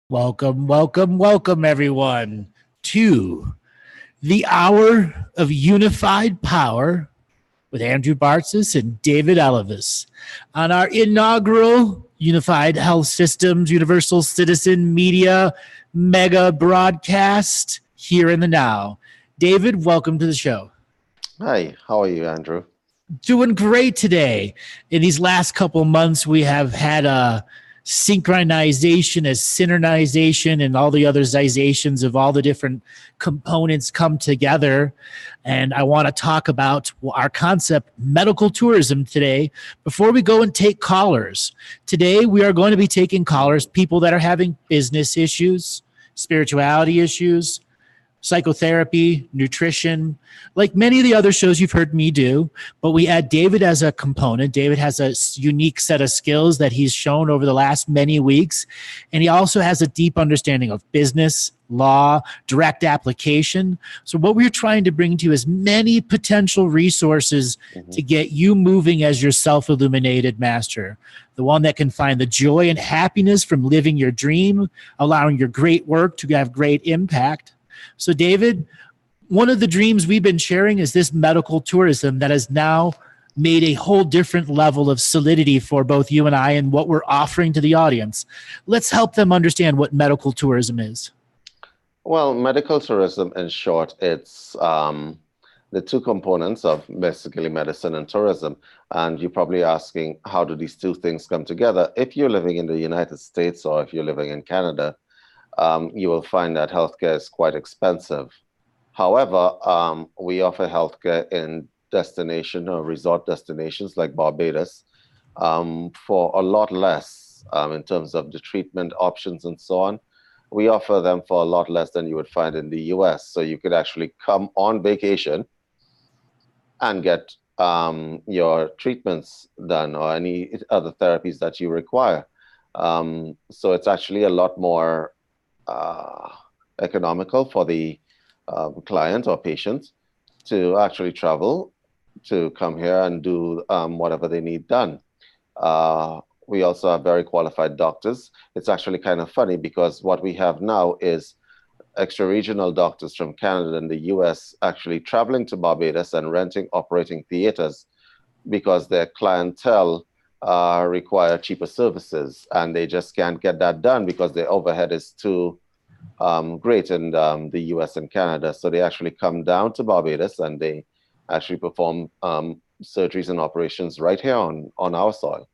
Welcome, welcome, welcome, everyone, to the Hour of Unified Power with Andrew Bartzis and David Ellis on our inaugural Unified Health Systems Universal Citizen Media mega broadcast here in the now. David, welcome to the show. Hi, how are you, Andrew? Doing great today. In these last couple months, we have had a synchronization, a synchronization, and all the other zizations of all the different components come together. And I want to talk about our concept, medical tourism, today. Before we go and take callers, today we are going to be taking callers, people that are having business issues, spirituality issues, psychotherapy, nutrition, like many of the other shows you've heard me do. But we add David as a component. David has a unique set of skills that he's shown over the last many weeks. And he also has a deep understanding of business, law, direct application. So what we're trying to bring to you is many potential resources to get you moving as your self-illuminated master, the one that can find the joy and happiness from living your dream, allowing your great work to have great impact. So, David, one of the dreams we've been sharing is this medical tourism that has now made a whole different level of solidity for both you and I and what we're offering to the audience. Let's help them understand what medical tourism is. Well, medical tourism, in short, it's the two components of basically medicine and tourism. And you're probably asking, how do these two things come together? If you're living in the United States or if you're living in Canada, you will find that healthcare is quite expensive. However, we offer healthcare in destination or resort destinations like Barbados for a lot less in terms of the treatment options and so on. We offer them for a lot less than you would find in the US. So you could actually come on vacation and get your treatments done or any other therapies that you require. So it's actually a lot more economical for the client or patient to actually travel to come here and do whatever they need done. We also have very qualified doctors. It's actually kind of funny because what we have now is extra-regional doctors from Canada and the US actually traveling to Barbados and renting operating theaters because their clientele require cheaper services, and they just can't get that done because the overhead is too great in the US and Canada. So they actually come down to Barbados and they actually perform surgeries and operations right here on our soil.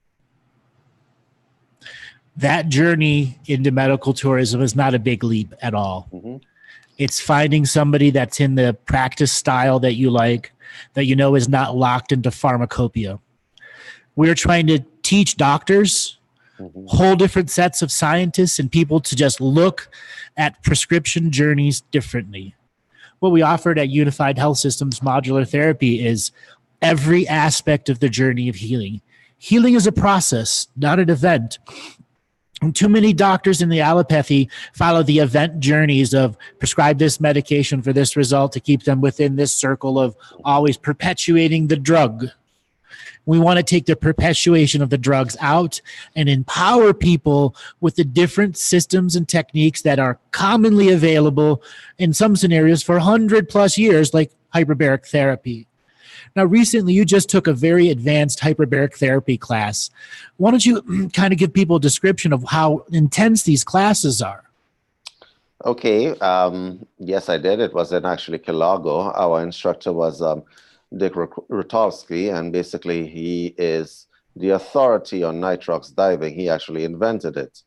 That journey into medical tourism is not a big leap at all. It's finding somebody that's in the practice style that you like, that you know is not locked into pharmacopoeia. We're trying to teach doctors, whole different sets of scientists and people to just look at prescription journeys differently. What we offered at Unified Health Systems Modular Therapy is every aspect of the journey of healing. Healing is a process, not an event. And too many doctors in the allopathy follow the event journeys of prescribe this medication for this result to keep them within this circle of always perpetuating the drug. We want to take the perpetuation of the drugs out and empower people with the different systems and techniques that are commonly available in some scenarios for 100 plus years, like hyperbaric therapy. Now, recently, you just took a very advanced hyperbaric therapy class. Why don't you kind of give people a description of how intense these classes are? Okay. Yes, I did. It was in actually Kilago. Our instructor was Dick Rutowski, and basically he is the authority on nitrox diving. He actually invented it.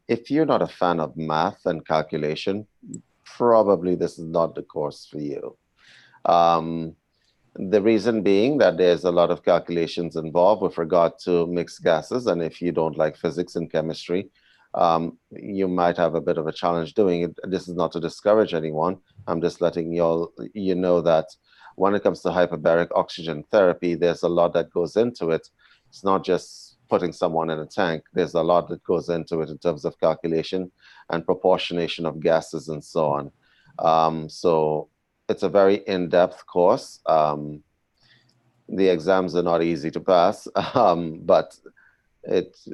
If you're not a fan of math and calculation, probably this is not the course for you. The reason being that there's a lot of calculations involved with regard to mixed gases, and if you don't like physics and chemistry, you might have a bit of a challenge doing it. This is not to discourage anyone. I'm just letting you know that when it comes to hyperbaric oxygen therapy, there's a lot that goes into it. It's not just putting someone in a tank. There's a lot that goes into it in terms of calculation and proportionation of gases and so on. So it's a very in-depth course. The exams are not easy to pass, but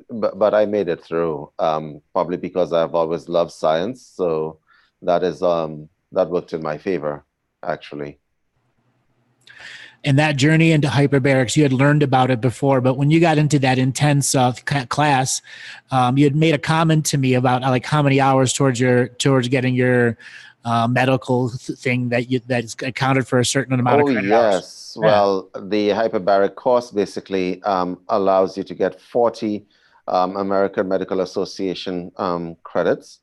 but I made it through, probably because I've always loved science. So that is that worked in my favor, actually. And that journey into hyperbarics, you had learned about it before, but when you got into that intense class, you had made a comment to me about like how many hours towards getting your medical thing that's accounted for a certain amount of Oh, credit hours. yes. Yeah. Well, the hyperbaric course basically allows you to get 40 American Medical Association credits.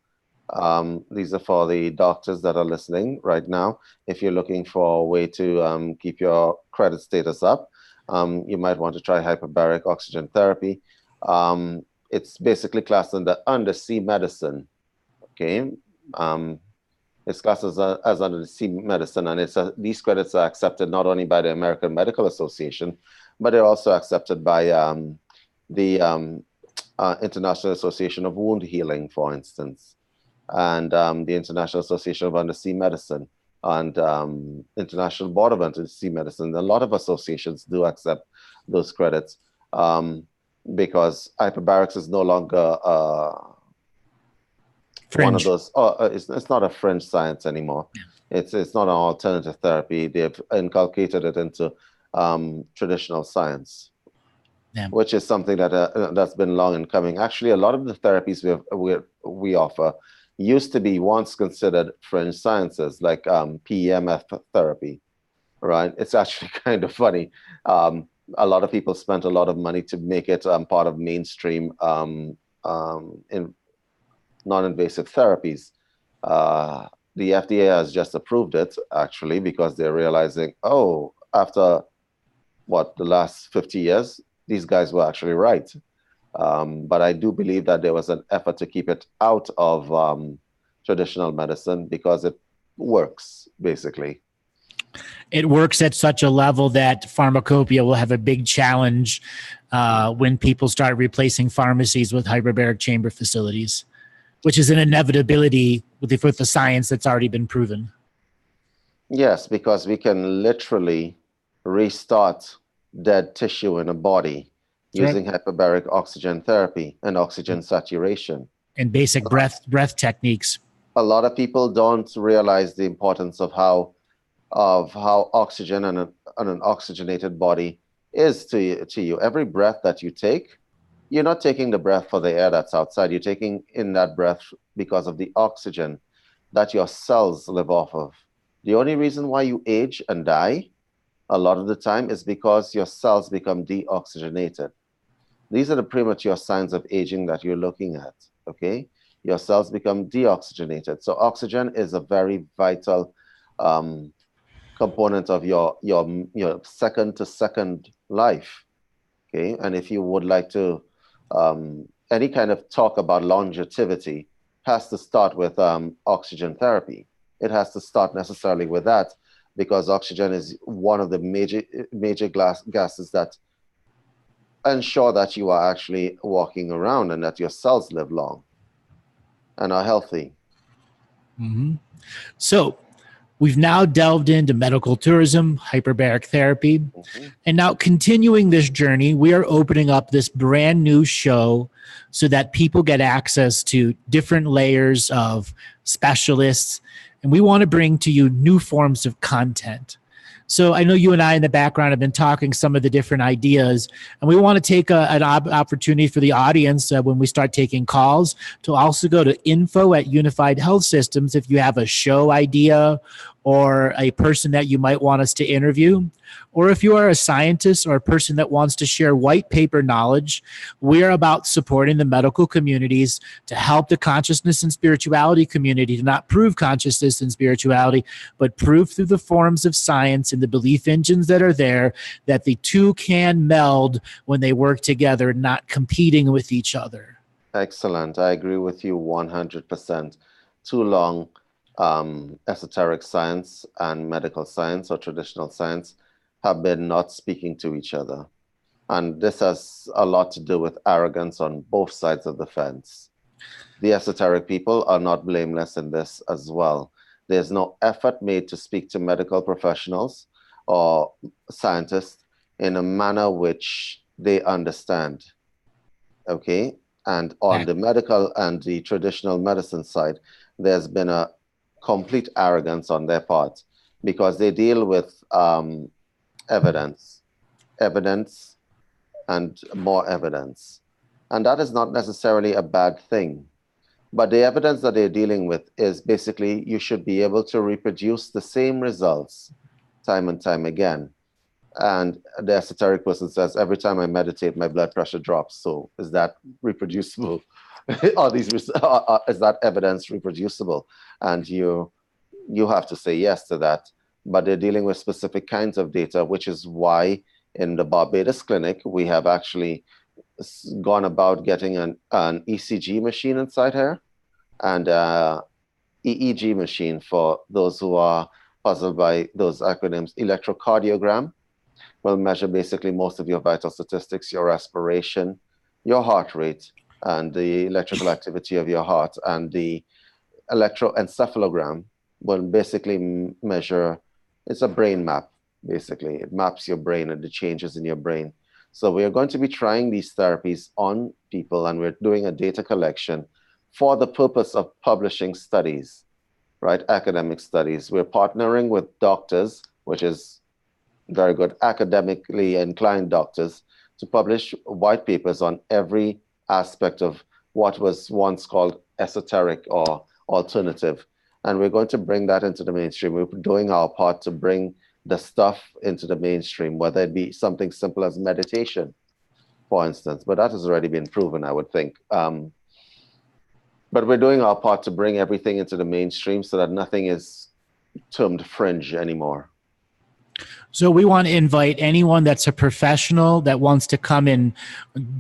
These are for the doctors that are listening right now. If you're looking for a way to keep your credit status up, you might want to try hyperbaric oxygen therapy. It's basically classed under undersea medicine. Okay. It's classed as undersea medicine, and these credits are accepted not only by the American Medical Association, but they're also accepted by the International Association of Wound Healing, for instance, and the International Association of Undersea Medicine, and International Board of Undersea Medicine. A lot of associations do accept those credits because hyperbarics is no longer one of those. It's not a fringe science anymore. Yeah. It's not an alternative therapy. They've inculcated it into traditional science. Yeah. Which is something that that's been long in coming. Actually, a lot of the therapies we offer used to be once considered fringe sciences, like PEMF therapy, right? It's actually kind of funny. A lot of people spent a lot of money to make it part of mainstream in non-invasive therapies. The FDA has just approved it, actually, because they're realizing, oh, after the last 50 years, these guys were actually right. But I do believe that there was an effort to keep it out of traditional medicine because it works, basically. It works at such a level that pharmacopoeia will have a big challenge when people start replacing pharmacies with hyperbaric chamber facilities, which is an inevitability with the science that's already been proven. Yes, because we can literally restart dead tissue in a body using hyperbaric oxygen therapy and oxygen saturation. And basic breath techniques. A lot of people don't realize the importance of how oxygen and an oxygenated body is to you. Every breath that you take, you're not taking the breath for the air that's outside. You're taking in that breath because of the oxygen that your cells live off of. The only reason why you age and die a lot of the time is because your cells become deoxygenated. These are the premature signs of aging that you're looking at, okay? Your cells become deoxygenated. So oxygen is a very vital component of your second to second life, okay? And if you would like to, any kind of talk about longevity has to start with oxygen therapy. It has to start necessarily with that because oxygen is one of the major gases that ensure that you are actually walking around and that your cells live long and are healthy. Mm-hmm. So we've now delved into medical tourism, hyperbaric therapy, and now continuing this journey, we are opening up this brand new show so that people get access to different layers of specialists, and we want to bring to you new forms of content. So I know you and I in the background have been talking some of the different ideas, and we want to take an opportunity for the audience when we start taking calls to also go to info@Unified Health Systems if you have a show idea or a person that you might want us to interview. Or if you are a scientist or a person that wants to share white paper knowledge, we are about supporting the medical communities to help the consciousness and spirituality community to not prove consciousness and spirituality, but prove through the forms of science and the belief engines that are there that the two can meld when they work together, not competing with each other. Excellent. I agree with you 100%. Too long, esoteric science and medical science or traditional science have been not speaking to each other. And this has a lot to do with arrogance on both sides of the fence. The esoteric people are not blameless in this as well. There's no effort made to speak to medical professionals or scientists in a manner which they understand. okay? And on the medical and the traditional medicine side, there's been a complete arrogance on their part because they deal with evidence, and more evidence. And that is not necessarily a bad thing. But the evidence that they're dealing with is basically you should be able to reproduce the same results time and time again. And the esoteric person says, every time I meditate, my blood pressure drops. So is that reproducible? Is that evidence reproducible? And you have to say yes to that. But they're dealing with specific kinds of data, which is why in the Barbados clinic, we have actually gone about getting an ECG machine inside here and EEG machine for those who are puzzled by those acronyms. Electrocardiogram will measure basically most of your vital statistics, your respiration, your heart rate, and the electrical activity of your heart. And the electroencephalogram will basically measure, it's a brain map, basically. It maps your brain and the changes in your brain. So we are going to be trying these therapies on people, and we're doing a data collection for the purpose of publishing studies, right? Academic studies. We're partnering with doctors, which is very good, academically inclined doctors, to publish white papers on every aspect of what was once called esoteric or alternative. And we're going to bring that into the mainstream. We're doing our part to bring the stuff into the mainstream, whether it be something simple as meditation, for instance, but that has already been proven, I would think. But we're doing our part to bring everything into the mainstream so that nothing is termed fringe anymore. So we want to invite anyone that's a professional that wants to come and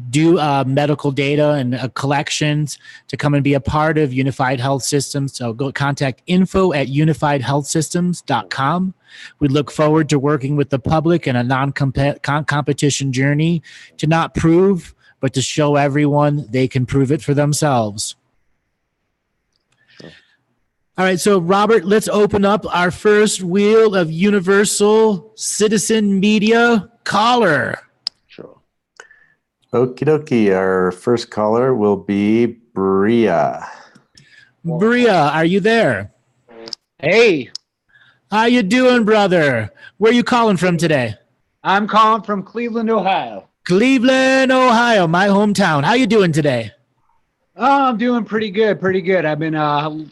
do medical data and collections to come and be a part of Unified Health Systems. So go contact info@unifiedhealthsystems.com. We look forward to working with the public in a non-competition journey to not prove, but to show everyone they can prove it for themselves. All right, so Robert, let's open up our first wheel of Universal Citizen Media caller. Sure. Okie dokie. Our first caller will be Bria. Bria, are you there? Hey, How you doing, brother? Where are you calling from today? I'm calling from Cleveland, Ohio. Cleveland, Ohio, my hometown. How you doing today? Oh, I'm doing pretty good, pretty good. I've been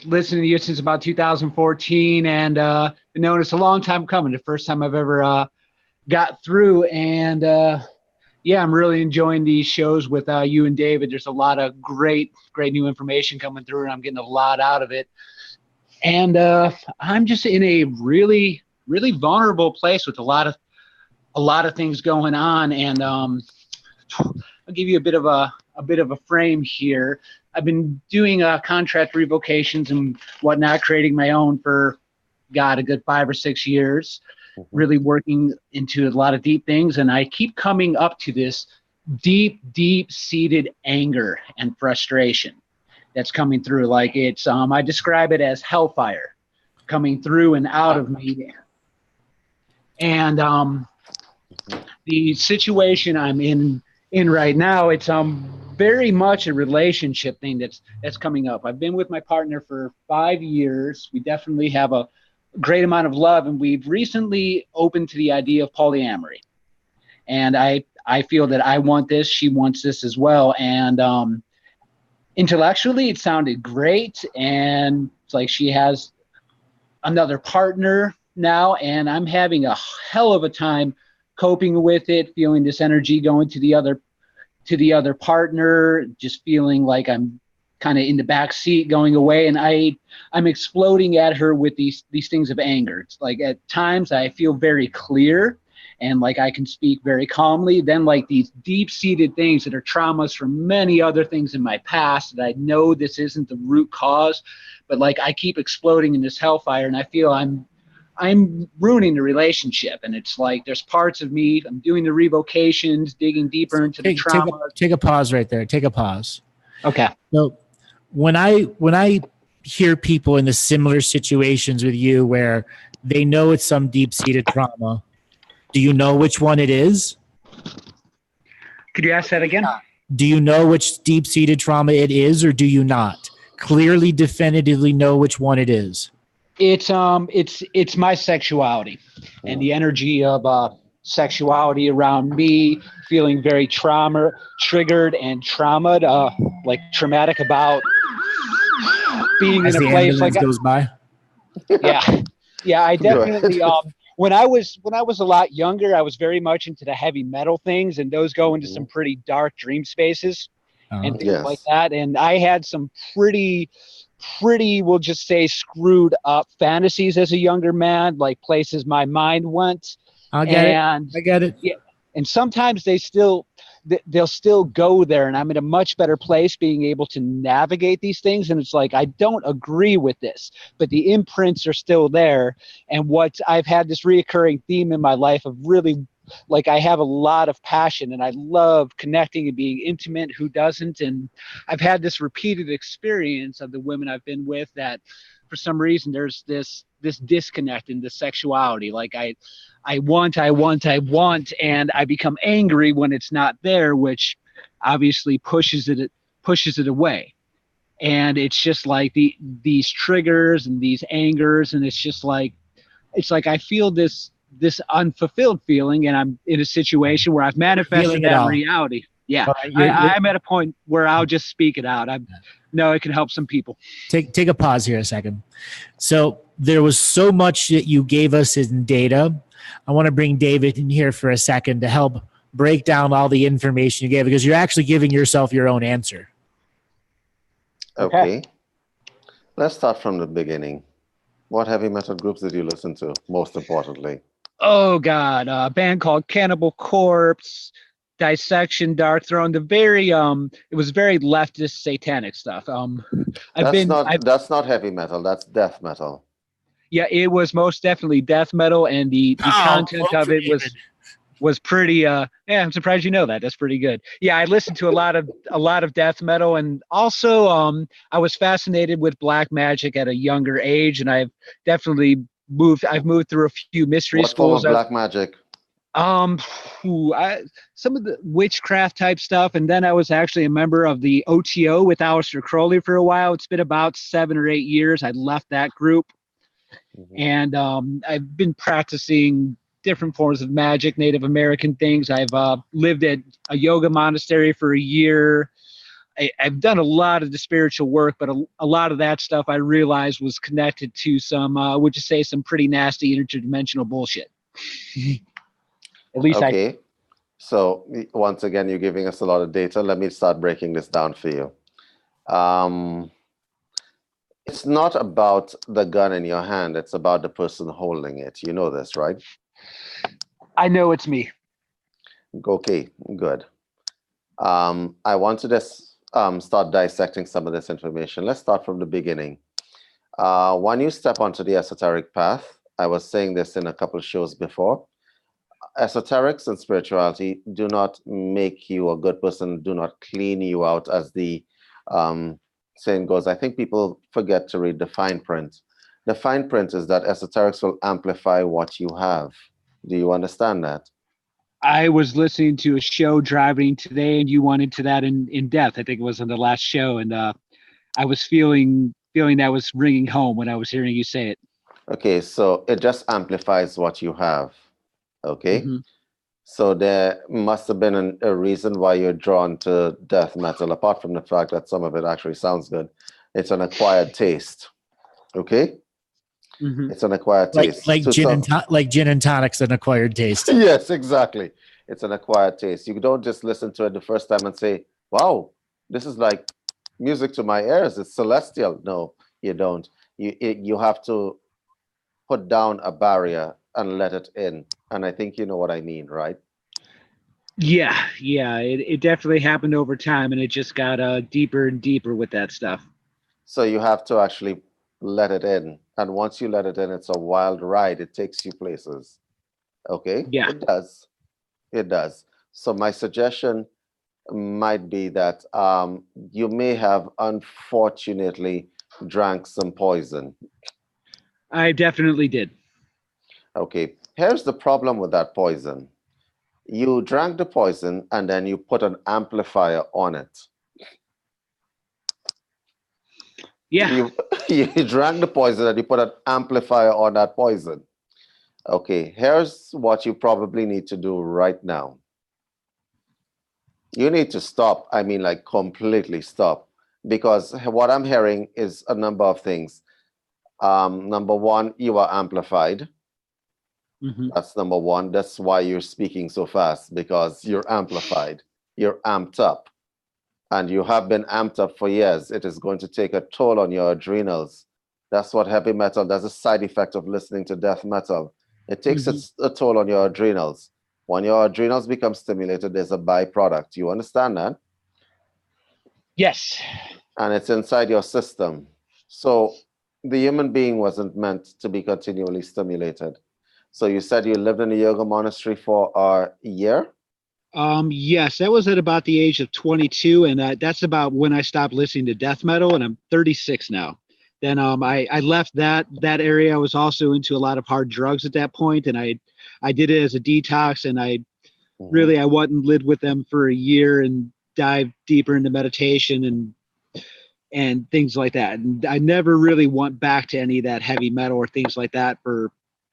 listening to you since about 2014 and been knowing it's a long time coming. The first time I've ever got through. And yeah, I'm really enjoying these shows with you and David. There's a lot of great new information coming through, and I'm getting a lot out of it. And I'm just in a really vulnerable place with a lot of things going on. And I'll give you a bit of a frame here. I've been doing contract revocations and whatnot, creating my own for a good 5 or 6 years, really working into a lot of deep things. And I keep coming up to this deep seated anger and frustration that's coming through. Like it's, I describe it as hellfire coming through and out of me. And the situation I'm in right now, it's very much a relationship thing that's coming up. I've been with my partner for 5 years. We definitely have a great amount of love, and we've recently opened to the idea of polyamory. And I feel that I want this, she wants this as well. And intellectually, it sounded great, and it's like she has another partner now, and I'm having a hell of a time coping with it, feeling this energy going to the other partner, just feeling like I'm kind of in the back seat going away, and I'm exploding at her with these things of anger. It's like at times I feel very clear and like I can speak very calmly. Then like these deep-seated things that are traumas from many other things in my past that I know this isn't the root cause, but like I keep exploding in this hellfire, and I feel I'm ruining the relationship. And it's like there's parts of me, I'm doing the revocations, digging deeper into the trauma. Take a pause right there. Take a pause. Okay. So when I hear people in the similar situations with you where they know it's some deep-seated trauma, do you know which one it is? Could you ask that again? Do you know which deep-seated trauma it is, or do you not clearly, definitively know which one it is? It's my sexuality and the energy of sexuality around me, feeling very triggered and like traumatic about being As in a the place ambulance like goes by. yeah, I definitely when I was a lot younger, I was very much into the heavy metal things, and those go into some pretty dark dream spaces and things like that. And I had some pretty, we'll just say, screwed up fantasies as a younger man, like places my mind went. I get it. Yeah, and sometimes they'll still go there, and I'm in a much better place being able to navigate these things. And it's like, I don't agree with this, but the imprints are still there. And what I've had this reoccurring theme in my life of really, like, I have a lot of passion and I love connecting and being intimate. Who doesn't? And I've had this repeated experience of the women I've been with that for some reason there's this disconnect in the sexuality. Like I want, and I become angry when it's not there, which obviously pushes it away. And it's just like these triggers and these angers, and it's like I feel this unfulfilled feeling, and I'm in a situation where I've manifested that reality. Yeah, I'm at a point where I'll just speak it out. I know it can help some people. Take a pause here a second. So there was so much that you gave us in data. I want to bring David in here for a second to help break down all the information you gave, because you're actually giving yourself your own answer. Okay. Let's start from the beginning. What heavy metal groups did you listen to, most importantly? Oh, God. A band called Cannibal Corpse, Dissection, Dark Throne. It was very leftist satanic stuff. That's not heavy metal. That's death metal. Yeah, it was most definitely death metal, and the content of it was pretty. I'm surprised you know that. That's pretty good. Yeah, I listened to a lot of death metal, and also I was fascinated with black magic at a younger age, and I've definitely moved through a few mystery schools. What form of black magic? Some of the witchcraft type stuff, and then I was actually a member of the OTO with Aleister Crowley for a while. It's been about 7 or 8 years. I left that group. And I've been practicing different forms of magic, Native American things. I've lived at a yoga monastery for a year. I've done a lot of the spiritual work, but a lot of that stuff I realized was connected to some, would you say, some pretty nasty interdimensional bullshit. At least okay. So once again, you're giving us a lot of data. Let me start breaking this down for you. It's not about the gun in your hand. It's about the person holding it. You know this, right? I know it's me. Okay, good. I want to just start dissecting some of this information. Let's start from the beginning. When you step onto the esoteric path, I was saying this in a couple of shows before, esoterics and spirituality do not make you a good person, do not clean you out, as the saying goes. I think people forget to read the fine print. The fine print is that esoterics will amplify what you have. Do you understand that? I was listening to a show driving today, and you went into that in depth. I think it was on the last show, and I was feeling that was ringing home when I was hearing you say it. Okay, so it just amplifies what you have. Okay, so there must have been a reason why you're drawn to death metal, apart from the fact that some of it actually sounds good. It's an acquired taste. Okay, it's an acquired taste. Like gin and tonic's an acquired taste. Yes, exactly. It's an acquired taste. You don't just listen to it the first time and say, "Wow, this is like music to my ears. It's celestial." No, you don't. You have to put down a barrier and let it in. And I think you know what I mean, right? Yeah. It definitely happened over time, and it just got deeper and deeper with that stuff. So you have to actually let it in. And once you let it in, it's a wild ride. It takes you places. Okay? Yeah. It does. It does. So my suggestion might be that you may have unfortunately drank some poison. I definitely did. Okay. Here's the problem with that poison. You drank the poison and then you put an amplifier on it. Yeah. You drank the poison and you put an amplifier on that poison. Okay, here's what you probably need to do right now. You need to stop. I mean, like completely stop. Because what I'm hearing is a number of things. Number one, you are amplified. That's number one. That's why you're speaking so fast, because you're amplified. You're amped up. And you have been amped up for years. It is going to take a toll on your adrenals. That's what heavy metal, that's a side effect of listening to death metal. It takes a toll on your adrenals. When your adrenals become stimulated, there's a byproduct. You understand that? Yes. And it's inside your system. So the human being wasn't meant to be continually stimulated. So you said you lived in a yoga monastery for a year? Yes, that was at about the age of 22, and that's about when I stopped listening to death metal, and I'm 36 now. Then I left that area. I was also into a lot of hard drugs at that point, and I did it as a detox, and I went and lived with them for a year and dived deeper into meditation and things like that. And I never really went back to any of that heavy metal or things like that for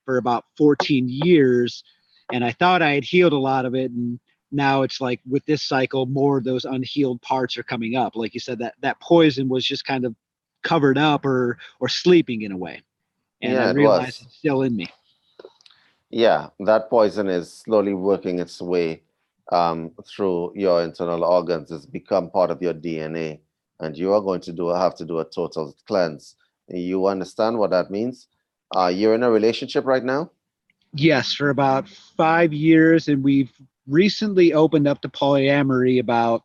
about 14 years. And I thought I had healed a lot of it. And now it's like with this cycle, more of those unhealed parts are coming up. Like you said, that poison was just kind of covered up or sleeping in a way. And I realized it's still in me. Yeah, that poison is slowly working its way through your internal organs. It's become part of your DNA. And you are going to have to do a total cleanse. You understand what that means? You're in a relationship right now? Yes, for about 5 years, and we've recently opened up to polyamory about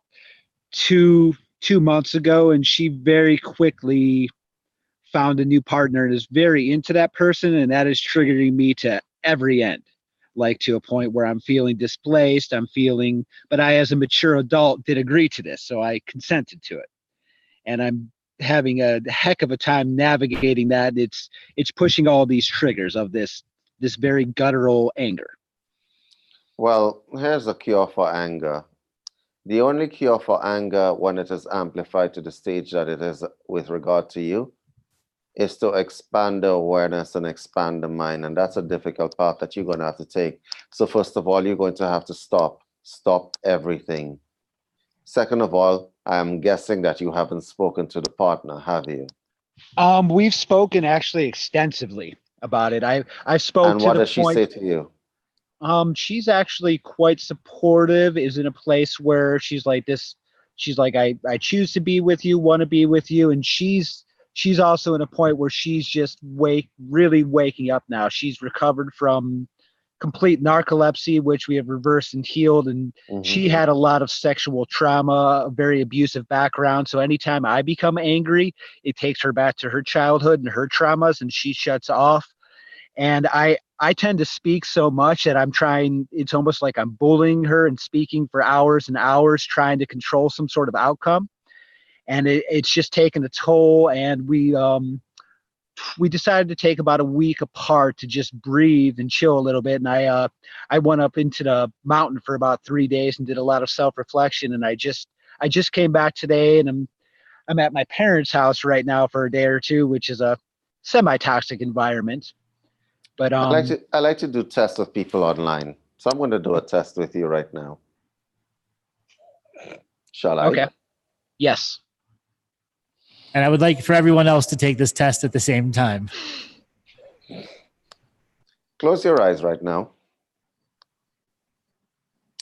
two months ago, and she very quickly found a new partner and is very into that person, and that is triggering me to every end, like to a point where I'm feeling displaced. But I, as a mature adult, did agree to this, so I consented to it, and I'm having a heck of a time navigating that. It's pushing all these triggers of this very guttural anger. Well, here's a cure for anger. The only cure for anger when it is amplified to the stage that it is with regard to you is to expand the awareness and expand the mind. And that's a difficult path that you're going to have to take. So first of all, you're going to have to stop everything. Second of all, I'm guessing that you haven't spoken to the partner, have you? We've spoken actually extensively about it. I spoke and to what the does she point, say to you? She's actually quite supportive, is in a place where she's like this. She's like, I choose to be with you, want to be with you. And she's also in a point where she's just really waking up now. She's recovered from complete narcolepsy, which we have reversed and healed. And she had a lot of sexual trauma, a very abusive background. So anytime I become angry, it takes her back to her childhood and her traumas, and she shuts off. And I tend to speak so much that it's almost like I'm bullying her and speaking for hours and hours, trying to control some sort of outcome. And it's just taken a toll. And we decided to take about a week apart to just breathe and chill a little bit. And I went up into the mountain for about 3 days and did a lot of self-reflection. And I just came back today, and I'm at my parents' house right now for a day or two, which is a semi-toxic environment. But I like to do tests with people online. So I'm going to do a test with you right now. Shall I? Okay. Yes. And I would like for everyone else to take this test at the same time. Close your eyes right now.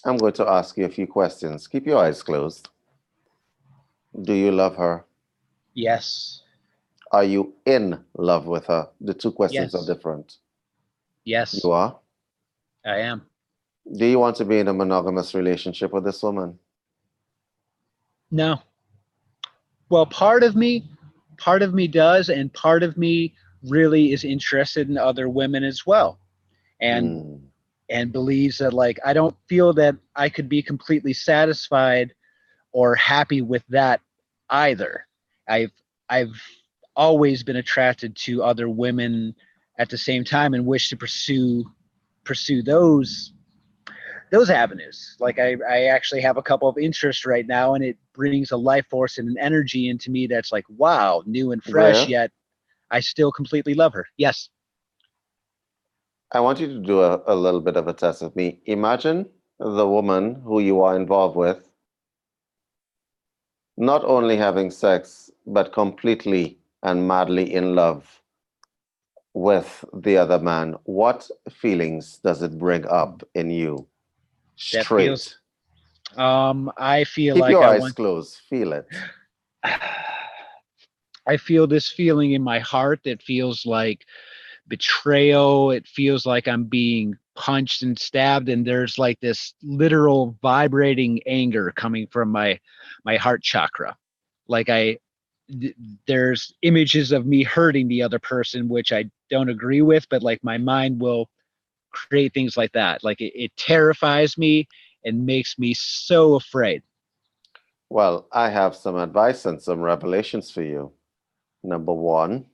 I'm going to ask you a few questions. Keep your eyes closed. Do you love her? Yes. Are you in love with her? The two questions are different. Yes. You are? I am. Do you want to be in a monogamous relationship with this woman? No. Well, part of me does, and part of me really is interested in other women as well. And believes that, like, I don't feel that I could be completely satisfied or happy with that either. I've always been attracted to other women at the same time and wish to pursue those those avenues. Like I actually have a couple of interests right now, and it brings a life force and an energy into me that's like, wow, new and fresh, Bria, yet I still completely love her. Yes. I want you to do a little bit of a test with me. Imagine the woman who you are involved with not only having sex, but completely and madly in love with the other man. What feelings does it bring up in you? That Straight. feels, I feel Keep like your I eyes want, closed. Feel it. I feel this feeling in my heart that feels like betrayal. It feels like I'm being punched and stabbed, and there's like this literal vibrating anger coming from my heart chakra. Like there's images of me hurting the other person, which I don't agree with, but like my mind will create things like that. Like it terrifies me and makes me so afraid. Well, I have some advice and some revelations for you. Number one,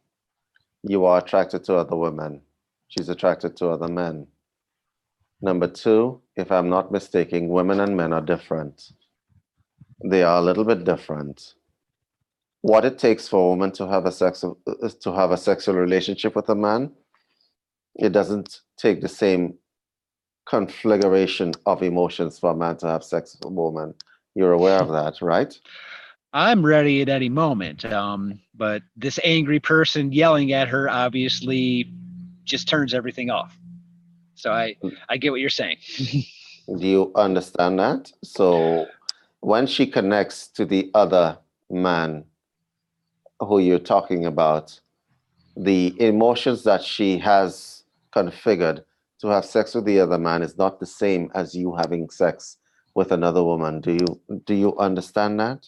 you are attracted to other women. She's attracted to other men. Number two, if I'm not mistaken, women and men are different. They are a little bit different. What it takes for a woman to have a sexual relationship with a man, it doesn't take the same configuration of emotions for a man to have sex with a woman. You're aware of that, right? I'm ready at any moment. But this angry person yelling at her obviously just turns everything off. So I get what you're saying. Do you understand that? So when she connects to the other man who you're talking about, the emotions that she has configured to have sex with the other man is not the same as you having sex with another woman. Do you understand that?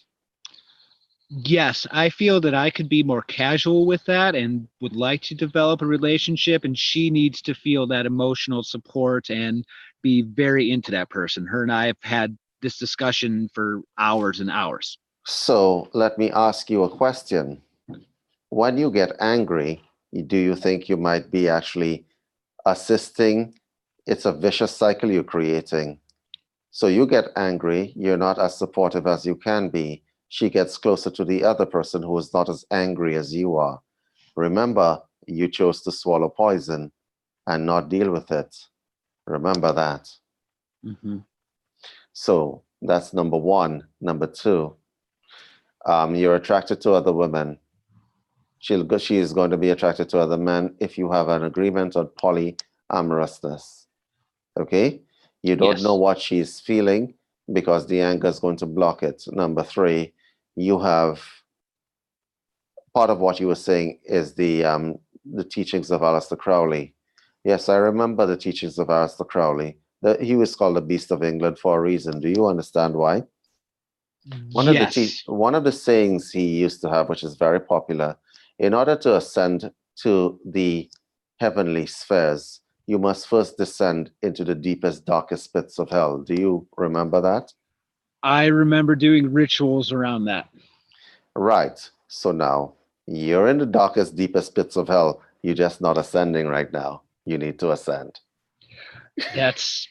Yes, I feel that I could be more casual with that and would like to develop a relationship, and she needs to feel that emotional support and be very into that person. Her and I have had this discussion for hours and hours. So let me ask you a question. When you get angry, do you think you might be actually assisting? It's a vicious cycle you're creating. So you get angry, you're not as supportive as you can be. She gets closer to the other person who is not as angry as you are. Remember, you chose to swallow poison and not deal with it. Remember that. Mm-hmm. So that's number one. Number two, you're attracted to other women. She is going to be attracted to other men if you have an agreement on polyamorousness. Okay? You don't know Yes. what she's feeling because the anger is going to block it. Number three, you have part of what you were saying is the teachings of Aleister Crowley. Yes, I remember the teachings of Aleister Crowley. He was called the Beast of England for a reason. Do you understand why? Yes. One of the sayings he used to have, which is very popular, in order to ascend to the heavenly spheres, you must first descend into the deepest, darkest pits of hell. Do you remember that? I remember doing rituals around that. Right. So now you're in the darkest, deepest pits of hell. You're just not ascending right now. You need to ascend. That's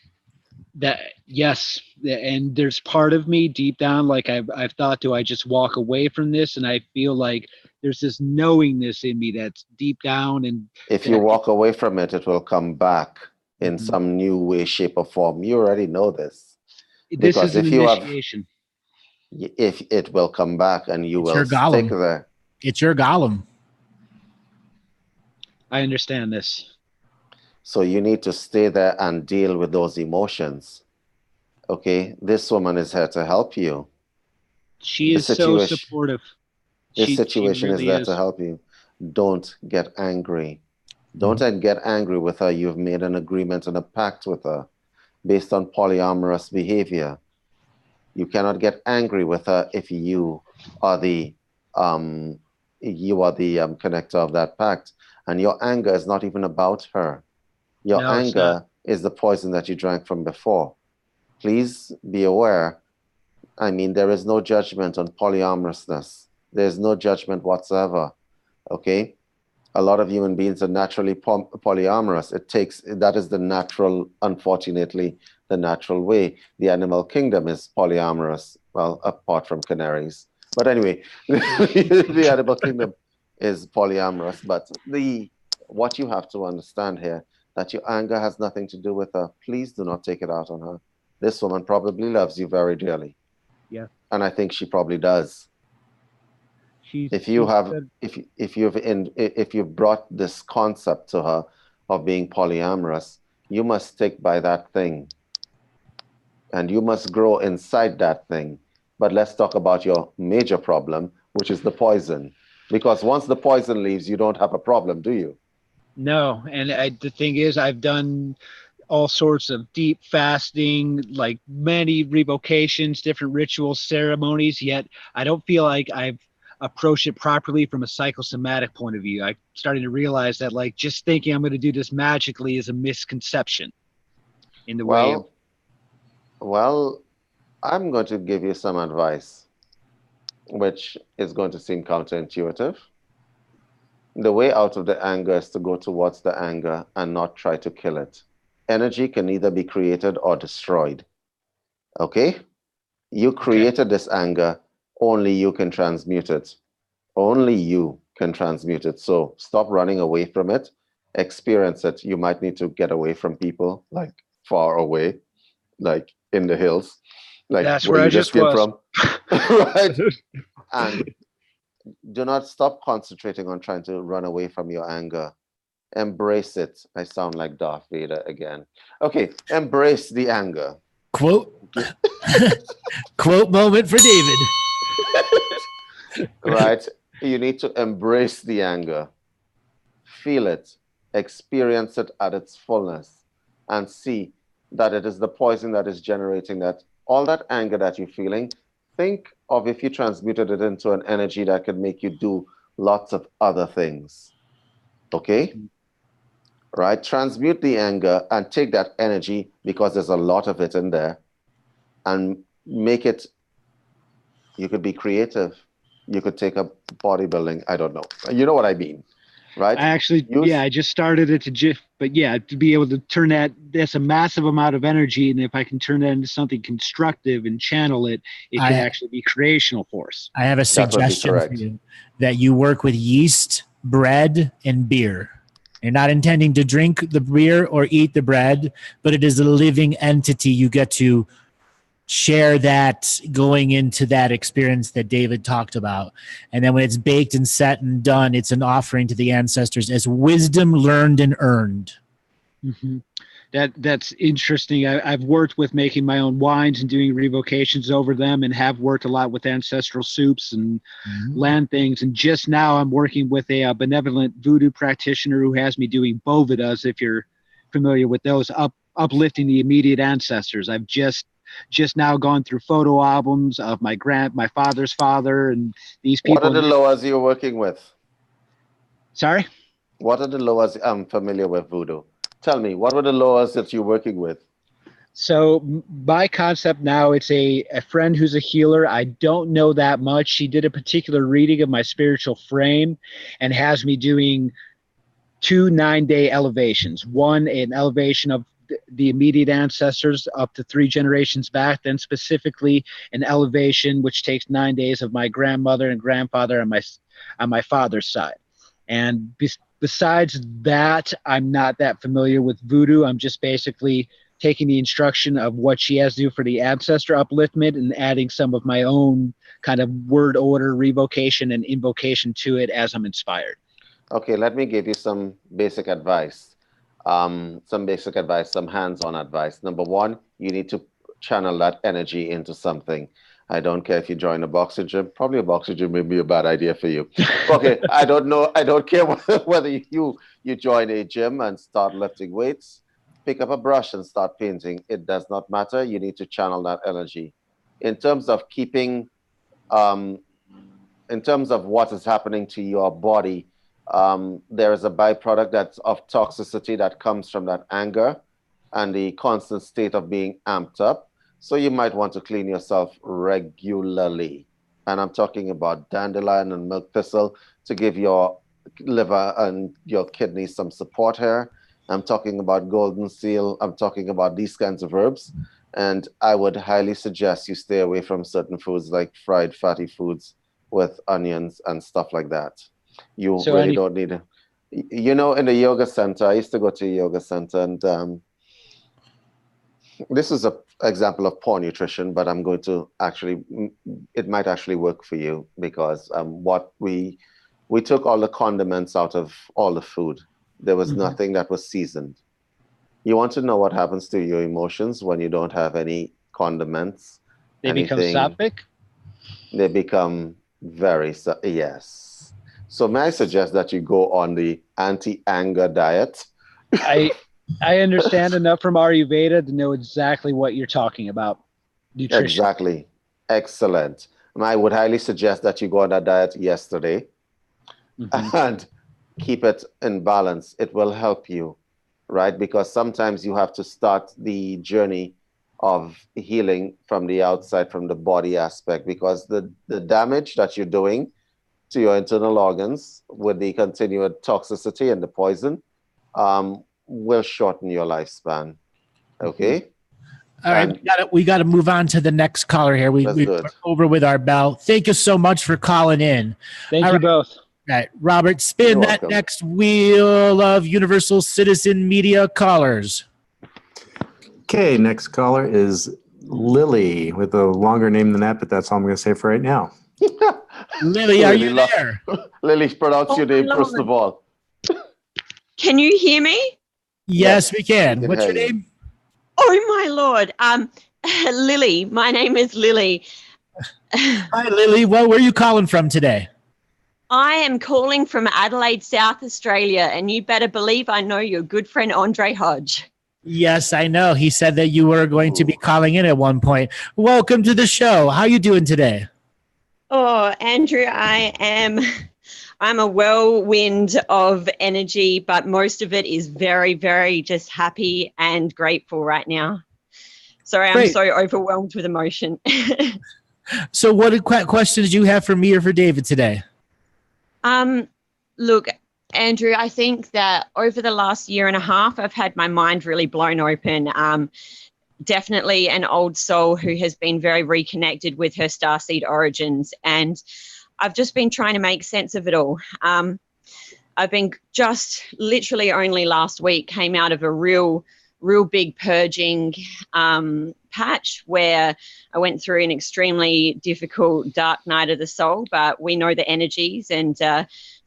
that. Yes. And there's part of me deep down, like I've thought, do I just walk away from this? And I feel like there's this knowingness in me that's deep down, and If you that walk away from it, it will come back in Mhm. some new way, shape, or form. You already know this. This Because is an if you have, initiation. if it will come back and you It's will your stick golem. there. It's your golem. I understand this. So you need to stay there and deal with those emotions. Okay, this woman is here to help you. She The is so situation, supportive. this She situation is really there to is. help you. Don't get angry. Don't Mhm. get angry with her. You've made an agreement and a pact with her based on polyamorous behavior. You cannot get angry with her if are the um, you are the connector of that pact, and your anger is not even about her. Your No, it's not. anger is the poison that you drank from before. Please be aware. I mean, there is no judgment on polyamorousness. There's no judgment whatsoever. Okay? A lot of human beings are naturally polyamorous. That is the natural, unfortunately, the natural way. The animal kingdom is polyamorous, well, apart from canaries. But anyway, the animal kingdom is polyamorous. But what you have to understand here, that your anger has nothing to do with her. Please do not take it out on her. This woman probably loves you very dearly. Yeah. And I think she probably does. If you've brought this concept to her of being polyamorous, you must stick by that thing. And you must grow inside that thing. But let's talk about your major problem, which is the poison. Because once the poison leaves, you don't have a problem, do you? No. And the thing is, I've done all sorts of deep fasting, like many revocations, different rituals, ceremonies, yet I don't feel like I've approached it properly from a psychosomatic point of view. I'm starting to realize that like just thinking I'm going to do this magically is a misconception in the way of... Well, I'm going to give you some advice, which is going to seem counterintuitive. The way out of the anger is to go towards the anger and not try to kill it. Energy can either be created or destroyed. Okay? You created this anger, only you can transmute it. Only you can transmute it. So stop running away from it. Experience it. You might need to get away from people, like far away, like in the hills, like that's where I you just came from. Right? And do not stop concentrating on trying to run away from your anger. Embrace it. I sound like Darth Vader again. Okay, embrace the anger. Quote. Quote moment for David. Right? You need to embrace the anger. Feel it. Experience it at its fullness. And see that it is the poison that is generating that. All that anger that you're feeling, think of if you transmuted it into an energy that could make you do lots of other things. Okay? Right? Transmute the anger and take that energy, because there's a lot of it in there, and make it, you could be creative. You could take up bodybuilding. I don't know. You know what I mean, right? I actually, I just started it but to be able to turn that's a massive amount of energy. And if I can turn that into something constructive and channel it, it can actually be creational force. I have a suggestion for you, that you work with yeast, bread, and beer. You're not intending to drink the beer or eat the bread, but it is a living entity. You get to share that going into that experience that David talked about. And then when it's baked and set and done, it's an offering to the ancestors as wisdom learned and earned. Mm-hmm. That's interesting. I've worked with making my own wines and doing revocations over them, and have worked a lot with ancestral soups and land things. And just now I'm working with a benevolent voodoo practitioner who has me doing bovidas, if you're familiar with those, uplifting the immediate ancestors. I've just now gone through photo albums of my father's father and these people. What are the loas you're working with? Sorry? What are the loas? I'm familiar with voodoo. Tell me, what were the loas that you're working with? So my concept now, it's a friend who's a healer. I don't know that much. She did a particular reading of my spiritual frame and has me doing 2 9-day elevations. One, an elevation of the immediate ancestors up to 3 generations back, then specifically an elevation which takes 9 days of my grandmother and grandfather on my father's side. And besides that, I'm not that familiar with voodoo. I'm just basically taking the instruction of what she has to do for the ancestor upliftment and adding some of my own kind of word order, revocation, and invocation to it as I'm inspired. Okay, let me give you some basic advice. Some hands-on advice. Number 1, you need to channel that energy into something. I don't care if you join a boxing gym. Probably a boxing gym may be a bad idea for you. Okay, I don't know. I don't care whether you join a gym and start lifting weights. Pick up a brush and start painting. It does not matter. You need to channel that energy. In terms of keeping, in terms of what is happening to your body, there is a byproduct of toxicity that comes from that anger and the constant state of being amped up. So you might want to clean yourself regularly. And I'm talking about dandelion and milk thistle to give your liver and your kidneys some support here. I'm talking about golden seal. I'm talking about these kinds of herbs. And I would highly suggest you stay away from certain foods like fried fatty foods with onions and stuff like that. You So really don't need it. You know, in the yoga center, I used to go to a yoga center, and this is an example of poor nutrition, but I'm going to actually, it might actually work for you because what we took all the condiments out of all the food. There was nothing that was seasoned. You want to know what happens to your emotions when you don't have any condiments? They become sattvic? They become very, yes. So may I suggest that you go on the anti-anger diet? I understand enough from Ayurveda to know exactly what you're talking about. Nutrition. Exactly. Excellent. And I would highly suggest that you go on that diet yesterday and keep it in balance. It will help you, right? Because sometimes you have to start the journey of healing from the outside, from the body aspect, because the damage that you're doing to your internal organs with the continued toxicity and the poison will shorten your lifespan. Okay? All right, we got to move on to the next caller here. We're over with our bell. Thank you so much for calling in. Thank you both. All right, Robert, spin that next wheel of Universal Citizen Media callers. Okay, next caller is Lily with a longer name than that, but that's all I'm going to say for right now. Lily, are you there? Lily, pronounce your name first of all. Can you hear me? Yes, we can. What's your name? Oh, my Lord. Lily. My name is Lily. Hi, Lily. Well, where are you calling from today? I am calling from Adelaide, South Australia, and you better believe I know your good friend Andre Hodge. Yes, I know. He said that you were going to be calling in at one point. Welcome to the show. How are you doing today? Oh, Andrew, I'm a whirlwind of energy, but most of it is very, very just happy and grateful right now. Sorry, I'm so overwhelmed with emotion. So what questions do you have for me or for David today? Look, Andrew, I think that over the last year and a half, I've had my mind really blown open. Definitely an old soul who has been very reconnected with her starseed origins. And I've just been trying to make sense of it all. I've been just literally only last week came out of a real big purging patch where I went through an extremely difficult dark night of the soul, but we know the energies and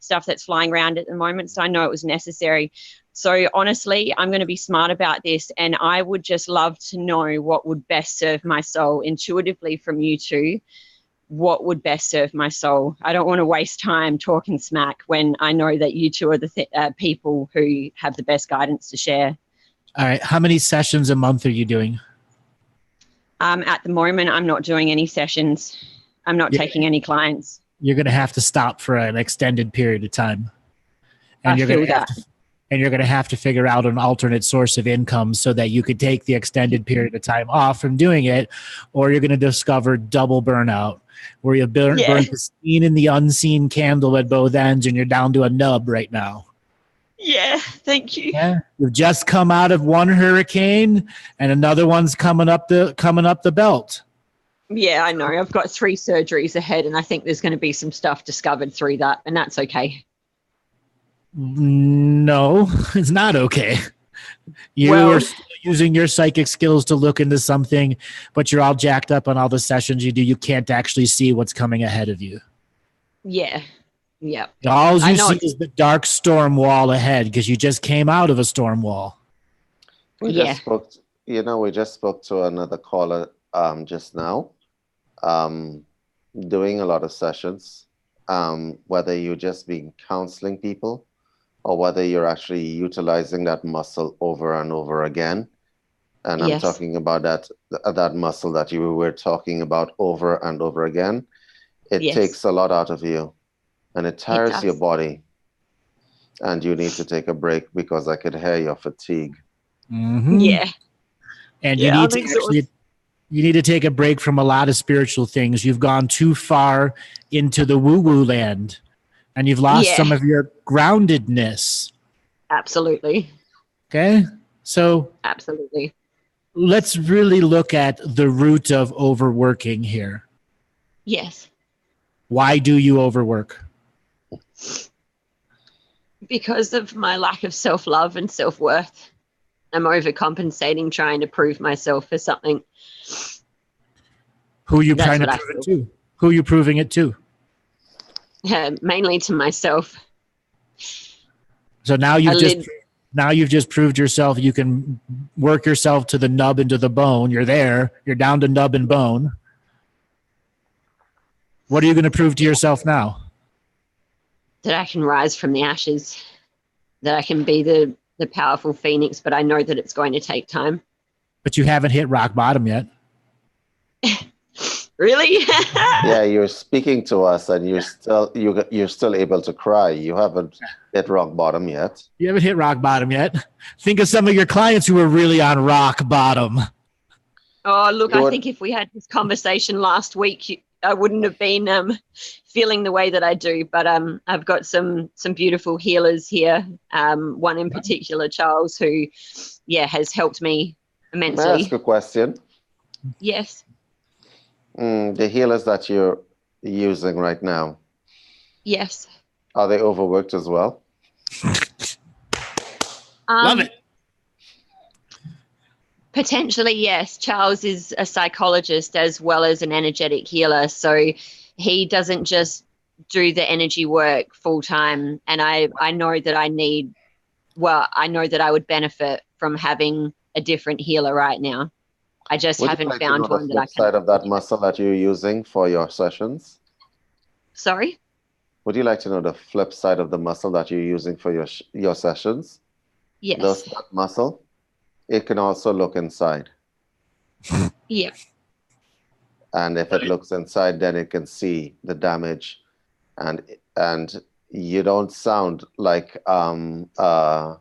stuff that's flying around at the moment. So I know it was necessary. So honestly, I'm going to be smart about this, and I would just love to know what would best serve my soul intuitively from you two. What would best serve my soul? I don't want to waste time talking smack when I know that you two are the people who have the best guidance to share. All right. How many sessions a month are you doing? At the moment, I'm not doing any sessions. I'm not taking any clients. You're going to have to stop for an extended period of time. And you're going to have to figure out an alternate source of income so that you could take the extended period of time off from doing it, or you're going to discover double burnout where you burn the seen and the unseen candle at both ends and you're down to a nub right now. Yeah, thank you. Yeah, you've just come out of one hurricane and another one's coming up the belt. Yeah, I know. I've got 3 surgeries ahead, and I think there's going to be some stuff discovered through that, and that's okay. No, it's not okay. You are still using your psychic skills to look into something, but you're all jacked up on all the sessions you do. You can't actually see what's coming ahead of you. Yeah. All you see is the dark storm wall ahead because you just came out of a storm wall. We just spoke to another caller just now, doing a lot of sessions, whether you're just being counseling people or whether you're actually utilizing that muscle over and over again. And I'm talking about that muscle that you were talking about over and over again. It takes a lot out of you. And it tires your body. And you need to take a break because I could hear your fatigue. Mm-hmm. Yeah. And you need to take a break from a lot of spiritual things. You've gone too far into the woo-woo land. And you've lost some of your groundedness. Absolutely. Okay. So Absolutely. let's really look at the root of overworking here. Yes. Why do you overwork? Because of my lack of self-love and self-worth. I'm overcompensating, trying to prove myself for something. Who are you That's trying to what I prove it to? Who are you proving it to? Mainly to myself. So now you've just proved yourself. You can work yourself to the nub and to the bone. You're there. You're down to nub and bone. What are you going to prove to yourself now? That I can rise from the ashes. That I can be the powerful phoenix, but I know that it's going to take time. But you haven't hit rock bottom yet. Really? Yeah, you're speaking to us, and you're still able to cry. You haven't hit rock bottom yet. You haven't hit rock bottom yet. Think of some of your clients who are really on rock bottom. Oh, look, I think if we had this conversation last week, I wouldn't have been feeling the way that I do. But I've got some beautiful healers here. One in particular, Charles, who, has helped me immensely. May I ask a question? Yes. The healers that you're using right now, Yes. are they overworked as well? Love it. Potentially, yes. Charles is a psychologist as well as an energetic healer. So he doesn't just do the energy work full time. And I know that I know that I would benefit from having a different healer right now. I just haven't found one that I can. Side of that muscle that you're using for your sessions? Sorry? Would you like to know the flip side of the muscle that you're using for your sessions? Yes. That muscle, it can also look inside. Yeah. And if it looks inside, then it can see the damage. And you don't sound like the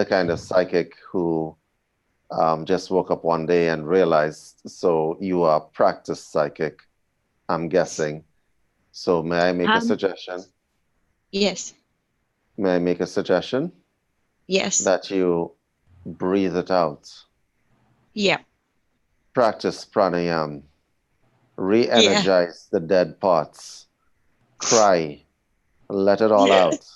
kind of psychic who just woke up one day and realized. So you are a practiced psychic, I'm guessing. So may I make a suggestion? Yes. May I make a suggestion? Yes. That you breathe it out. Yeah. Practice pranayam. Re-energize the dead parts. Cry. Let it all out.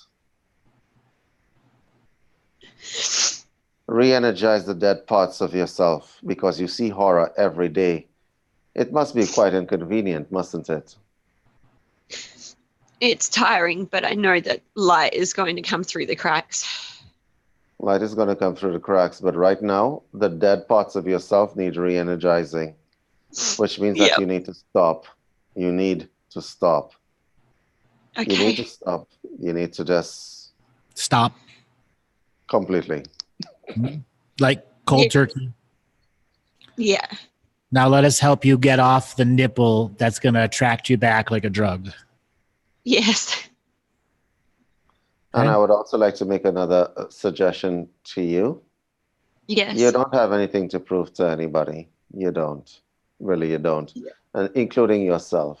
Re-energize the dead parts of yourself, because you see horror every day. It must be quite inconvenient, mustn't it? It's tiring, but I know that light is going to come through the cracks. Light is going to come through the cracks, but right now, the dead parts of yourself need re-energizing, which means that you need to stop. You need to stop. Okay. You need to stop. You need to just stop completely. Like cold turkey. Yeah. Now let us help you get off the nipple that's going to attract you back like a drug. Yes. And I would also like to make another suggestion to you. Yes. You don't have anything to prove to anybody. You don't. Really, you don't. Yeah. And including yourself.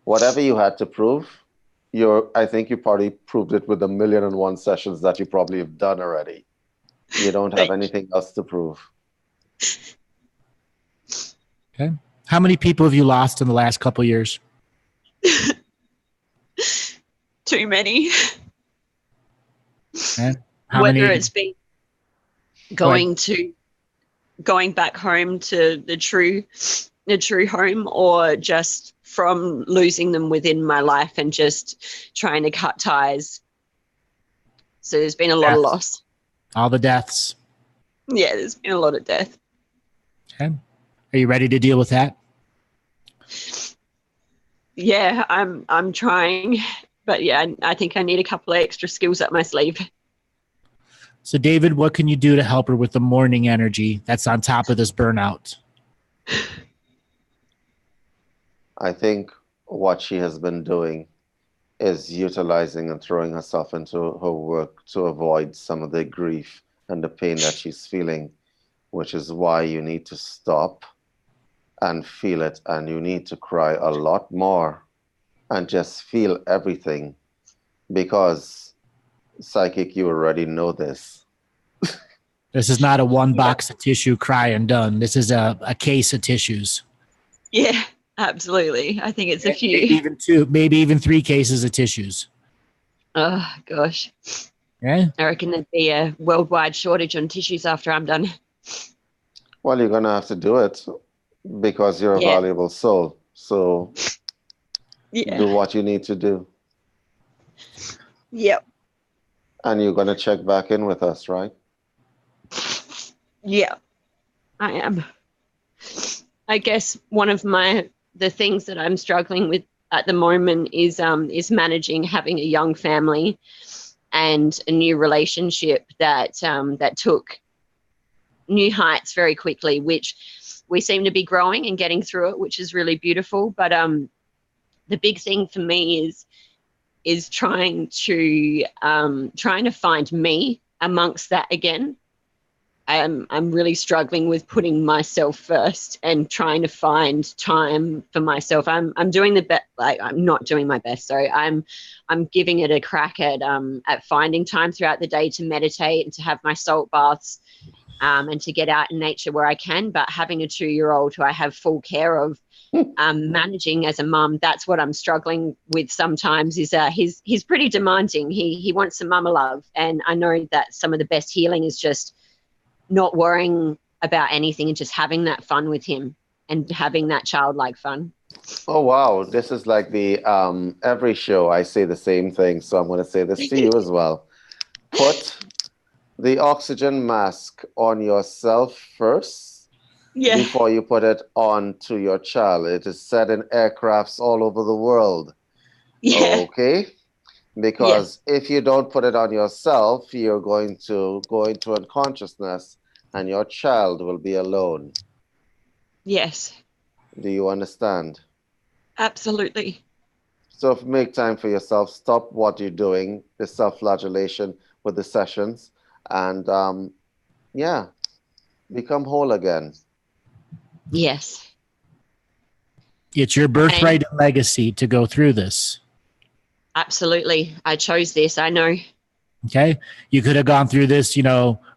Whatever you had to prove, I think you probably proved it with 1,000,001 sessions that you probably have done already. You don't have anything else to prove. Okay. How many people have you lost in the last couple of years? Too many. Okay. Whether it's been going back home to the true home, or just from losing them within my life and just trying to cut ties. So there's been a lot of loss. All the deaths. Yeah, there's been a lot of death. Okay. Are you ready to deal with that? Yeah, I'm trying, but I think I need a couple of extra skills up my sleeve. So David, what can you do to help her with the morning energy that's on top of this burnout? I think what she has been doing is utilizing and throwing herself into her work to avoid some of the grief and the pain that she's feeling, which is why you need to stop and feel it, and you need to cry a lot more and just feel everything, because psychic, you already know this. This is not a one box of tissue, cry and done. This is a case of tissues. Yeah, absolutely. I think it's a few. Maybe even two, maybe even 3 cases of tissues. Oh, gosh. Yeah. I reckon there'd be a worldwide shortage on tissues after I'm done. Well, you're going to have to do it because you're a valuable soul. So do what you need to do. Yep. And you're going to check back in with us, right? Yeah, I am. I guess one of the things that I'm struggling with at the moment is managing having a young family and a new relationship that took new heights very quickly, which we seem to be growing and getting through it, which is really beautiful. But the big thing for me is trying to find me amongst that again. I'm really struggling with putting myself first and trying to find time for myself. I'm doing the best. Like, I'm not doing my best. Sorry. I'm giving it a crack at finding time throughout the day to meditate and to have my salt baths, and to get out in nature where I can. But having a 2-year-old who I have full care of, managing as a mum, that's what I'm struggling with sometimes. Is he's pretty demanding. He wants some mama love, and I know that some of the best healing is just not worrying about anything and just having that fun with him and having that childlike fun. Oh, wow. This is like the every show I say the same thing. So I'm going to say this to you as well. Put the oxygen mask on yourself first before you put it on to your child. It is said in aircrafts all over the world. Okay? Because if you don't put it on yourself, you're going to go into unconsciousness and your child will be alone. Yes. Do you understand? Absolutely. So make time for yourself. Stop what you're doing, the self-flagellation with the sessions, and become whole again. Yes. It's your birthright and legacy to go through this. Absolutely. I chose this. I know. Okay. You could have gone through this,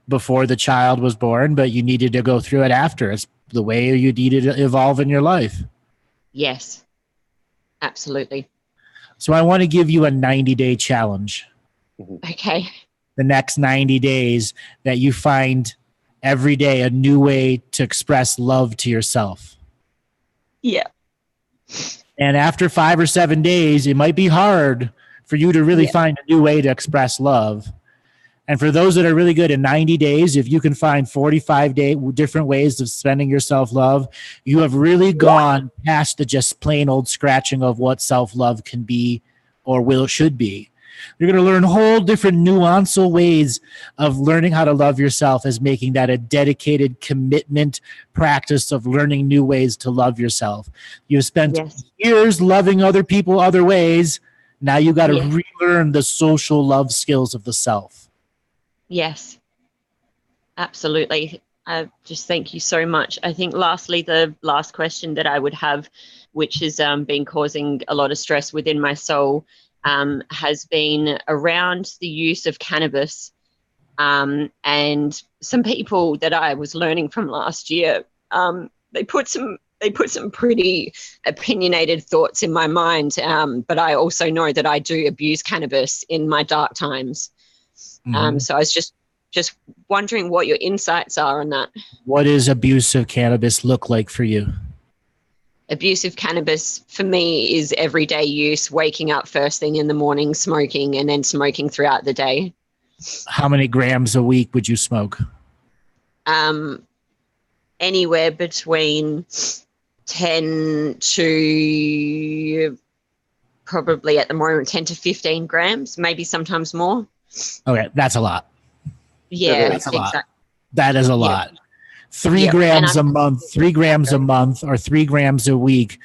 before the child was born, but you needed to go through it after. It's the way you needed to evolve in your life. Yes. Absolutely. So I want to give you a 90-day challenge. Okay. The next 90 days that you find every day a new way to express love to yourself. Yeah. And after 5 or 7 days, it might be hard for you to really find a new way to express love. And for those that are really good in 90 days, if you can find 45 different ways of spending your self-love, you have really gone past the just plain old scratching of what self-love can be or should be. You're going to learn whole different nuanced ways of learning how to love yourself, as making that a dedicated commitment practice of learning new ways to love yourself. You've spent years loving other people other ways. Now you got to relearn the social love skills of the self. Yes, absolutely. Just thank you so much. I think lastly, the last question that I would have, which has been causing a lot of stress within my soul, has been around the use of cannabis. And some people that I was learning from last year, they put some pretty opinionated thoughts in my mind. But I also know that I do abuse cannabis in my dark times. So I was just wondering what your insights are on that. What does abuse of cannabis look like for you? Abusive cannabis for me is everyday use, waking up first thing in the morning, smoking, and then smoking throughout the day. How many grams a week would you smoke? Anywhere between 10 to probably at the moment 10 to 15 grams, maybe sometimes more. Okay, that's a lot. Yeah, that's a lot. That is a lot. 3 Yep. grams a month, 3 grams a month, or 3 grams a week.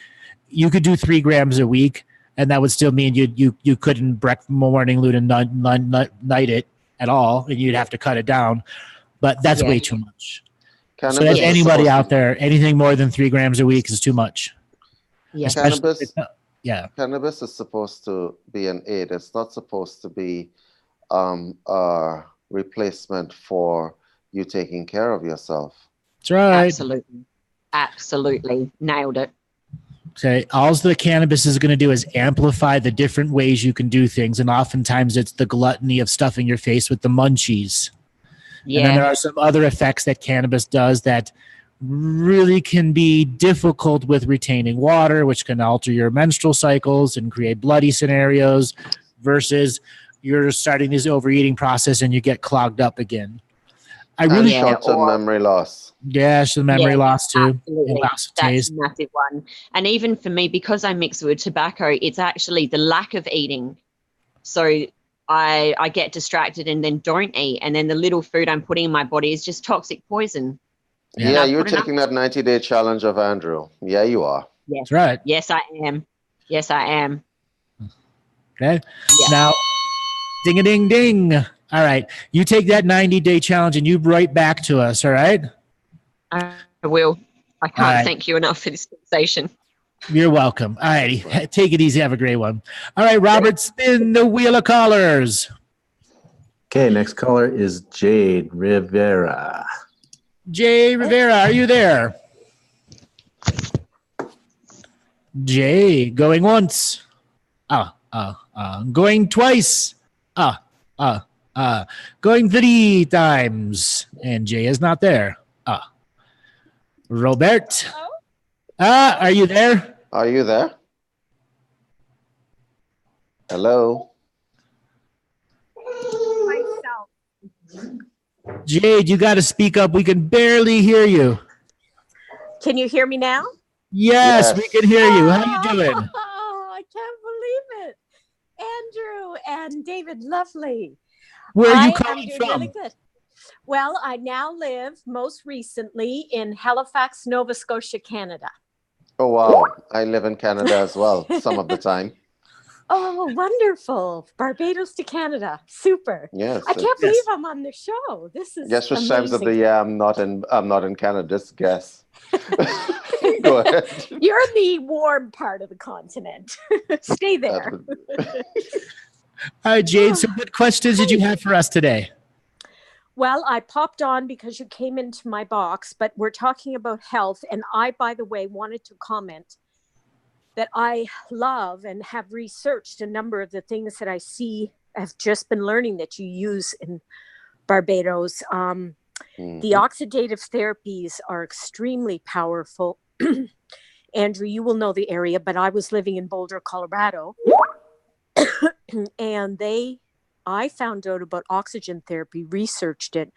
You could do 3 grams a week, and that would still mean you couldn't morning, noon, and night it at all, and you'd have to cut it down. But that's way too much. Cannabis so if anybody out there, anything more than 3 grams a week is too much. Yeah. Cannabis is supposed to be an aid. It's not supposed to be a replacement for you taking care of yourself. That's right. Absolutely. Nailed it. Okay. All the cannabis is going to do is amplify the different ways you can do things. And oftentimes it's the gluttony of stuffing your face with the munchies. Yeah. And then there are some other effects that cannabis does that really can be difficult with retaining water, which can alter your menstrual cycles and create bloody scenarios, versus you're starting this overeating process and you get clogged up again. I really short-term memory loss. Yeah, the memory loss too. Absolutely. Loss of That's taste. a massive one. And even for me, because I mix it with tobacco, it's actually the lack of eating. So I get distracted and then don't eat. And then the little food I'm putting in my body is just toxic poison. Yeah, you're taking that 90-day challenge of Andrew. Yeah, you are. Yes. That's right. Yes, I am. Yes, I am. Okay. Yeah. Now, ding-a-ding-ding. All right. You take that 90-day challenge and you write back to us, all right? I will. I can't right. thank you enough for this conversation. You're welcome. All righty. Take it easy. Have a great one. All right, Robert, spin the wheel of callers. Okay, next caller is Jade Rivera. Jay Rivera, are you there? Jay, going once. Going twice. Going 3 times. And Jay is not there. Robert. Are you there? Are you there? Hello? Jade, you got to speak up. We can barely hear you. Can you hear me now? Yes, we can hear you. How you doing? Oh, I can't believe it. Andrew and David, lovely. Where are you I calling am doing from? really good. Well, I now live most recently in Halifax, Nova Scotia, Canada. Oh, wow. I live in Canada as well, some of the time. Oh, wonderful. Barbados to Canada. Super. Yes. I can't believe I'm on the show. This is Guess which amazing. times of the year I'm not in Canada. Just guess. Go ahead. You're in the warm part of the continent. Stay there. All right, Jade, so what questions did you have for us today? Well, I popped on because you came into my box, but we're talking about health. And I, by the way, wanted to comment that I love and have researched a number of the things that I see, have just been learning that you use in Barbados. The oxidative therapies are extremely powerful. Andrew, you will know the area, but I was living in Boulder, Colorado. And I found out about oxygen therapy, researched it,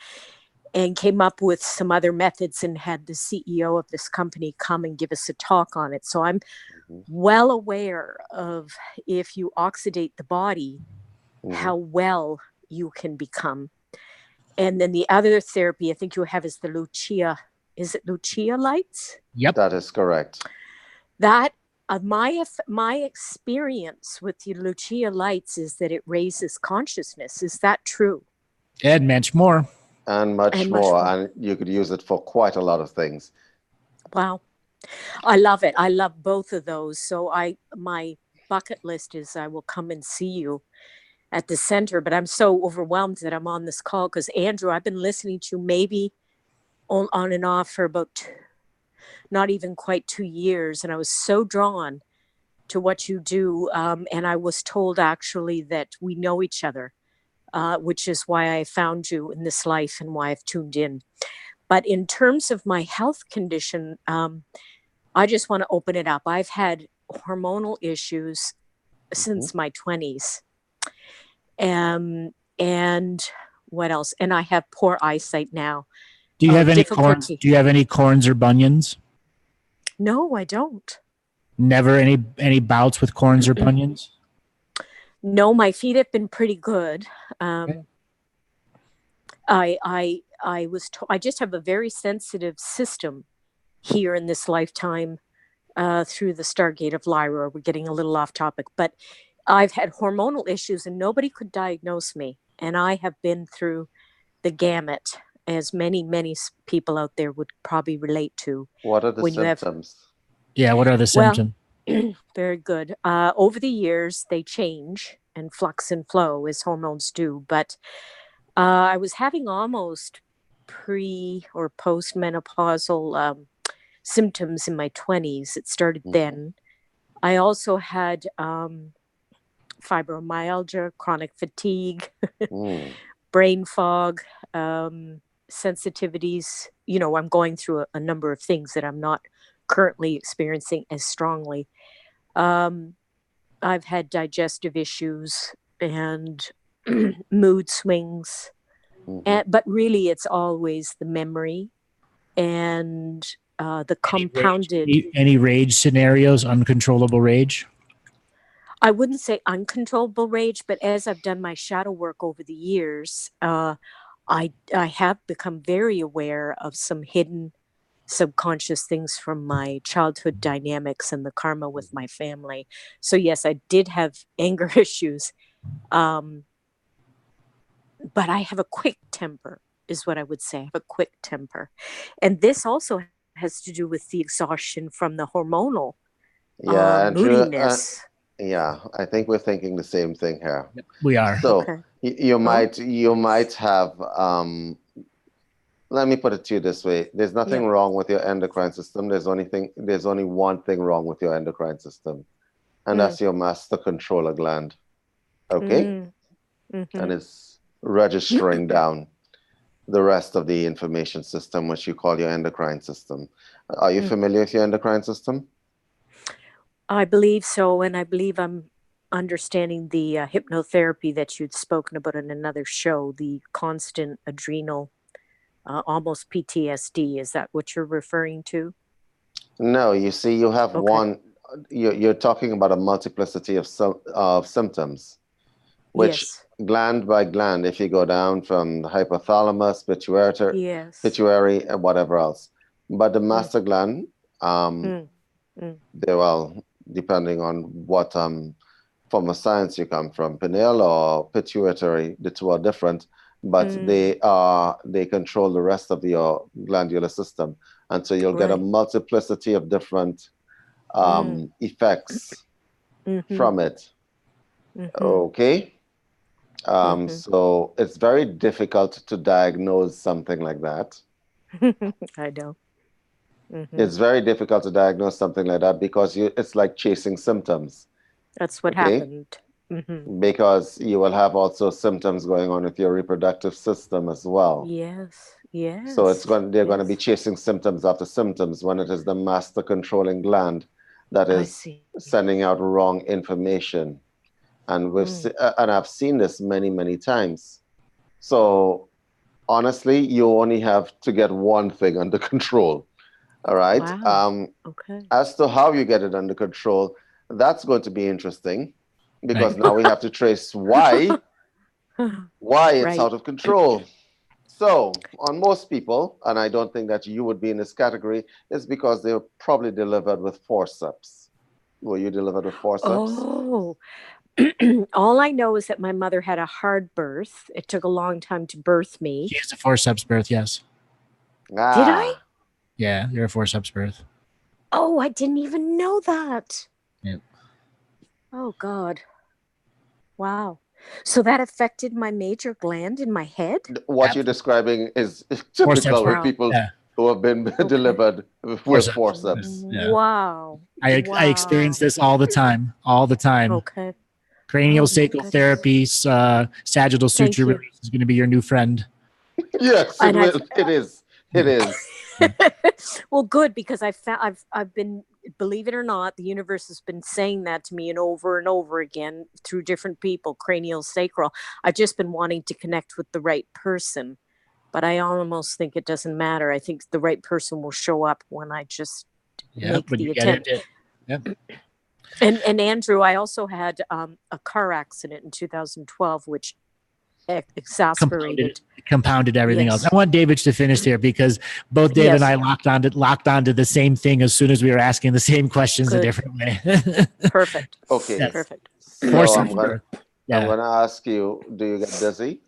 and came up with some other methods and had the CEO of this company come and give us a talk on it. So I'm well aware of, if you oxidate the body, how well you can become. And then the other therapy I think you have is the Lucia. Is it Lucia lights? Yep. That is correct. That my experience with the Lucia lights is that it raises consciousness. Is that true? And much more. And much more. And you could use it for quite a lot of things. Wow. I love it. I love both of those. So my bucket list is I will come and see you at the center, but I'm so overwhelmed that I'm on this call because, Andrew, I've been listening to you maybe on and off for about not even quite 2 years. And I was so drawn to what you do. And I was told actually that we know each other, which is why I found you in this life and why I've tuned in. But in terms of my health condition, I just want to open it up. I've had hormonal issues since my 20s. And what else? And I have poor eyesight now. Do you have any corns? Do you have any corns or bunions? No, I don't. Never any bouts with corns or bunions? No, my feet have been pretty good. Okay. I just have a very sensitive system here in this lifetime through the Stargate of Lyra. We're getting a little off topic, but I've had hormonal issues and nobody could diagnose me. And I have been through the gamut, as many people out there would probably relate to. What are the symptoms? What are the symptoms? Very good. Over the years, they change and flux and flow as hormones do. But I was having almost pre or postmenopausal symptoms in my 20s. It started then. I also had fibromyalgia, chronic fatigue, brain fog, sensitivities. You know, I'm going through a number of things that I'm not currently experiencing as strongly. I've had digestive issues and mood swings. But really, it's always the memory and the compounded. Any rage scenarios, uncontrollable rage? I wouldn't say uncontrollable rage, but as I've done my shadow work over the years, I have become very aware of some hidden subconscious things from my childhood dynamics and the karma with my family. So yes, I did have anger issues. But I have a quick temper, is what I would say. I have a quick temper. And this also has to do with the exhaustion from the hormonal moodiness. Yeah, I think we're thinking the same thing here. We are. So Okay. you might have, let me put it to you this way. There's nothing wrong with your endocrine system. There's only one thing wrong with your endocrine system, and that's your master controller gland. Okay? And it's registering down the rest of the information system, which you call your endocrine system. Are you familiar with your endocrine system? I believe so, and I believe I'm understanding the hypnotherapy that you'd spoken about in another show, the constant adrenal, almost PTSD. Is that what you're referring to? No, you see, you have one. You're talking about a multiplicity of symptoms, which gland by gland, if you go down from the hypothalamus, pituitary, and whatever else. But the master gland, depending on what form of science you come from, pineal or pituitary, the two are different, but they control the rest of your glandular system. And so you'll get a multiplicity of different effects from it. Okay? So it's very difficult to diagnose something like that. I know. It's very difficult to diagnose something like that because it's like chasing symptoms. That's what happened. Because you will have also symptoms going on with your reproductive system as well. Yes. So they're going to be chasing symptoms after symptoms when it is the master controlling gland that is sending out wrong information. And and I've seen this many, many times. So honestly, you only have to get one thing under control. All right. Wow. As to how you get it under control, that's going to be interesting because now we have to trace why it's out of control. So on most people, and I don't think that you would be in this category, is because they were probably delivered with forceps. Were you delivered with forceps? Oh, all I know is that my mother had a hard birth. It took a long time to birth me. She has a forceps birth, yes. Did I? Yeah, you're a forceps birth. Oh, I didn't even know that. Yep. Oh, God. Wow. So that affected my major gland in my head? What you're describing is typical with people who have been delivered with forceps. Yeah. Wow. I experience this all the time. Okay. Cranial sacral therapy, sagittal suture release is going to be your new friend. Yes, it is. It is. Well, good, because I've been, believe it or not, the universe has been saying that to me and over again through different people, cranial sacral. I've just been wanting to connect with the right person, but I almost think it doesn't matter. I think the right person will show up when I just make the attempt. And Andrew, I also had a car accident in 2012, which compounded everything else. I want David to finish here because both Dave and I locked onto the same thing as soon as we were asking the same questions a different way. Perfect. Okay. Yes. Perfect. So I'm going to ask you, do you get dizzy?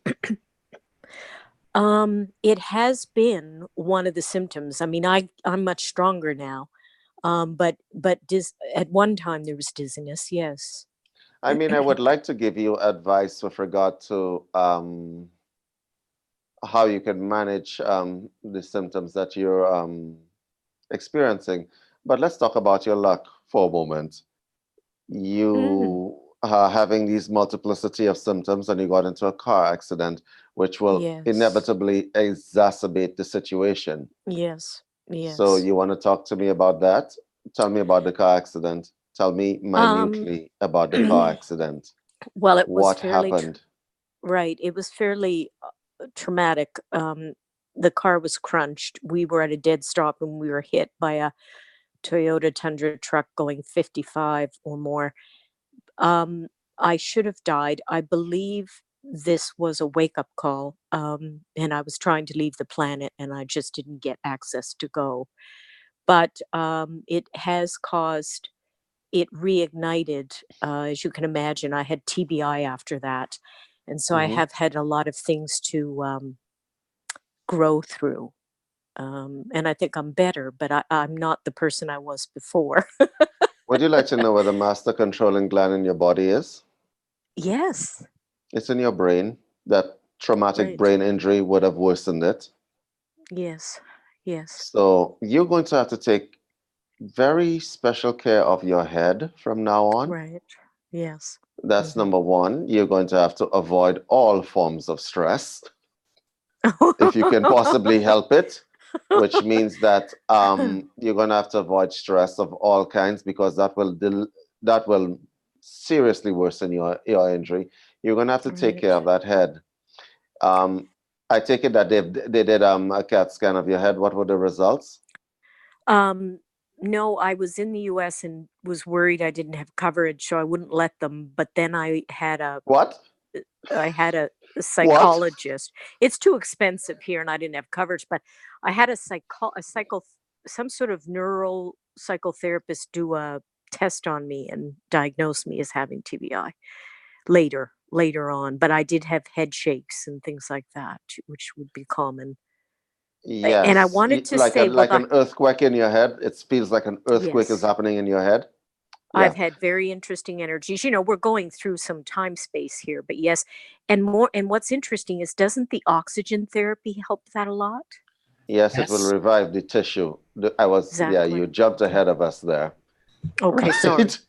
It has been one of the symptoms. I mean, I'm much stronger now. But at one time there was dizziness. Yes. I mean, I would like to give you advice with regard to how you can manage the symptoms that you're experiencing. But let's talk about your luck for a moment. You are having these multiplicity of symptoms, and you got into a car accident, which will Yes. inevitably exacerbate the situation. Yes. Yes. So you want to talk to me about that? Tell me about the car accident. Tell me minutely about the car accident. Well, it was What fairly happened? right. It was fairly traumatic. The car was crunched. We were at a dead stop and we were hit by a Toyota Tundra truck going 55 or more. I should have died. I believe this was a wake up call. And I was trying to leave the planet and I just didn't get access to go. But it has caused, it reignited, as you can imagine. I had TBI after that. And so I Mhm. have had a lot of things to grow through. And I think I'm better, but I'm not the person I was before. Would you like to know where the master controlling gland in your body is? Yes. It's in your brain. That traumatic Right. brain injury would have worsened it. Yes. Yes. So you're going to have to take very special care of your head from now on. Right. Yes. That's number one. You're going to have to avoid all forms of stress if you can possibly help it, which means that you're going to have to avoid stress of all kinds, because that will seriously worsen your injury. You're going to have to take Right. care of that head. I take it that they did a CAT scan of your head. What were the results? No, I was in the US and was worried I didn't have coverage, so I wouldn't let them. But then I had a What? What? psychologist. It's too expensive here, and I didn't have coverage. But I had some sort of neural psychotherapist do a test on me and diagnose me as having TBI later on. But I did have head shakes and things like that, which would be common. And I Yes, wanted to like say, well, an earthquake in your head. It feels like an earthquake is yes. happening in your head. Yeah. I've had very interesting energies. We're going through some time space here, but yes. And what's interesting is, doesn't the oxygen therapy help that a lot? Yes, it will Yes. revive the tissue. You Exactly. jumped ahead of us there. Okay, sorry. Right?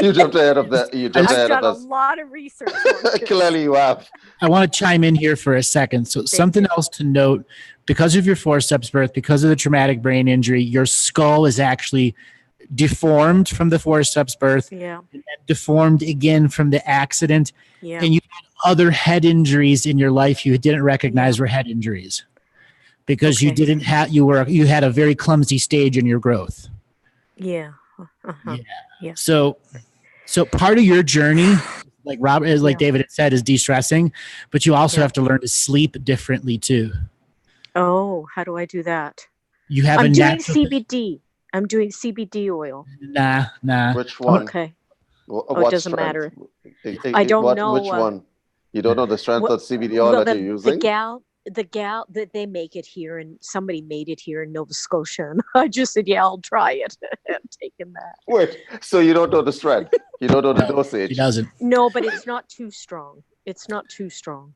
You jumped ahead of that. You jumped I've ahead of done a us. lot of research on this. Clearly you have. I want to chime in here for a second. So something you. else to note, because of your forceps birth, because of the traumatic brain injury, your skull is actually deformed from the forceps birth, Yeah. and then deformed again from the accident. Yeah. And you had other head injuries in your life you didn't recognize were head injuries, because you Okay. didn't have you had a very clumsy stage in your growth. Yeah. Uh-huh. Yeah. Yeah. So part of your journey, like Robert, like Yeah. David had said, is de-stressing, but you also Yeah. have to learn to sleep differently too. Oh, how do I do that? You have I'm a doing natural. CBD. I'm doing CBD oil. Nah. Which one? Okay. What it doesn't strength? matter. I don't know. Which one? You don't know the strength What, of CBD oil well, that you're using? the gal that they make it here, and somebody made it here in Nova Scotia, and I just said, yeah, I'll try it. I'm taking that. Wait, so you don't know the strength? You don't know the dosage? He doesn't. No, but it's not too strong. It's not too strong.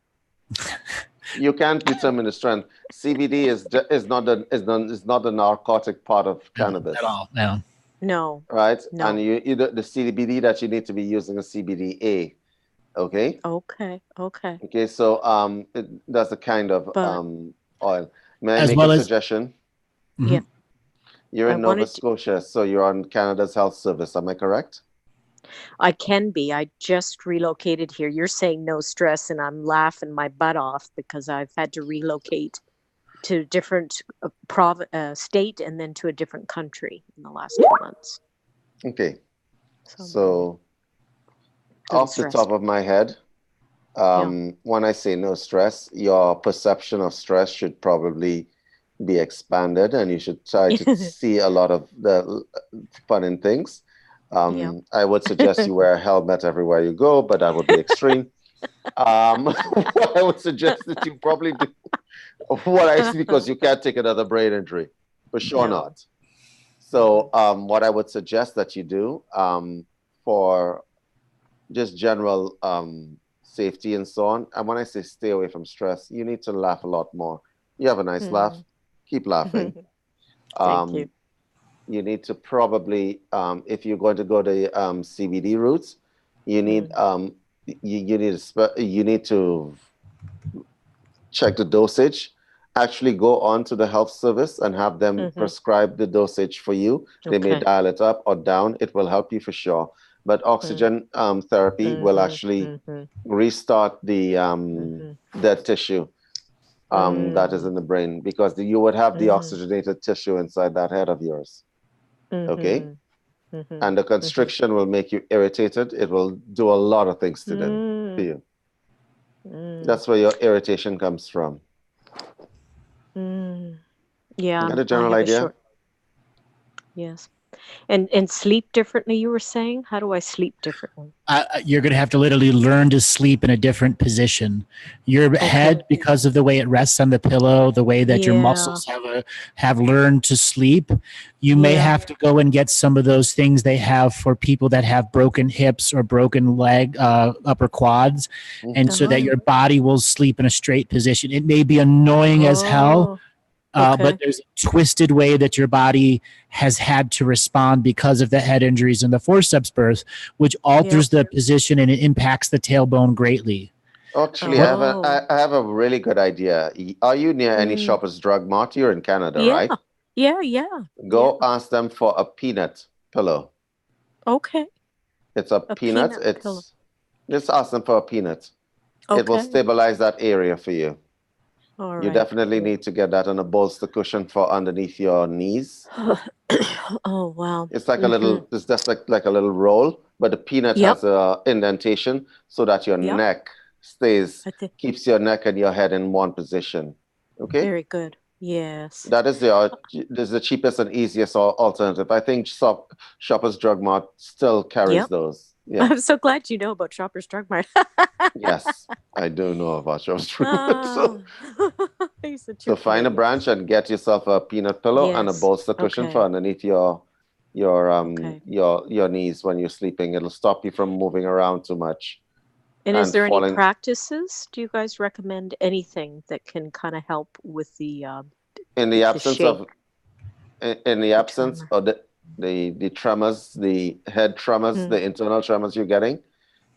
You can't determine the strength. CBD is not the narcotic part of cannabis At all. No. No. right? No. And the CBD that you need to be using is CBDA. Okay. Okay. So that's the kind of But oil. May I As make well a as- suggestion? yeah, You're I in Nova wanted to- Scotia, so you're on Canada's Health Service. Am I correct? I can be. I just relocated here. You're saying no stress, and I'm laughing my butt off because I've had to relocate to a different state and then to a different country in the last 2 months. Okay. So So off the top of my head, when I say no stress, your perception of stress should probably be expanded, and you should try to see a lot of the fun in things. I would suggest you wear a helmet everywhere you go, but that would be extreme. What I would suggest that you probably do, because you can't take another brain injury, for sure No. not. So what I would suggest that you do for just general safety and so on. And when I say stay away from stress, you need to laugh a lot more. You have a nice laugh, keep laughing. Thank you. You need to probably, if you're going to go the CBD routes, you need you need to check the dosage. Actually, go on to the health service and have them prescribe the dosage for you. They may dial it up or down. It will help you for sure. But oxygen therapy will actually restart the dead tissue that is in the brain, because you would have the oxygenated tissue inside that head of yours. Okay? And the constriction will make you irritated. It will do a lot of things to you. That's where your irritation comes from. Yeah. You got a general I have idea? Yes. And sleep differently, you were saying? How do I sleep differently? You're going to have to literally learn to sleep in a different position. Your head, because of the way it rests on the pillow, the way that your muscles have learned to sleep, you may have to go and get some of those things they have for people that have broken hips or broken leg, upper quads, and so that your body will sleep in a straight position. It may be annoying as hell. But there's a twisted way that your body has had to respond because of the head injuries and the forceps birth, which alters the position and it impacts the tailbone greatly. Actually, I have a really good idea. Are you near any Shoppers Drug Mart? You're in Canada, right? Yeah. Go ask them for a peanut pillow. Okay. It's a peanut. Pillow. Just ask them for a peanut. It will stabilize that area for you. All you definitely need to get that on a bolster cushion for underneath your knees. Oh, wow. It's like a little, it's just like a little roll, but the peanut has a indentation so that your neck keeps your neck and your head in one position. Okay? Very good. Yes. That is the cheapest and easiest alternative. I think Shoppers Drug Mart still carries those. Yeah. I'm so glad you know about Shoppers Drug Mart. Yes, I do know about Shoppers Drug Mart. So find a branch and get yourself a peanut pillow and a bolster cushion for underneath your knees when you're sleeping. It'll stop you from moving around too much. And is there any practices? Do you guys recommend anything that can kind of help with the in the absence of the tremors, the head tremors, the internal tremors you're getting?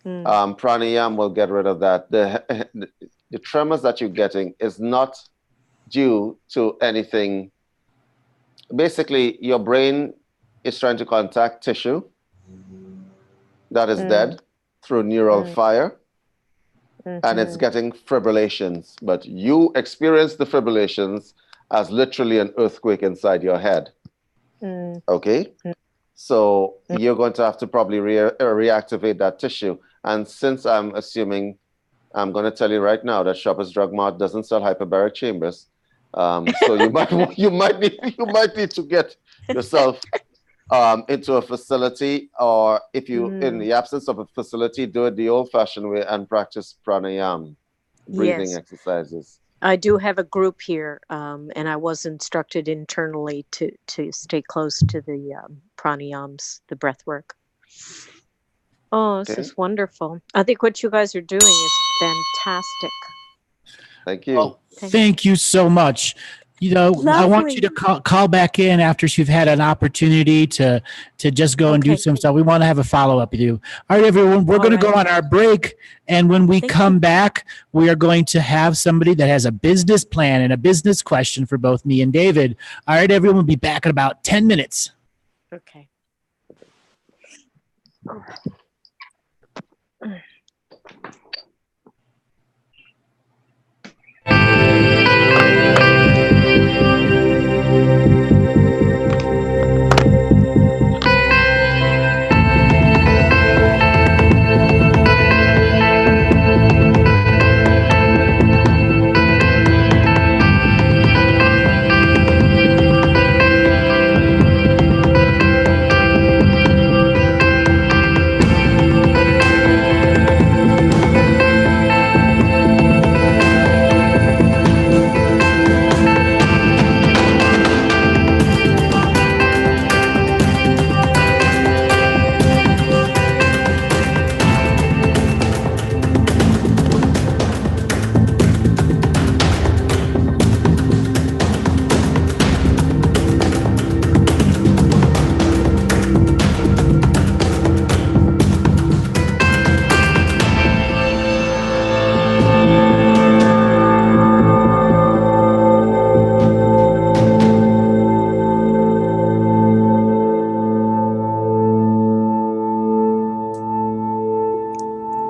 Pranayam will get rid of that. The tremors that you're getting is not due to anything. Basically, your brain is trying to contact tissue that is dead through neural fire, and it's getting fibrillations. But you experience the fibrillations as literally an earthquake inside your head. Okay? So you're going to have to probably reactivate that tissue. And since I'm assuming, I'm going to tell you right now that Shoppers Drug Mart doesn't sell hyperbaric chambers. So you might need to get yourself into a facility, or if you, in the absence of a facility, do it the old-fashioned way and practice pranayam, breathing exercises. I do have a group here, and I was instructed internally to stay close to the pranayams, the breath work. Oh, this is wonderful. I think what you guys are doing is fantastic. Thank you. Oh, thank you so much. You know, lovely. I want you to call back in after you've had an opportunity to just go and do some stuff. We want to have a follow-up with you. All right, everyone, we're going to go on our break. And when we come back, we are going to have somebody that has a business plan and a business question for both me and David. All right, everyone, we'll be back in about 10 minutes. Okay.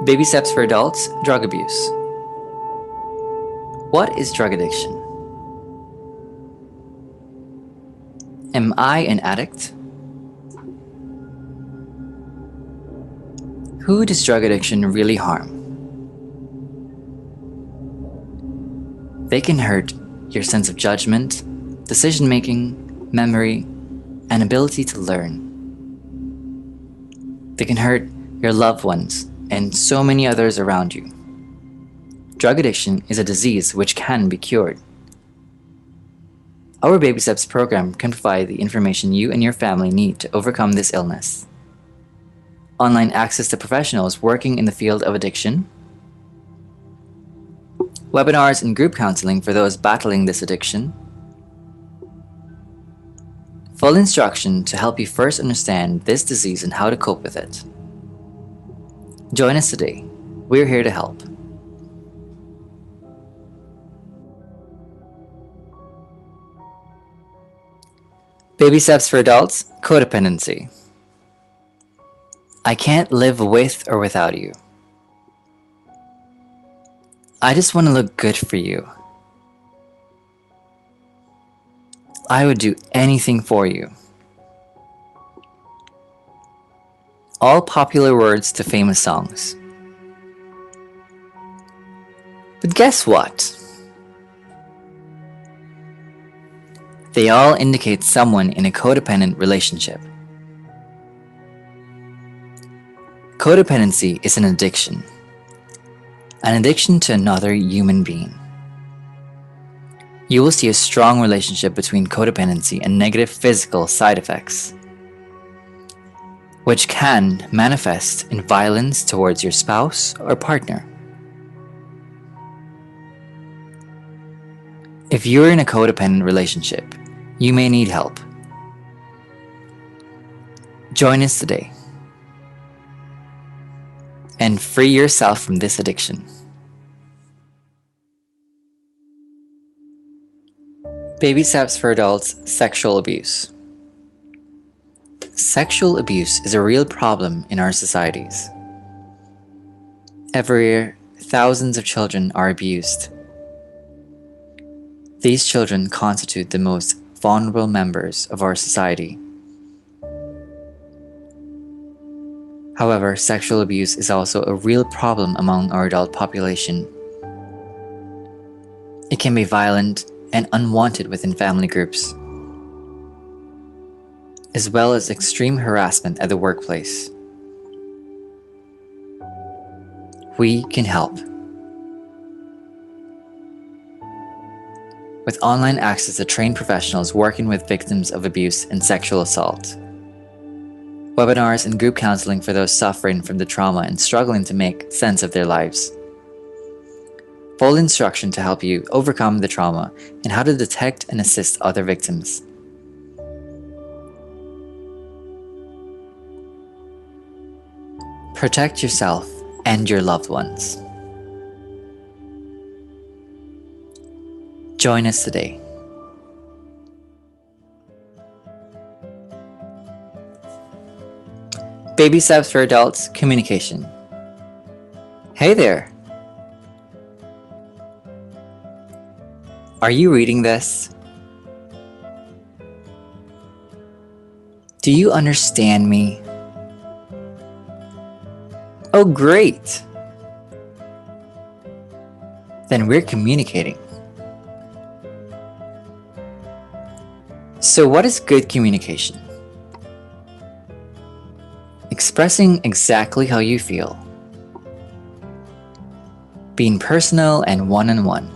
Baby steps for adults, drug abuse. What is drug addiction? Am I an addict? Who does drug addiction really harm? They can hurt your sense of judgment, decision-making, memory, and ability to learn. They can hurt your loved ones and so many others around you. Drug addiction is a disease which can be cured. Our Baby Steps program can provide the information you and your family need to overcome this illness. Online access to professionals working in the field of addiction, webinars and group counseling for those battling this addiction, full instruction to help you first understand this disease and how to cope with it. Join us today. We're here to help. Baby steps for adults, codependency. I can't live with or without you. I just want to look good for you. I would do anything for you. All popular words to famous songs. But guess what? They all indicate someone in a codependent relationship. Codependency is an addiction to another human being. You will see a strong relationship between codependency and negative physical side effects, which can manifest in violence towards your spouse or partner. If you're in a codependent relationship, you may need help. Join us today and free yourself from this addiction. Baby steps for adults, sexual abuse. Sexual abuse is a real problem in our societies. Every year, thousands of children are abused. These children constitute the most vulnerable members of our society. However, sexual abuse is also a real problem among our adult population. It can be violent and unwanted within family groups, as well as extreme harassment at the workplace. We can help. With online access to trained professionals working with victims of abuse and sexual assault, webinars and group counseling for those suffering from the trauma and struggling to make sense of their lives, full instruction to help you overcome the trauma and how to detect and assist other victims. Protect yourself and your loved ones. Join us today. Baby steps for adults, communication. Hey there. Are you reading this? Do you understand me? Oh, great. Then we're communicating. So what is good communication? Expressing exactly how you feel. Being personal and one-on-one.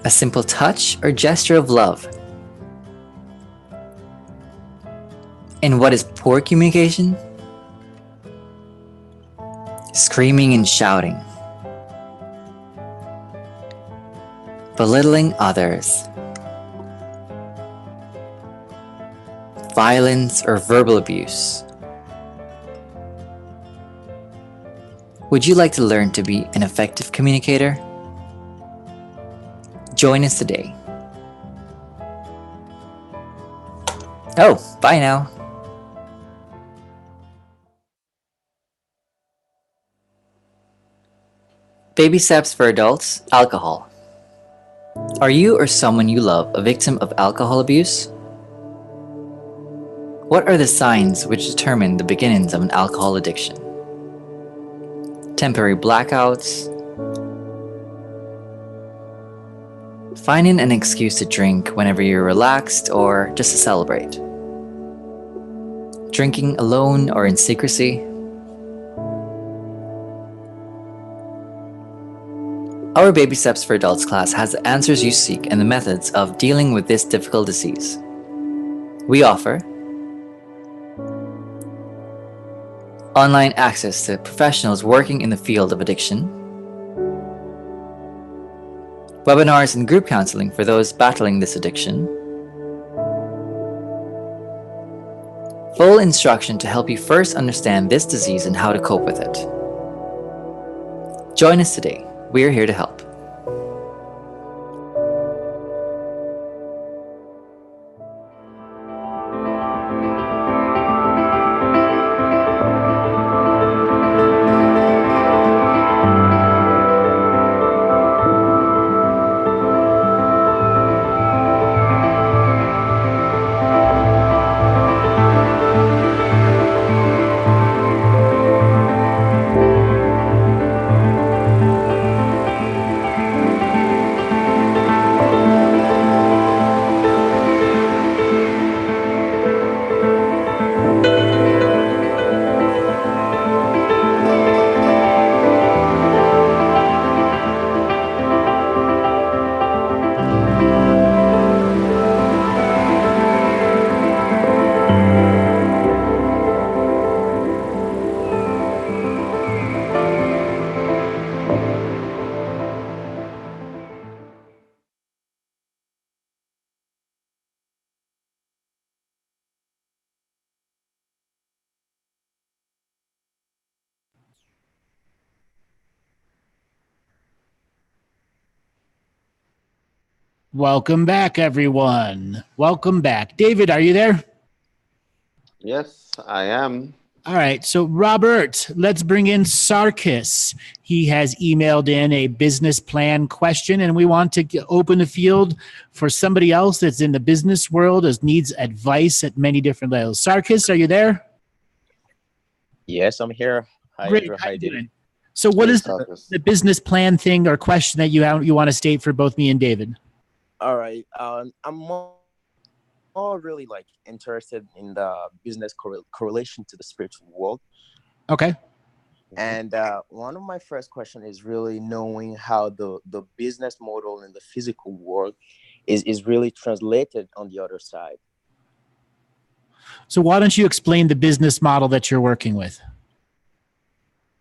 A simple touch or gesture of love. And what is poor communication? Screaming and shouting. Belittling others. Violence or verbal abuse. Would you like to learn to be an effective communicator? Join us today. Oh, bye now. Baby steps for adults, alcohol. Are you or someone you love a victim of alcohol abuse? What are the signs which determine the beginnings of an alcohol addiction? Temporary blackouts, finding an excuse to drink whenever you're relaxed or just to celebrate, drinking alone or in secrecy. Our Baby Steps for Adults class has the answers you seek and the methods of dealing with this difficult disease. We offer online access to professionals working in the field of addiction, webinars and group counseling for those battling this addiction, full instruction to help you first understand this disease and how to cope with it. Join us today. We are here to help. Welcome back, everyone. Welcome back. David, are you there? Yes, I am. All right. So, Robert, let's bring in Sarkis. He has emailed in a business plan question, and we want to open the field for somebody else that's in the business world that needs advice at many different levels. Sarkis, are you there? Yes, I'm here. Hi, Great. Andrew. How Hi, you David. doing? So, what Hey, is Sarkis. the business plan thing or question that you want to state for both me and David? All right. I'm more really like interested in the business correlation to the spiritual world. Okay. And one of my first question is really knowing how the business model in the physical world is really translated on the other side. So, why don't you explain the business model that you're working with?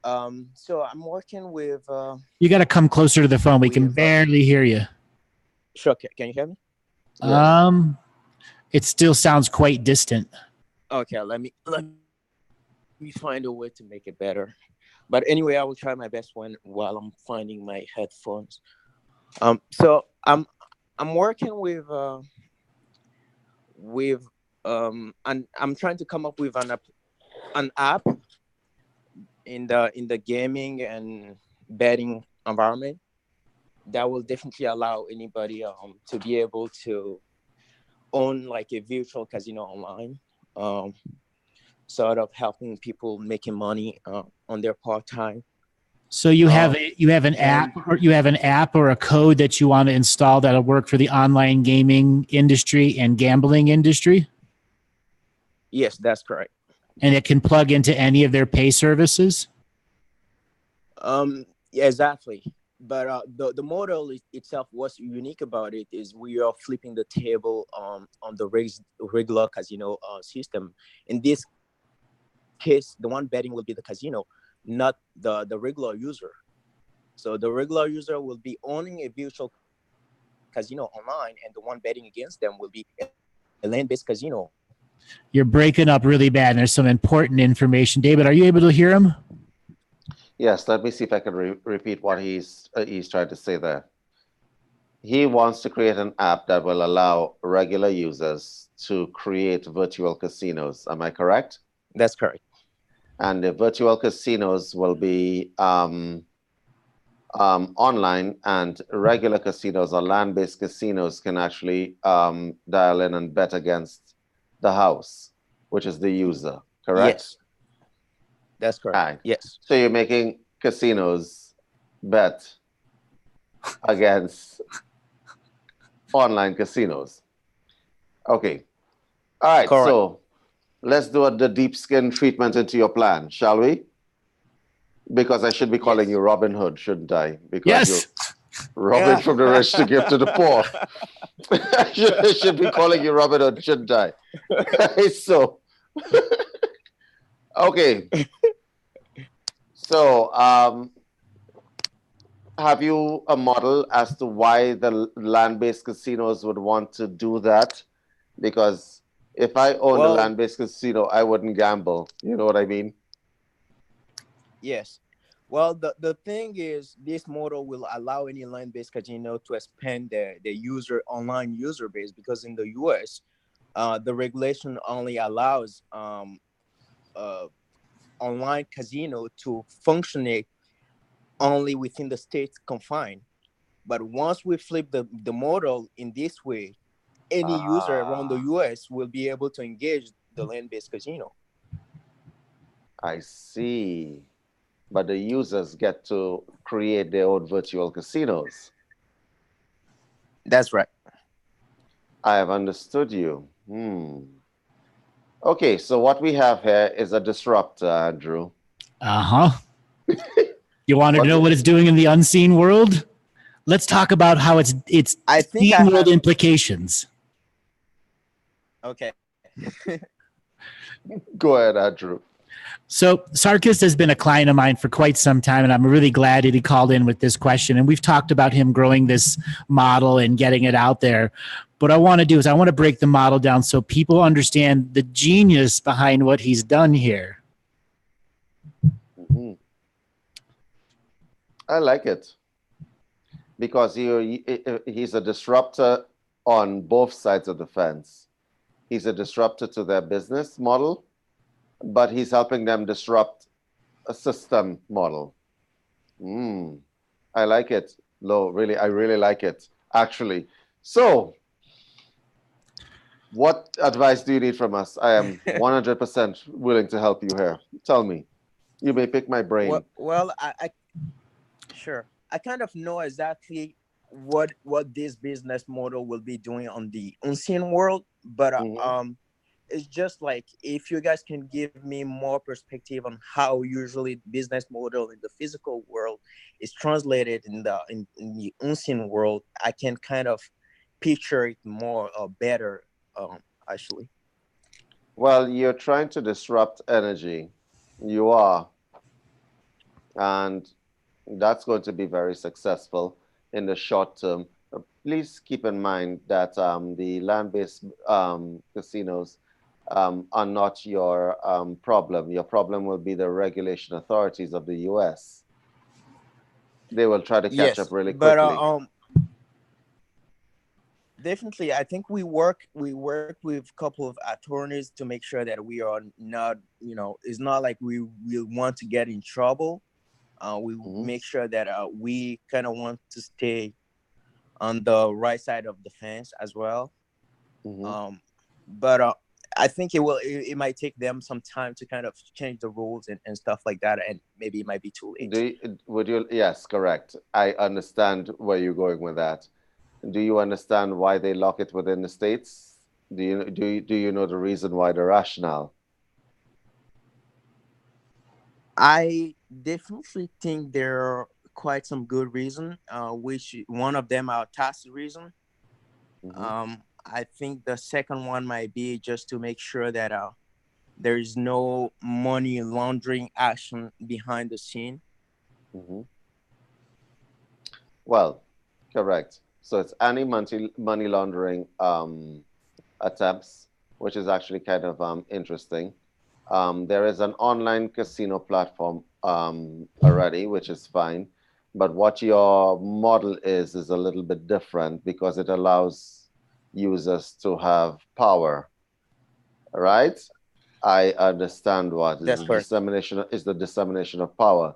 So I'm working with. You got to come closer to the phone. We can barely hear you. Sure. Can you hear me? Yes. It still sounds quite distant. Okay. Let me find a way to make it better. But anyway, I will try my best while I'm finding my headphones. So I'm working with and I'm trying to come up with an app in the gaming and betting environment that will definitely allow anybody to be able to own like a virtual casino online, sort of helping people making money on their part time. So you have an app or a code that you want to install that'll work for the online gaming industry and gambling industry? Yes, that's correct. And it can plug into any of their pay services? Yeah, exactly. But the model itself, what's unique about it is we are flipping the table on the regular casino system. In this case, the one betting will be the casino, not the regular user. So the regular user will be owning a virtual casino online, and the one betting against them will be a land-based casino. You're breaking up really bad, and there's some important information. David, are you able to hear him? Yes, let me see if I can repeat what he's trying to say there. He wants to create an app that will allow regular users to create virtual casinos. Am I correct? That's correct. And the virtual casinos will be online, and regular casinos or land-based casinos can actually dial in and bet against the house, which is the user, correct? Yes, that's All correct. right. Yes. So you're making casinos bet against online casinos. Okay. All right. Correct. So let's do the deep skin treatment into your plan, shall we? Because I should be calling Yes. you Robin Hood, shouldn't I? Because you're Yes. robbing from the rich to give to the poor. I should be calling you Robin Hood, shouldn't I? So, okay. So, have you a model as to why the land-based casinos would want to do that? Because if I owned a Well, land-based casino, I wouldn't gamble. You know what I mean? yes. Well, the thing is, this model will allow any land-based casino to expand the online user base, because in the US, the regulation only allows uh, online casino to function only within the state's confine. But once we flip the model in this way, any user around the Ah, US will be able to engage the land-based casino. I see. But the users get to create their own virtual casinos. That's right. I have understood you. Okay, so what we have here is a disruptor, Andrew. Uh-huh. You wanted to What know we- what it's doing in the unseen world? Let's talk about how it's I think seen I world have. implications. Okay. Go ahead, Andrew. So Sarkis has been a client of mine for quite some time, and I'm really glad that he called in with this question. And we've talked about him growing this model and getting it out there. What I want to do is I want to break the model down so people understand the genius behind what he's done here. Mhm. I like it because he's a disruptor on both sides of the fence. He's a disruptor to their business model, but he's helping them disrupt a system model. I like it, Lo. Really, I really like it, actually. So, what advice do you need from us? I am 100% willing to help you here. Tell me. You may pick my brain. Well, I sure. I kind of know exactly what this business model will be doing on the unseen world, but Mhm. it's just like, if you guys can give me more perspective on how usually business model in the physical world is translated in the unseen world, I can kind of picture it more or better, actually. Well, you're trying to disrupt energy. You are. And that's going to be very successful in the short term. Please keep in mind that the land-based casinos are not your problem. Your problem will be the regulation authorities of the US. They will try to catch up Yes, really but quickly. definitely, I think we work with a couple of attorneys to make sure that we are not, it's not like we will want to get in trouble. We Mhm. make sure that we kind of want to stay on the right side of the fence as well. Mhm. But I think it might take them some time to kind of change the rules and stuff like that, and maybe it might be too late. Would you? Yes, correct. I understand where you're going with that. Do you understand why they lock it within the states? Do you know the reason why, the rationale? I definitely think there are quite some good reason, which one of them are tax reason. Mhm. I think the second one might be just to make sure that there is no money laundering action behind the scene. Mhm. Well, correct. So it's money laundering attempts, which is actually kind of interesting. There is an online casino platform already, which is fine. But what your model is a little bit different because it allows users to have power, right? I understand what is That's correct. the dissemination of power.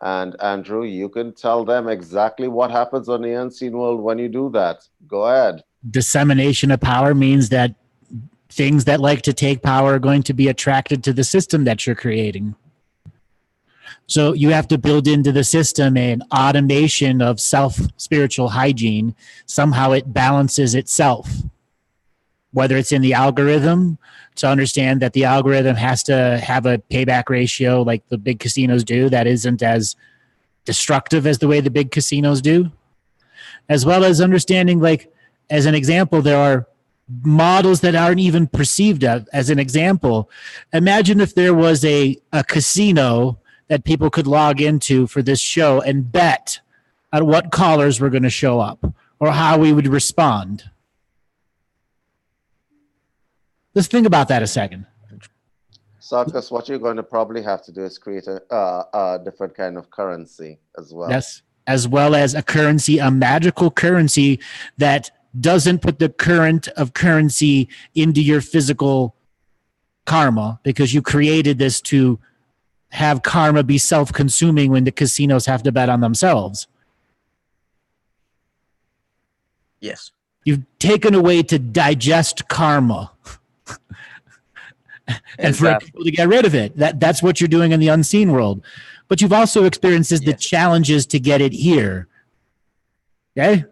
And Andrew, you can tell them exactly what happens on the unseen world when you do that. Go ahead. Dissemination of power means that things that like to take power are going to be attracted to the system that you're creating. So you have to build into the system an automation of self-spiritual hygiene. Somehow it balances itself, whether it's in the algorithm to understand that the algorithm has to have a payback ratio like the big casinos do that isn't as destructive as the way the big casinos do, as well as understanding, like, as an example, there are models that aren't even perceived of. As an example, imagine if there was a casino that people could log into for this show and bet on what callers were going to show up or how we would respond. Let's think about that a second. Sarkis, what you're going to probably have to do is create a different kind of currency as well. Yes, as well as a currency, a magical currency that doesn't put the current of currency into your physical karma, because you created this to have karma be self-consuming when the casinos have to bet on themselves. Yes. You've taken a way to digest karma and for people to get rid of it. That's what you're doing in the unseen world. But you've also experienced the challenges to get it here. Okay?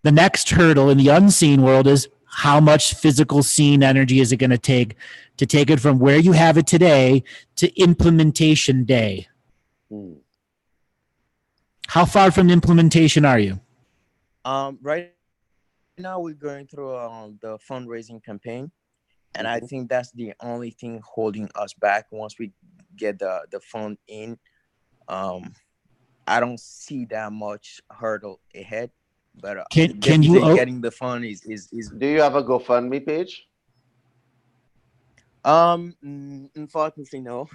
The next hurdle in the unseen world is how much physical seen energy is it going to take it from where you have it today to implementation day. How far from implementation are you? Right now we're going through the fundraising campaign, and I think that's the only thing holding us back. Once we get the fund in, I don't see that much hurdle ahead. But can you getting the fund is Do you have a GoFundMe page? Unfortunately, no.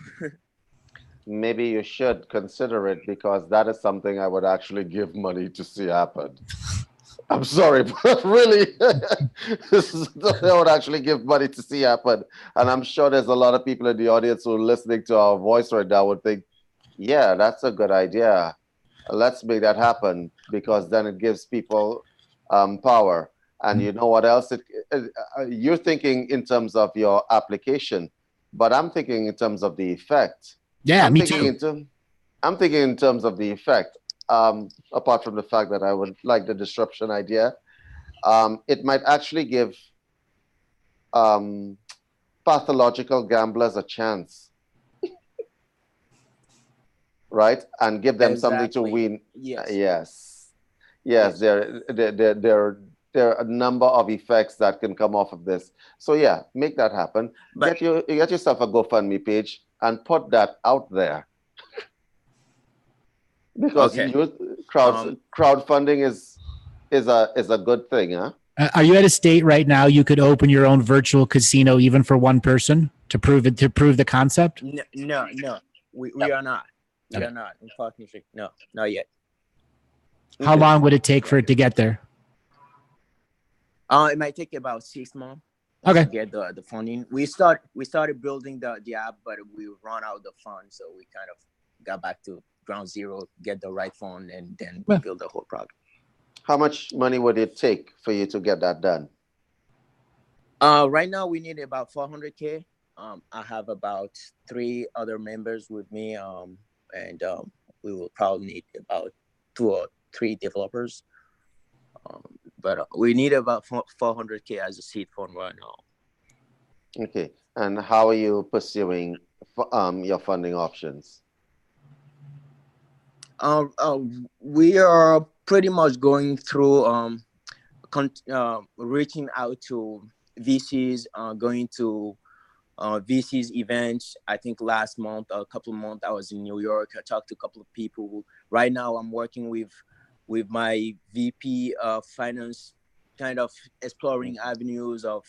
Maybe you should consider it, because that is something I would actually give money to see happen. I'm sorry, but really, this is something I would actually give money to see happen. And I'm sure there's a lot of people in the audience who are listening to our voice right now would think, yeah, that's a good idea. Let's make that happen, because then it gives people power. And you know what else? You're thinking in terms of your application, but I'm thinking in terms of the effect. Yeah, me too. I'm thinking in terms of the effect. Apart from the fact that I would like the disruption idea, it might actually give pathological gamblers a chance. Right? And give them something to win. Yes. There are a number of effects that can come off of this. So yeah, make that happen. Get yourself a GoFundMe page and put that out there. Because crowdfunding is a good thing, huh? Are you at a state right now you could open your own virtual casino even for one person to prove the concept? No. We are not. We are not. Unfortunately, no, not yet. How long would it take for it to get there? It might take about 6 months. To get the funding. We started building the app, but we ran out of the funds, so we kind of got back to ground zero, get the right fund, and then build the whole product. How much money would it take for you to get that done? Right now we need about $400K. I have about 3 other members with me, and we will probably need about 2 or 3 developers. But we need about $400K as a seed fund right now. Okay. And how are you pursuing your funding options? We are pretty much going through reaching out to VCs, going to VCs events. I think last month, a couple of months, I was in New York. I talked to a couple of people. Right now, I'm working with my VP of finance, kind of exploring avenues of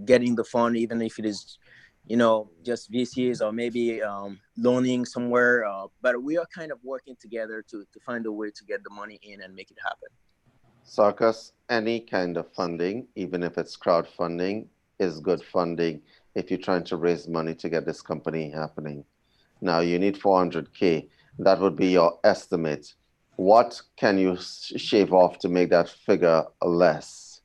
getting the fund, even if it is, just VCs or maybe loaning somewhere. But we are kind of working together to find a way to get the money in and make it happen. Sarkis, any kind of funding, even if it's crowdfunding, is good funding if you're trying to raise money to get this company happening. Now you need 400K. That would be your estimate. What can you shave off to make that figure less?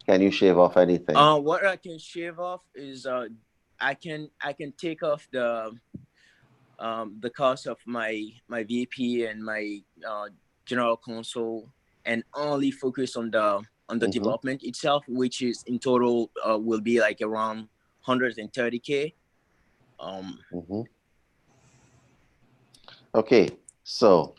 Can you shave off anything? What I can shave off is I can take off the cost of my VP and my general console, and only focus on the development itself, which is in total will be like around 130K. Okay, so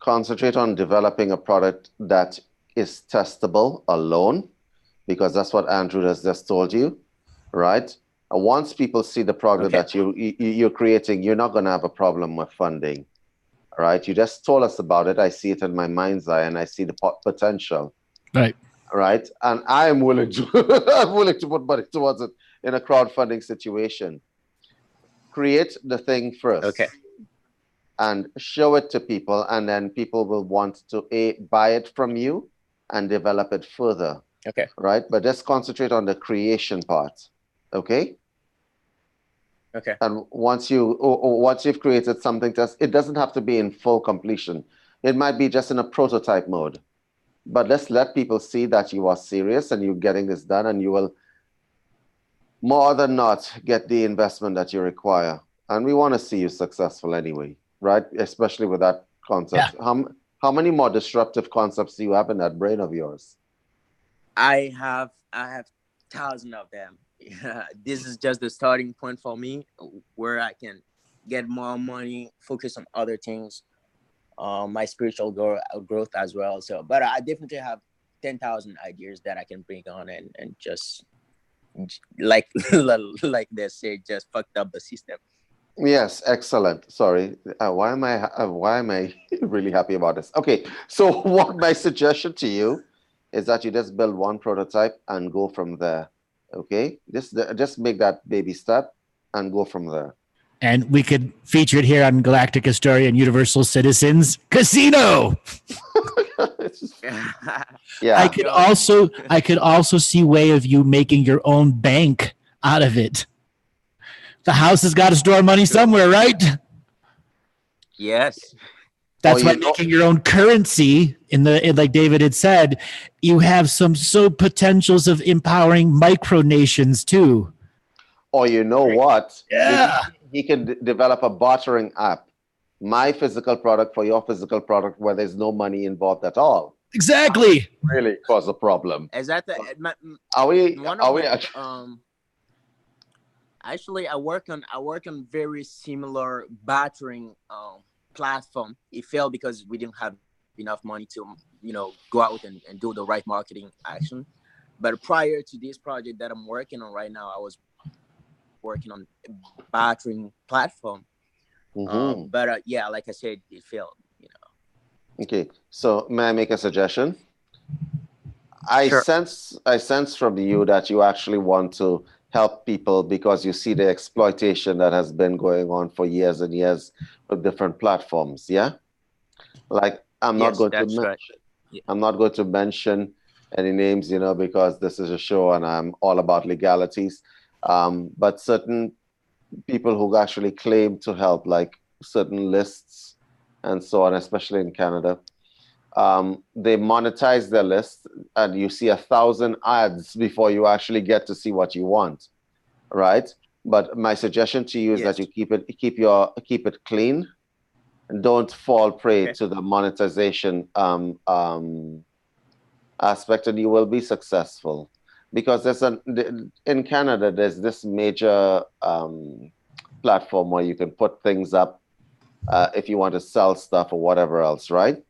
concentrate on developing a product that is testable alone, because that's what Andrew has just told you, right? Once people see the product that you're creating, you're not going to have a problem with funding, right? You just told us about it. I see it in my mind's eye, and I see the potential, right? And I'm willing to put money towards it in a crowdfunding situation. Create the thing first, and show it to people, and then people will want to buy it from you and develop it further. Right? But just concentrate on the creation part. Okay. And once you've created something, it doesn't have to be in full completion. It might be just in a prototype mode. But let's let people see that you are serious and you're getting this done, and you will more than not get the investment that you require. And we want to see you successful anyway, right? Especially with that concept. Yeah. How many more disruptive concepts do you have in that brain of yours? I have thousands of them. This is just the starting point for me, where I can get more money, focus on other things, my spiritual growth as well. So, but I definitely have 10,000 ideas that I can bring on and just like they say, just fucked up the system. Yes, excellent. Sorry, why am I really happy about this? Okay, so what my suggestion to you is that you just build one prototype and go from there. Okay, just make that baby step and go from there. And we could feature it here on Galactic Historian Universal Citizens Casino. Yeah. I could also see way of you making your own bank out of it. The house has got to store money somewhere, right? Yes. That's why making your own currency like David had said, you have some potentials of empowering micronations too. Or you know what? Yeah. He can develop a bartering app. My physical product for your physical product, where there's no money involved at all. Exactly. Really cause a problem. Is that actually I work on very similar bartering platform. It failed because we didn't have enough money to go out and do the right marketing action. But prior to this project that I'm working on right now, I was working on a bartering platform. But yeah, like I said, it failed. Okay, so may I make a suggestion? Sure. I sense from you that you actually want to help people because you see the exploitation that has been going on for years and years with different platforms. Yeah, like I'm not going to mention any names, because this is a show and I'm all about legalities. But certain people who actually claim to help, like certain lists and so on, especially in Canada, they monetize their list, and you see 1,000 ads before you actually get to see what you want, right? But my suggestion to you is that you keep it clean, and don't fall prey to the monetization aspect, and you will be successful. Because in Canada, there's this major platform where you can put things up if you want to sell stuff or whatever else, right?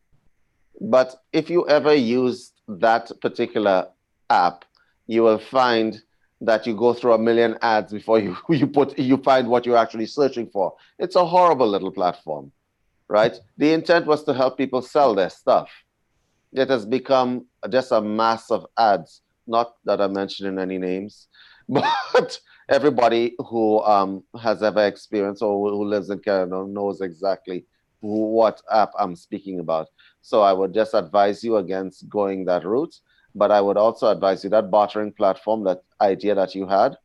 But if you ever use that particular app, you will find that you go through 1 million ads before you find what you're actually searching for. It's a horrible little platform, right? The intent was to help people sell their stuff. It has become just a mass of ads. Not that I'm mentioning any names, but everybody who has ever experienced or who lives in Canada knows exactly what app I'm speaking about. So I would just advise you against going that route. But I would also advise you that bartering platform, that idea that you had,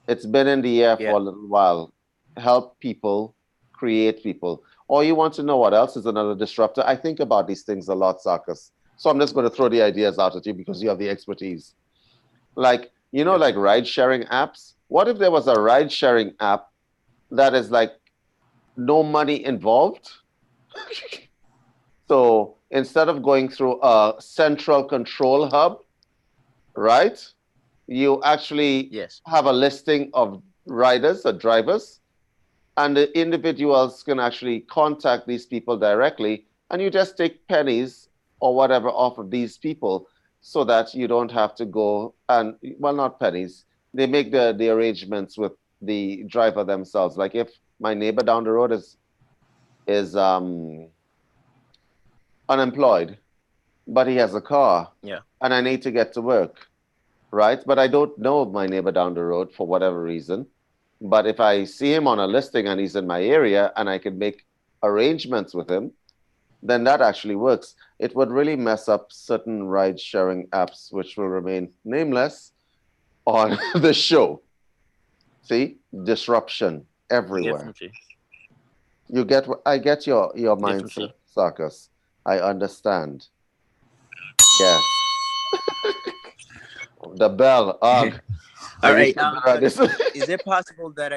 It's been in the air for a little while. Help people, create people. Or you want to know what else is another disruptor? I think about these things a lot, Sarkis. So I'm just going to throw the ideas out at you because you have the expertise. Like, you know, like ride sharing apps. What if there was a ride sharing app that is like no money involved? So instead of going through a central control hub, right? You actually have a listing of riders or drivers, and the individuals can actually contact these people directly, and you just take pennies or whatever off of these people so that you don't have to go and, well, not pennies. They make the arrangements with the driver themselves. Like if my neighbor down the road is unemployed, but he has a car, and I need to get to work, right? But I don't know my neighbor down the road for whatever reason. But if I see him on a listing and he's in my area and I can make arrangements with him, then that actually works. It would really mess up certain ride-sharing apps, which will remain nameless on the show. See? Disruption everywhere. Definitely. I get your mindset, Sarkis. I understand. Yes. The bell. All right. Is it possible that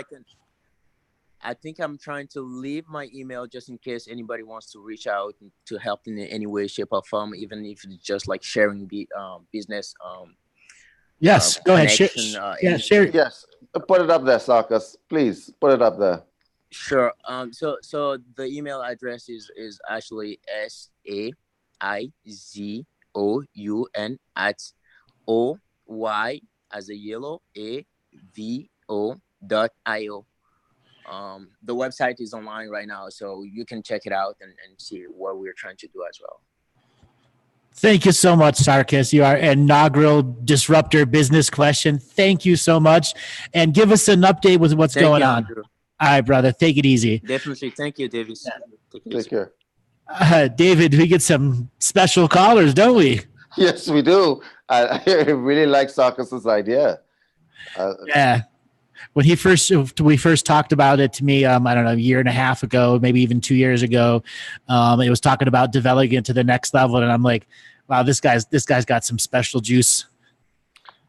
I think I'm trying to leave my email just in case anybody wants to reach out to help in any way, shape, or form, even if it's just like sharing the business. Yes, go ahead. Share. Share. Yes, put it up there, Sarkis. Please put it up there. Sure. So the email address is actually SAIZOUN@OY as a yellow AVO.io. The website is online right now, so you can check it out and see what we're trying to do as well. Thank you so much, Sarkis. You are inaugural disruptor business question. Thank you so much. And give us an update with what's going on. Andrew. All right, brother. Take it easy. Definitely. Thank you, Davis. Take care. David, we get some special callers, don't we? Yes, we do. I really like Sarkis's idea. Yeah. When we first talked about it to me, I don't know, a year and a half ago, maybe even 2 years ago, it was talking about developing it to the next level, and I'm like, wow, this guy's got some special juice.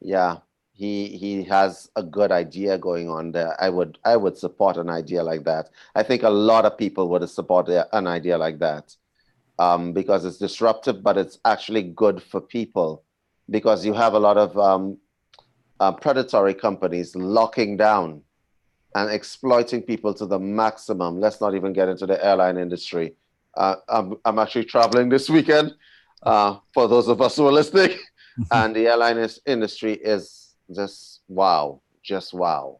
Yeah, he has a good idea going on there. I would support an idea like that. I think a lot of people would support an idea like that, because it's disruptive, but it's actually good for people, because you have a lot of predatory companies locking down and exploiting people to the maximum. Let's not even get into the airline industry. I'm actually traveling this weekend, for those of us who are listening, and the airline industry is just wow. So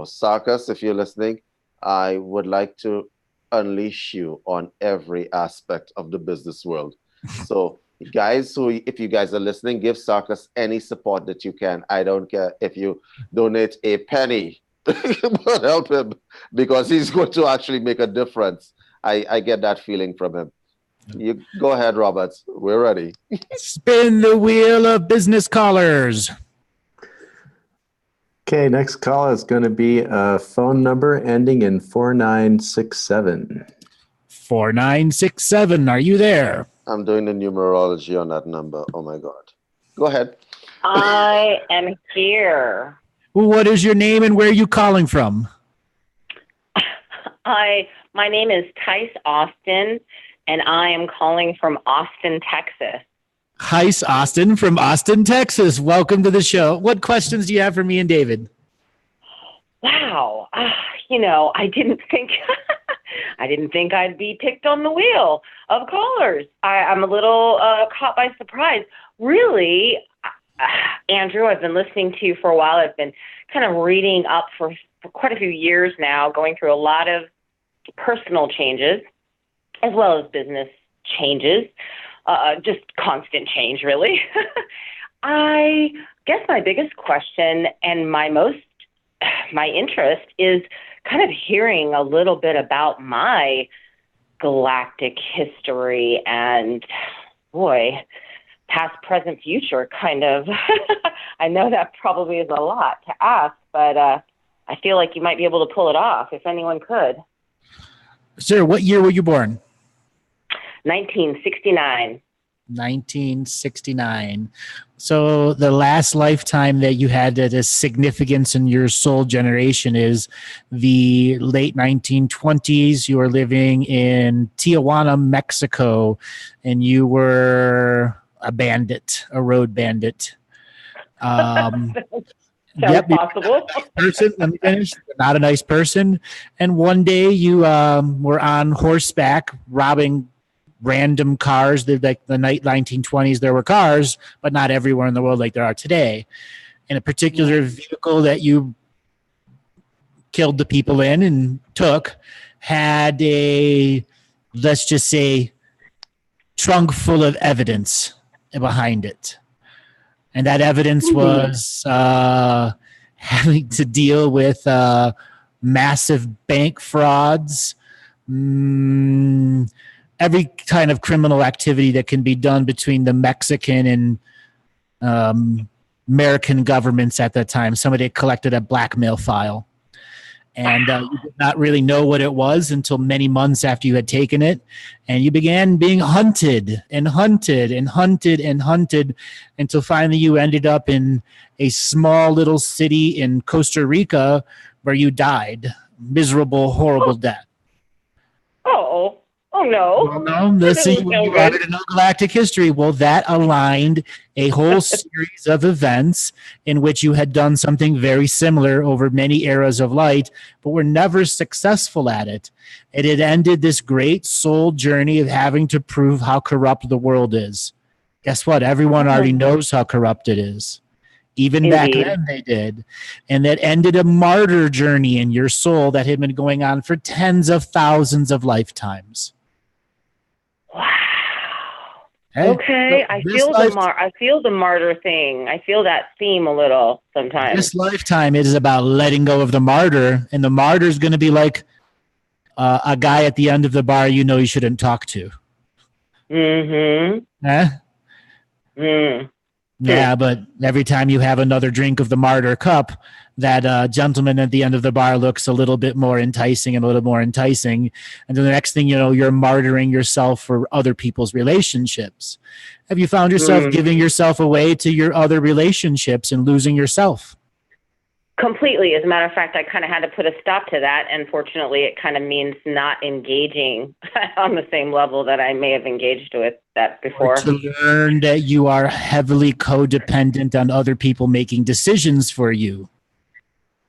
Sarkis, if you're listening, I would like to unleash you on every aspect of the business world. So guys, if you guys are listening, give Sarkis any support that you can. I don't care if you donate a penny, but help him, because he's going to actually make a difference. I get that feeling from him. You go ahead, Robert. We're ready. Spin the wheel of business callers. Okay, next call is going to be a phone number ending in 4967. 4967. Are you there? I'm doing the numerology on that number. Oh my God. Go ahead. I am here. What is your name and where are you calling from? My name is Tice Austin, and I am calling from Austin, Texas. Tice Austin from Austin, Texas. Welcome to the show. What questions do you have for me and David? Wow. I didn't think I'd be picked on the wheel of callers. I'm a little caught by surprise. Really, Andrew, I've been listening to you for a while. I've been kind of reading up for quite a few years now, going through a lot of personal changes as well as business changes, just constant change, really. I guess my biggest question and my interest is kind of hearing a little bit about my galactic history and, boy, past, present, future kind of. I know that probably is a lot to ask, but I feel like you might be able to pull it off if anyone could. Sir, what year were you born? 1969. 1969. So the last lifetime that you had that is significance in your soul generation is the late 1920s. You were living in Tijuana, Mexico, and you were a bandit, a road bandit. Sounds Yep, possible. person. Let me finish. Not a nice person. And one day you were on horseback robbing random cars. Like the late 1920s, there were cars, but not everywhere in the world like there are today. And a particular vehicle that you killed the people in and took had a, let's just say, trunk full of evidence behind it. And that evidence was having to deal with massive bank frauds, every kind of criminal activity that can be done between the Mexican and American governments at that time. Somebody had collected a blackmail file. And you did not really know what it was until many months after you had taken it. And you began being hunted and hunted and hunted and hunted until finally you ended up in a small little city in Costa Rica where you died. Miserable, horrible death. Oh no. Well, no, let's see. You wanted to know galactic history. Well, that aligned a whole series of events in which you had done something very similar over many eras of light, but were never successful at it. It had ended this great soul journey of having to prove how corrupt the world is. Guess what? Everyone already knows how corrupt it is. Even back then they did. And that ended a martyr journey in your soul that had been going on for tens of thousands of lifetimes. Wow. Hey, Okay, so I feel the martyr thing. I feel that theme a little sometimes. This lifetime, it is about letting go of the martyr, and the martyr is going to be like a guy at the end of the bar you know you shouldn't talk to. Mm-hmm. Yeah, but every time you have another drink of the martyr cup, that gentleman at the end of the bar looks a little bit more enticing and a little more enticing. And then the next thing you know, you're martyring yourself for other people's relationships. Have you found yourself giving yourself away to your other relationships and losing yourself? Completely. As a matter of fact, I kind of had to put a stop to that. And fortunately, it kind of means not engaging on the same level that I may have engaged with that before. To learn that you are heavily codependent on other people making decisions for you.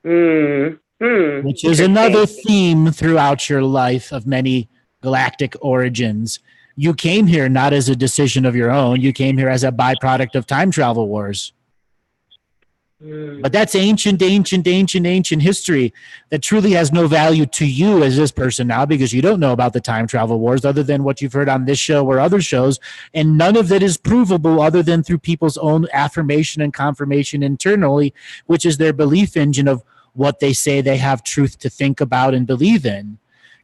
Which is another theme throughout your life of many galactic origins. You came here not as a decision of your own. You came here as a byproduct of time travel wars. But that's ancient history that truly has no value to you as this person now, because you don't know about the time travel wars other than what you've heard on this show or other shows. And none of that is provable other than through people's own affirmation and confirmation internally, which is their belief engine of what they say they have truth to think about and believe in.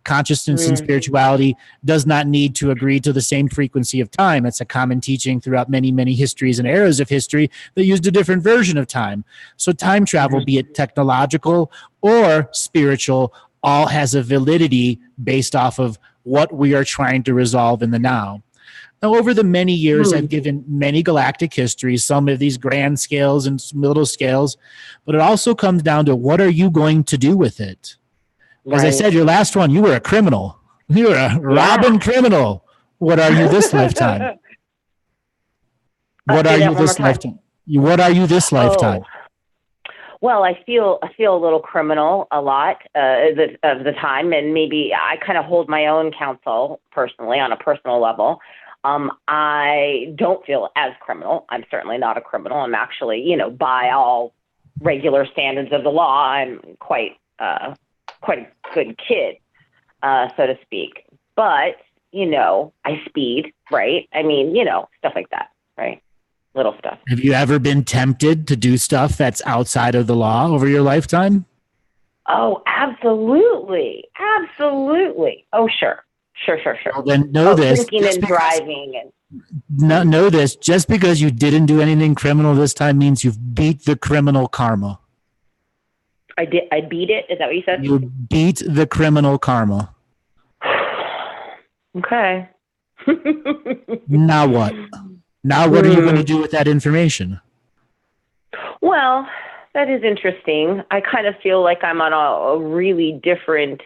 Consciousness and spirituality does not need to agree to the same frequency of time. It's a common teaching throughout many, many histories and eras of history that used a different version of time. So time travel, be it technological or spiritual, all has a validity based off of what we are trying to resolve in the now. Now, over the many years, I've given many galactic histories, some of these grand scales and little scales, but it also comes down to what are you going to do with it? As I said, your last one, you were a criminal. You were a robbing criminal. What are you this lifetime? What are you this lifetime? What are you this lifetime? Well, I feel a little criminal a lot of the time, and maybe I kind of hold my own counsel personally on a personal level. I don't feel as criminal. I'm certainly not a criminal. I'm actually, by all regular standards of the law, I'm quite a good kid, so to speak. But, I speed, right? I mean, stuff like that, right? Little stuff. Have you ever been tempted to do stuff that's outside of the law over your lifetime? Oh, absolutely. Absolutely. Oh, sure. Sure. Well, then know this. Drinking and driving and. Know this. Just because you didn't do anything criminal this time means you've beat the criminal karma. I beat it. Is that what you said? You beat the criminal karma. Okay. Now what? Now what are you going to do with that information? Well, that is interesting. I kind of feel like I'm on a really different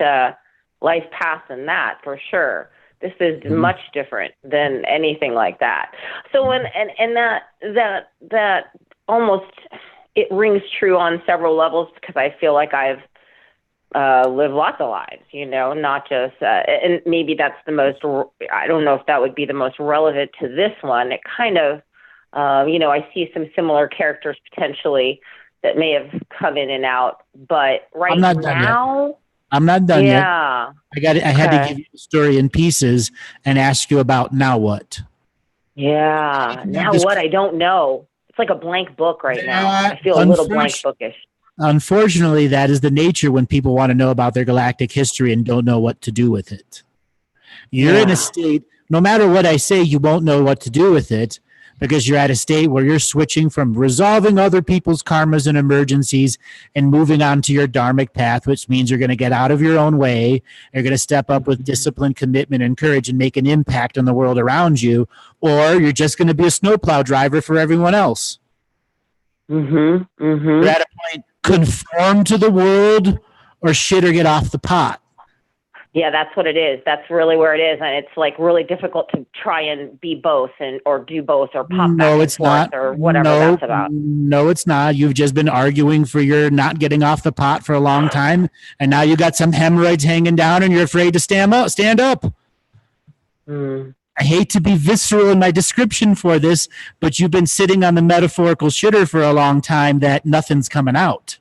life path than that, for sure. This is much different than anything like that. So, and that almost, it rings true on several levels, because I feel like I've lived lots of lives, not just, and maybe that's the most, I don't know if that would be the most relevant to this one. It kind of, I see some similar characters potentially that may have come in and out, but right now, I'm not done yet. Yeah. I had to give you the story in pieces and ask you about now what. Yeah. Now what? I don't know. It's like a blank book right now. I feel a little blank bookish. Unfortunately, that is the nature when people want to know about their galactic history and don't know what to do with it. You're in a state, no matter what I say, you won't know what to do with it, because you're at a state where you're switching from resolving other people's karmas and emergencies and moving on to your dharmic path, which means you're going to get out of your own way. You're going to step up with discipline, commitment, and courage and make an impact on the world around you, or you're just going to be a snowplow driver for everyone else. You're at a point, conform to the world or shit or get off the pot. Yeah, that's what it is. That's really where it is. And it's like really difficult to try and be both or do both or pop back and forth or whatever that's about. No, it's not. You've just been arguing for your not getting off the pot for a long time. And now you got some hemorrhoids hanging down and you're afraid to stand up. I hate to be visceral in my description for this, but you've been sitting on the metaphorical shitter for a long time that nothing's coming out.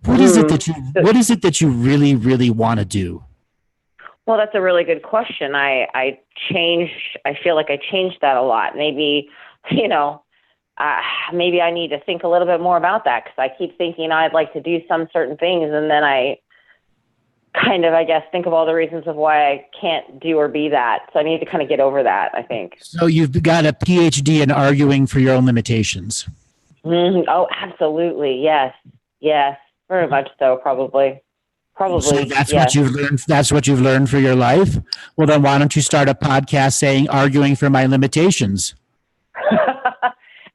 What is it that you really, really want to do? Well, that's a really good question. I feel like I changed that a lot. Maybe, maybe I need to think a little bit more about that, because I keep thinking I'd like to do some certain things, and then I kind of, I guess, think of all the reasons of why I can't do or be that. So I need to kind of get over that, I think. So you've got a PhD in arguing for your own limitations. Oh, absolutely. Yes. Very much so, probably. So that's what you've learned. That's what you've learned for your life. Well, then why don't you start a podcast saying "Arguing for My Limitations"?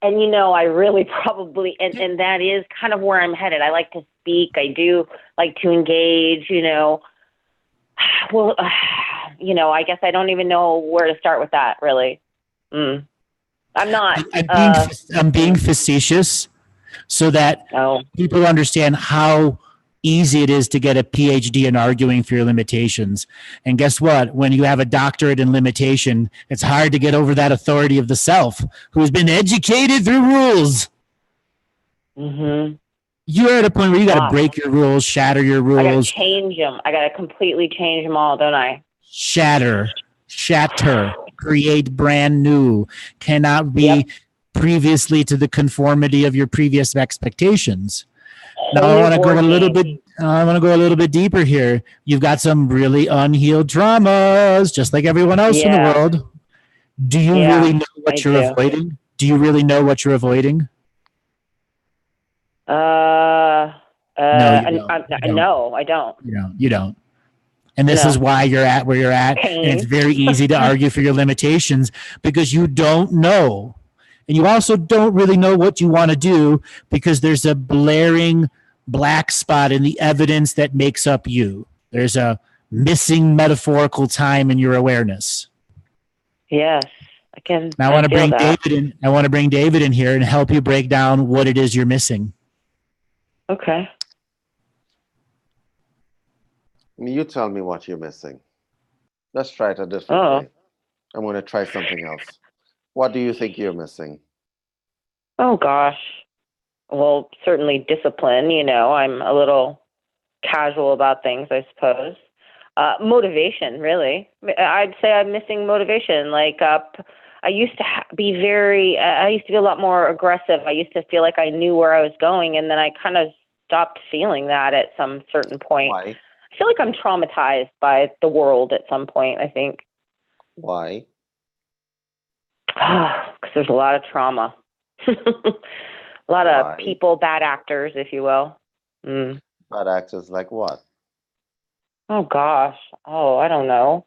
And I really probably, and that is kind of where I'm headed. I like to speak. I do like to engage. Well, I guess I don't even know where to start with that. Really, I'm not. I'm being facetious, so that people understand how easy it is to get a PhD in arguing for your limitations. And guess what? When you have a doctorate in limitation, it's hard to get over that authority of the self who's been educated through rules. You're at a point where you got to break your rules, shatter your rules. I got to change them. I got to completely change them all, don't I? Shatter, create brand new. Cannot be previously to the conformity of your previous expectations. Now I want to go a little bit. I want to go a little bit deeper here. You've got some really unhealed traumas, just like everyone else in the world. Do you really know what you're avoiding? Do you really know what you're avoiding? No, I don't. You don't. And this is why you're at where you're at. And it's very easy to argue for your limitations because you don't know. And you also don't really know what you want to do because there's a blaring black spot in the evidence that makes up you. There's a missing metaphorical time in your awareness. Yes, I can. Now I want to bring David in. I want to bring David in here and help you break down what it is you're missing. Okay. You tell me what you're missing. Let's try it a different way. I'm going to try something else. What do you think you're missing? Oh, gosh. Well, certainly discipline. I'm a little casual about things, I suppose. Motivation, really. I'd say I'm missing motivation. Like, I used to be a lot more aggressive. I used to feel like I knew where I was going, and then I kind of stopped feeling that at some certain point. Why? I feel like I'm traumatized by the world at some point, I think. Why? Because there's a lot of trauma. A lot Why? of people, bad actors, if you will. Mm. Bad actors like what? Oh, gosh. Oh, I don't know.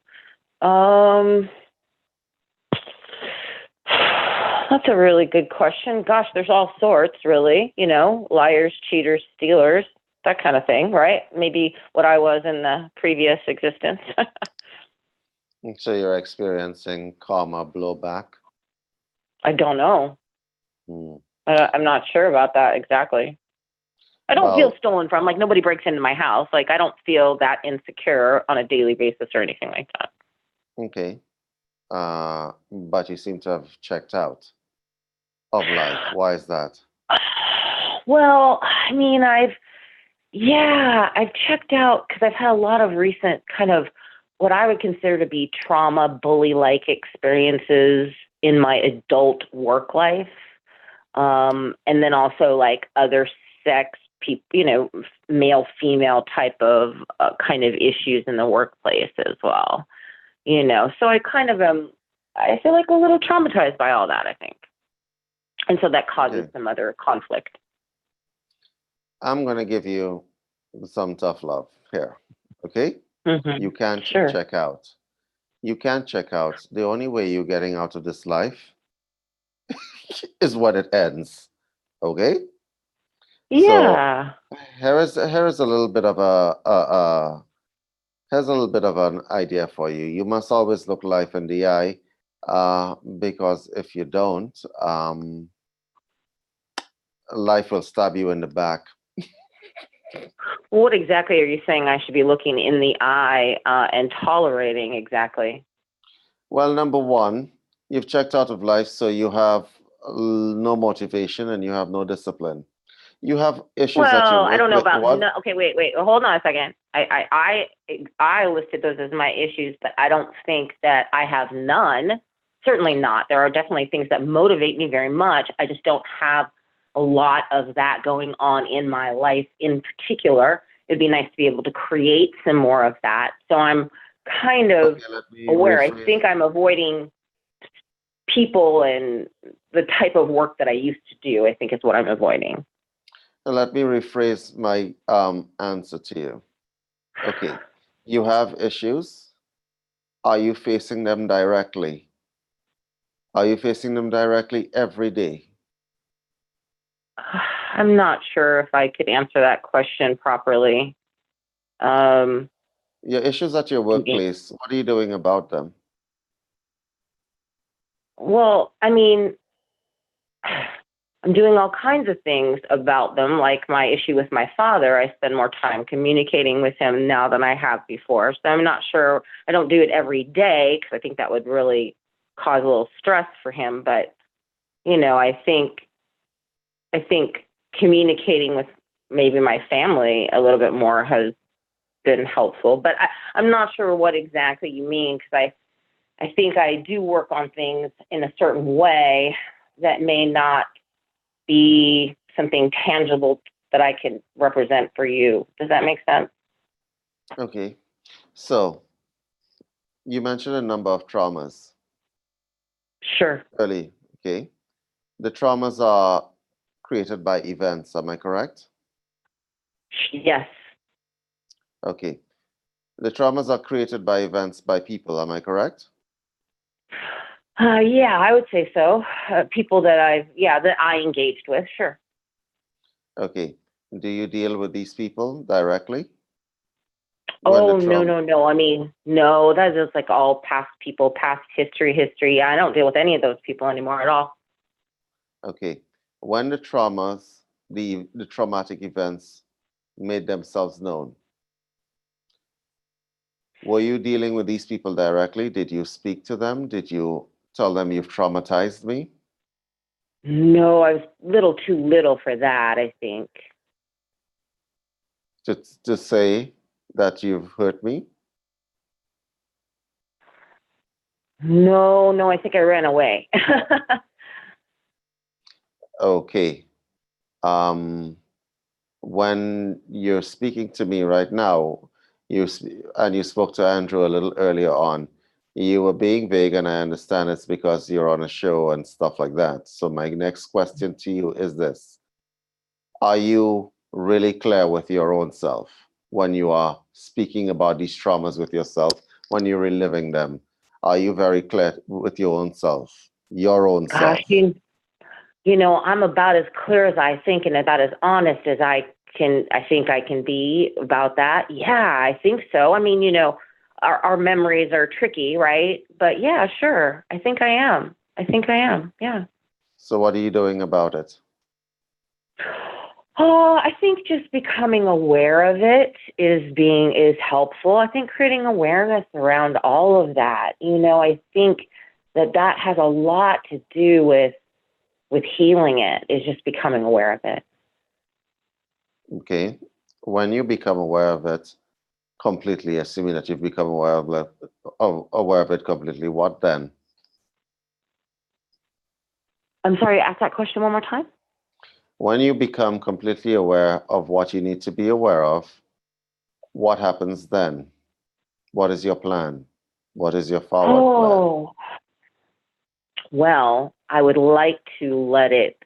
That's a really good question. Gosh, there's all sorts, really. You know, liars, cheaters, stealers, that kind of thing, right? Maybe what I was in the previous existence. So you're experiencing karma blowback? I don't know. Hmm. I'm not sure about that exactly. I don't feel stolen from. Like, nobody breaks into my house. Like, I don't feel that insecure on a daily basis or anything like that. Okay. But you seem to have checked out of life. Why is that? Well, I mean, I've checked out because I've had a lot of recent kind of what I would consider to be trauma, bully-like experiences in my adult work life. And then also like other sex people, you know, male, female type of kind of issues in the workplace as well, you know. So I kind of I feel like a little traumatized by all that, I think. And so that causes some other conflict. I'm going to give you some tough love here, okay? Mm-hmm. You can't check out. You can't check out. The only way you're getting out of this life is when it ends, okay? Yeah. So here is a little bit of here's a little bit of an idea for you. You must always look life in the eye, because if you don't, life will stab you in the back. What exactly are you saying I should be looking in the eye and tolerating exactly? Well, number one, you've checked out of life, so you have no motivation and you have no discipline. You have issues at your work. I don't know about what? no. Okay, wait. Hold on a second. I listed those as my issues, but I don't think that I have none. Certainly not. There are definitely things that motivate me very much. I just don't have a lot of that going on in my life in particular. It'd be nice to be able to create some more of that. So I'm kind of aware. I think I'm avoiding people and the type of work that I used to do, I think is what I'm avoiding. Let me rephrase my answer to you. Okay, you have issues. Are you facing them directly? Are you facing them directly every day? I'm not sure if I could answer that question properly. Your issues at your workplace, what are you doing about them? Well, I mean, I'm doing all kinds of things about them, like my issue with my father. I spend more time communicating with him now than I have before. So I'm not sure. I don't do it every day because I think that would really cause a little stress for him. But, you know, I think communicating with maybe my family a little bit more has been helpful. But I'm not sure what exactly you mean, because I think I do work on things in a certain way that may not be something tangible that I can represent for you. Does that make sense? Okay. So you mentioned a number of traumas. Sure. Early, okay. The traumas are created by events, am I correct? Yes. Okay. The traumas are created by events, by people, am I correct? Yeah, I would say so. People that I engaged with, sure. Okay. Do you deal with these people directly? Oh, no. I mean, no, that is like all past people, past history. I don't deal with any of those people anymore at all. Okay. When the traumas, the traumatic events made themselves known, were you dealing with these people directly? Did you speak to them? Did you tell them you've traumatized me? No, I was too little for that, I think. To say that you've hurt me? No, I think I ran away. Okay. When you're speaking to me right now, And you spoke to Andrew a little earlier on. You were being vague, and I understand it's because you're on a show and stuff like that. So my next question to you is this. Are you really clear with your own self when you are speaking about these traumas with yourself, when you're reliving them? Are you very clear with your own self, your own self? Gosh, I'm about as clear as I think and about as honest as I think I can be about that. Yeah, I think so. I mean, our memories are tricky, right? But yeah, sure. I think I am. Yeah. So what are you doing about it? Oh, I think just becoming aware of it is helpful. I think creating awareness around all of that. I think that has a lot to do with healing it, is just becoming aware of it. Okay. When you become aware of it completely, assuming that you've become aware of it completely, what then? I'm sorry, ask that question one more time. When you become completely aware of what you need to be aware of, what happens then? What is your plan? What is your forward plan? Well, I would like to let it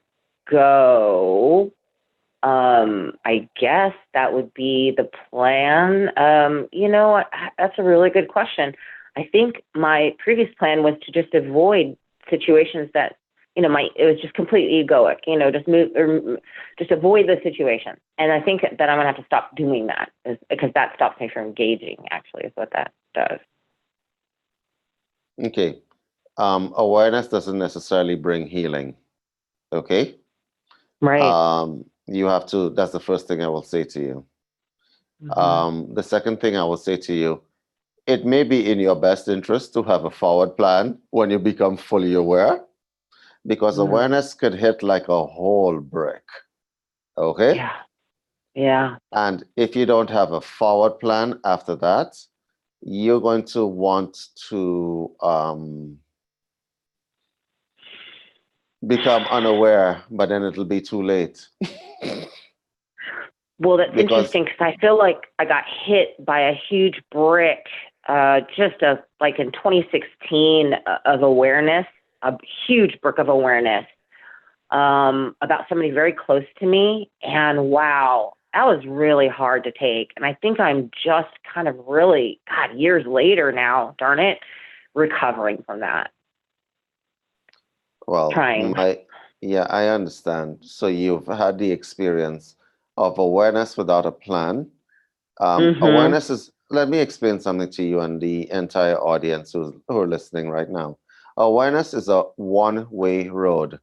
go. I guess that would be the plan. That's a really good question. I think my previous plan was to just avoid situations that, it was just completely egoic, just avoid the situation. And I think that I'm going to have to stop doing that, because that stops me from engaging, actually, is what that does. Okay. Awareness doesn't necessarily bring healing. Okay? Right. You have to, that's the first thing I will say to you. Mm-hmm. The second thing I will say to you, it may be in your best interest to have a forward plan when you become fully aware, because awareness could hit like a whole brick. Okay? Yeah. Yeah. And if you don't have a forward plan after that, you're going to want to become unaware, but then it'll be too late. Well, that's interesting, because I feel like I got hit by a huge brick like in 2016 of awareness, a huge brick of awareness about somebody very close to me. And wow, that was really hard to take. And I think I'm just kind of really, God, years later now, darn it, recovering from that. Well, Trying. I understand. So you've had the experience of awareness without a plan. Awareness is, let me explain something to you and the entire audience who are listening right now. Awareness is a one-way road.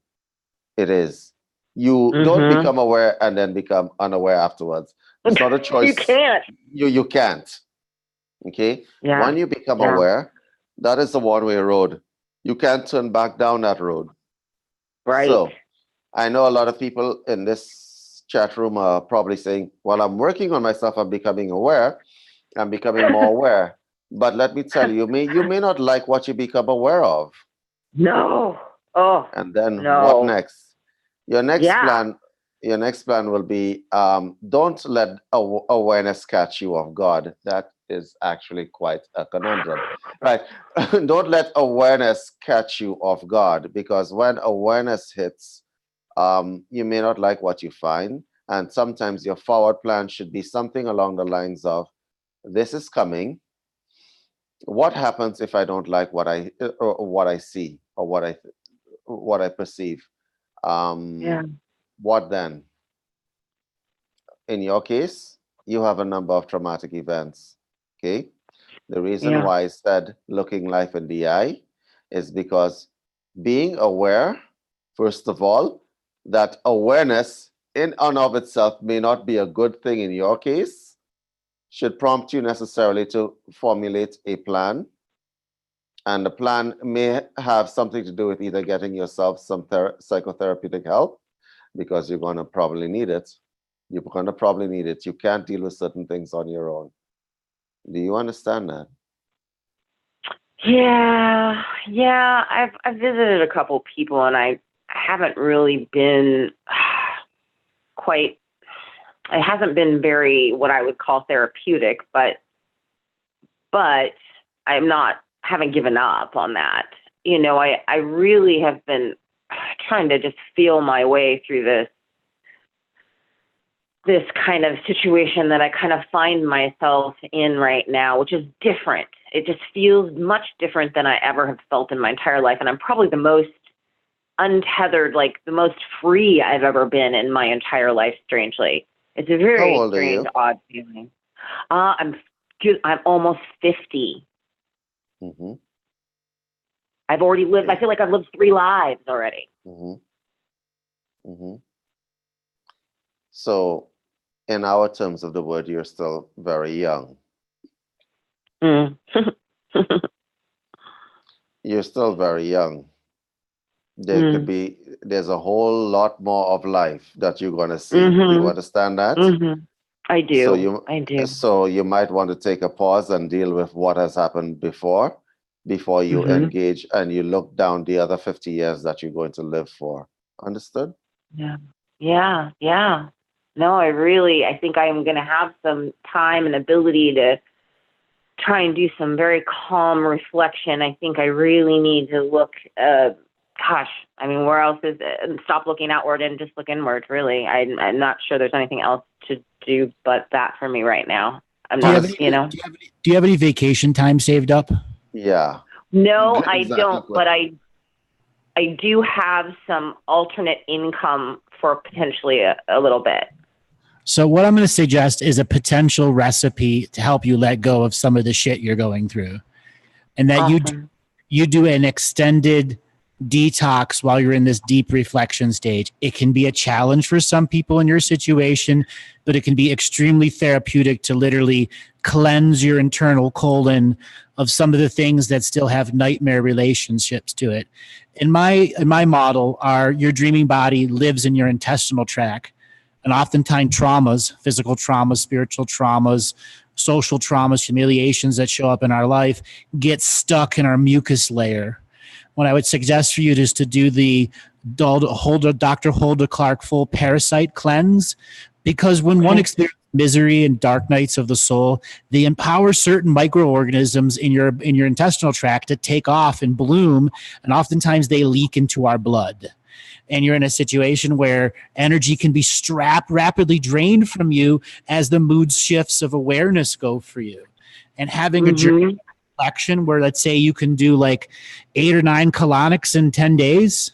It is. You don't become aware and then become unaware afterwards. It's not a choice. You can't. You can't. Okay? Yeah. When you become aware, that is the one-way road. You can't turn back down that road. Right. So I know a lot of people in this chat room are probably saying, well, I'm working on myself. I'm becoming aware. I'm becoming more aware. But let me tell you, you may not like what you become aware of. No. Oh. And then no. what next? Your next plan will be, don't let awareness catch you off guard. That is actually quite a conundrum, right? Don't let awareness catch you off guard, because when awareness hits, you may not like what you find. And sometimes your forward plan should be something along the lines of, this is coming. What happens if I don't like what I see or what I perceive? What then? In your case, you have a number of traumatic events. Okay. The reason why I said looking life in the eye is because being aware, first of all, that awareness in and of itself may not be a good thing in your case, should prompt you necessarily to formulate a plan. And the plan may have something to do with either getting yourself some psychotherapeutic help, because you're going to probably need it. You're going to probably need it. You can't deal with certain things on your own. Do you understand that? Yeah. I've visited a couple people, and I haven't really been it hasn't been very what I would call therapeutic, but but haven't given up on that. You know, I really have been trying to just feel my way through this kind of situation that I kind of find myself in right now, which is different. It just feels much different than I ever have felt in my entire life. And I'm probably the most untethered, like the most free I've ever been in my entire life, strangely. It's a very strange, odd feeling. I'm almost 50. Mm-hmm. I've already lived, I feel like I've lived 3 lives already. Mm-hmm. Mm-hmm. So, in our terms of the word, you're still very young. Mm. You're still very young. There's a whole lot more of life that you're going to see. You understand that? I do. So you might want to take a pause and deal with what has happened before you engage and you look down the other 50 years that you're going to live for. Understood? Yeah. No, I think I am going to have some time and ability to try and do some very calm reflection. I think I really need to look, where else is it? Stop looking outward and just look inward, really. I'm not sure there's anything else to do but that for me right now. Do you have any vacation time saved up? Yeah. No, I don't, but I do have some alternate income for potentially a little bit. So what I'm going to suggest is a potential recipe to help you let go of some of the shit you're going through. And that you do an extended detox while you're in this deep reflection stage. It can be a challenge for some people in your situation, but it can be extremely therapeutic to literally cleanse your internal colon of some of the things that still have nightmare relationships to it. In my model, your dreaming body lives in your intestinal tract. And oftentimes traumas, physical traumas, spiritual traumas, social traumas, humiliations that show up in our life get stuck in our mucus layer. What I would suggest for you is to do the Dr. Hulda Clark full parasite cleanse, because when one experiences misery and dark nights of the soul, they empower certain microorganisms in your intestinal tract to take off and bloom, and oftentimes they leak into our blood. And you're in a situation where energy can be rapidly drained from you as the mood shifts of awareness go for you. And having a journey reflection where, let's say, you can do like 8 or 9 colonics in 10 days.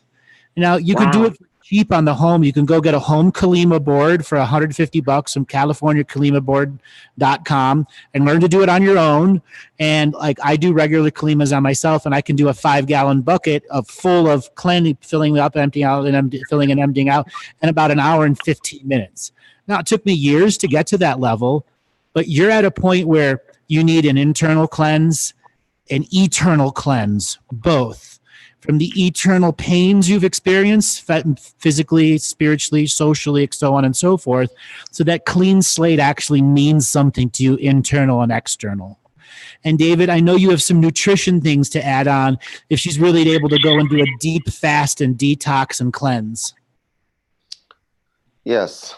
Now, you can do it for cheap on the home. You can go get a home Kalima board for $150 from CaliforniaKalimaboard.com and learn to do it on your own. And like I do regular Kalimas on myself, and I can do a 5-gallon bucket full of cleaning, filling up, emptying out, and filling and emptying out in about an hour and 15 minutes. Now, it took me years to get to that level, but you're at a point where you need an internal cleanse, an eternal cleanse, both. From the eternal pains you've experienced, physically, spiritually, socially, so on and so forth, so that clean slate actually means something to you, internal and external. And David, I know you have some nutrition things to add on if she's really able to go and do a deep fast and detox and cleanse. Yes.